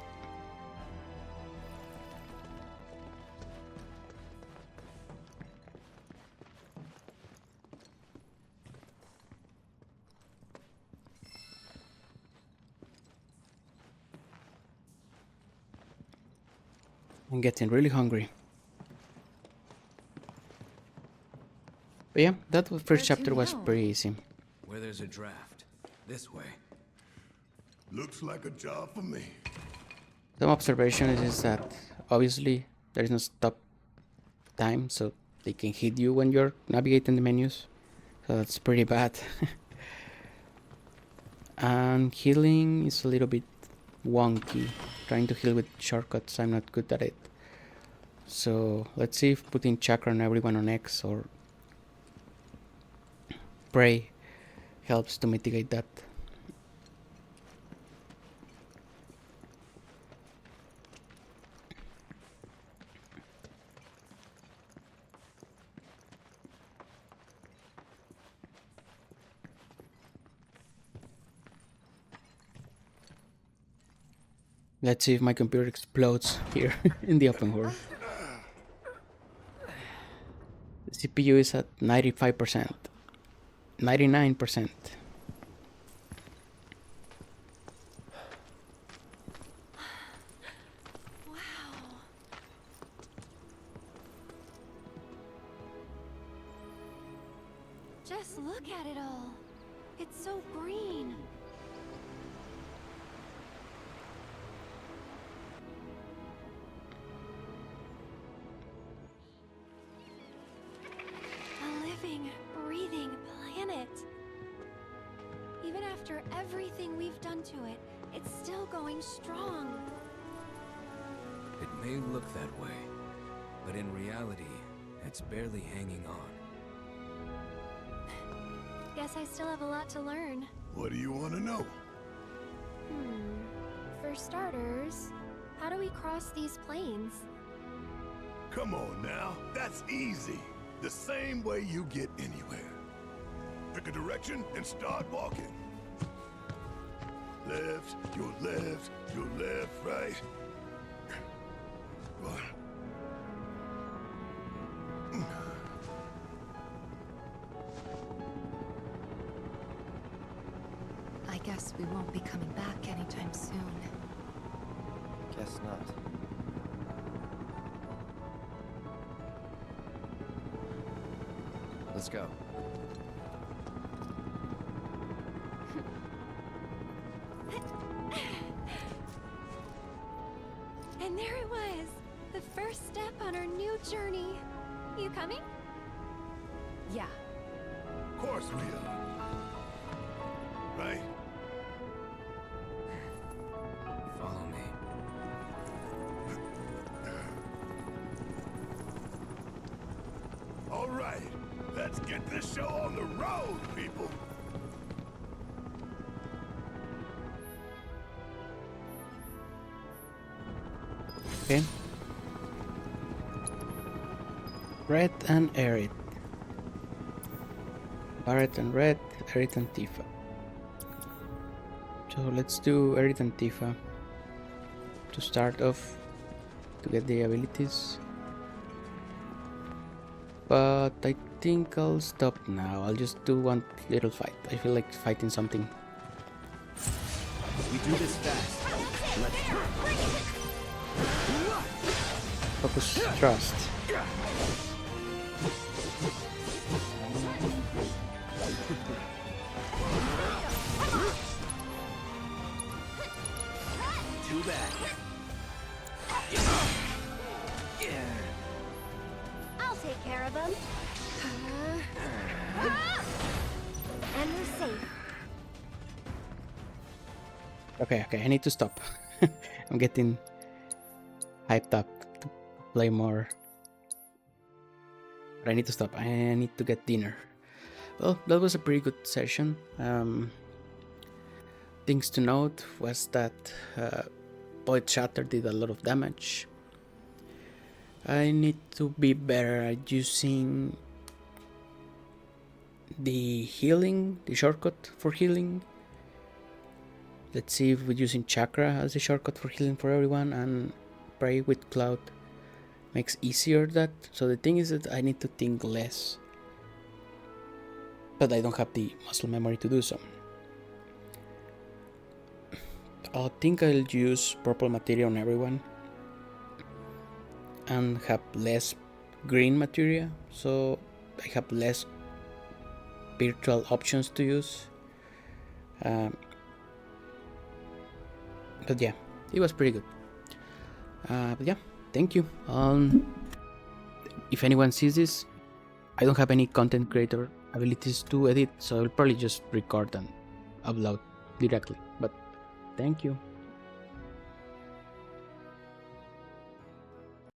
[SPEAKER 1] I'm getting really hungry. But yeah, that first chapter was pretty easy.
[SPEAKER 19] Where there's a draft. This way.
[SPEAKER 9] Looks like a job for me.
[SPEAKER 1] Some observation is that obviously there is no stop time, so they can hit you when you're navigating the menus. So that's pretty bad. And healing is a little bit wonky. Trying to heal with shortcuts, I'm not good at it. So let's see if putting chakra on everyone on X or pray helps to mitigate that. Let's see if my computer explodes here in the open world. The CPU is at 95%, 99%.
[SPEAKER 17] Just look at it all. It's so green. A living, breathing planet. Even after everything we've done to it, it's still going strong.
[SPEAKER 19] may look that way, but in reality, it's barely hanging on.
[SPEAKER 17] Guess I still have a lot to learn.
[SPEAKER 9] What do you want to know?
[SPEAKER 17] For starters, how do we cross these plains?
[SPEAKER 9] Come on now, that's easy. The same way you get anywhere. Pick a direction and start walking. Left, your left, right.
[SPEAKER 4] I guess we won't be coming back anytime soon.
[SPEAKER 5] Guess not. Let's go.
[SPEAKER 17] And there it was, the first step on our new journey. You coming?
[SPEAKER 4] Yeah.
[SPEAKER 9] Of course we are. Right?
[SPEAKER 19] Follow me.
[SPEAKER 9] All right, let's get this show on the road, people.
[SPEAKER 1] Okay. Red and Aerith. Barret and Red, Aerith and Tifa. So let's do Aerith and Tifa to start off to get the abilities. But I think I'll stop now. I'll just do one little fight. I feel like fighting something.
[SPEAKER 8] We do this fast. Let's
[SPEAKER 1] Focus, trust.
[SPEAKER 8] Too bad.
[SPEAKER 17] I'll take care of them. And we're safe.
[SPEAKER 1] Okay, I need to stop. I'm getting hyped up to play more. But I need to stop. I need to get dinner. Well, that was a pretty good session. Things to note was that Void Shatter did a lot of damage. I need to be better at using the healing, the shortcut for healing. Let's see if we're using Chakra as a shortcut for healing for everyone, and Pray with Cloud makes easier that. So the thing is that I need to think less, but I don't have the muscle memory to do so. I think I'll use purple materia on everyone and have less green materia, so I have less virtual options to use. But yeah, it was pretty good. But yeah, thank you. If anyone sees this, I don't have any content creator abilities to edit, so I'll probably just record and upload directly. But thank you.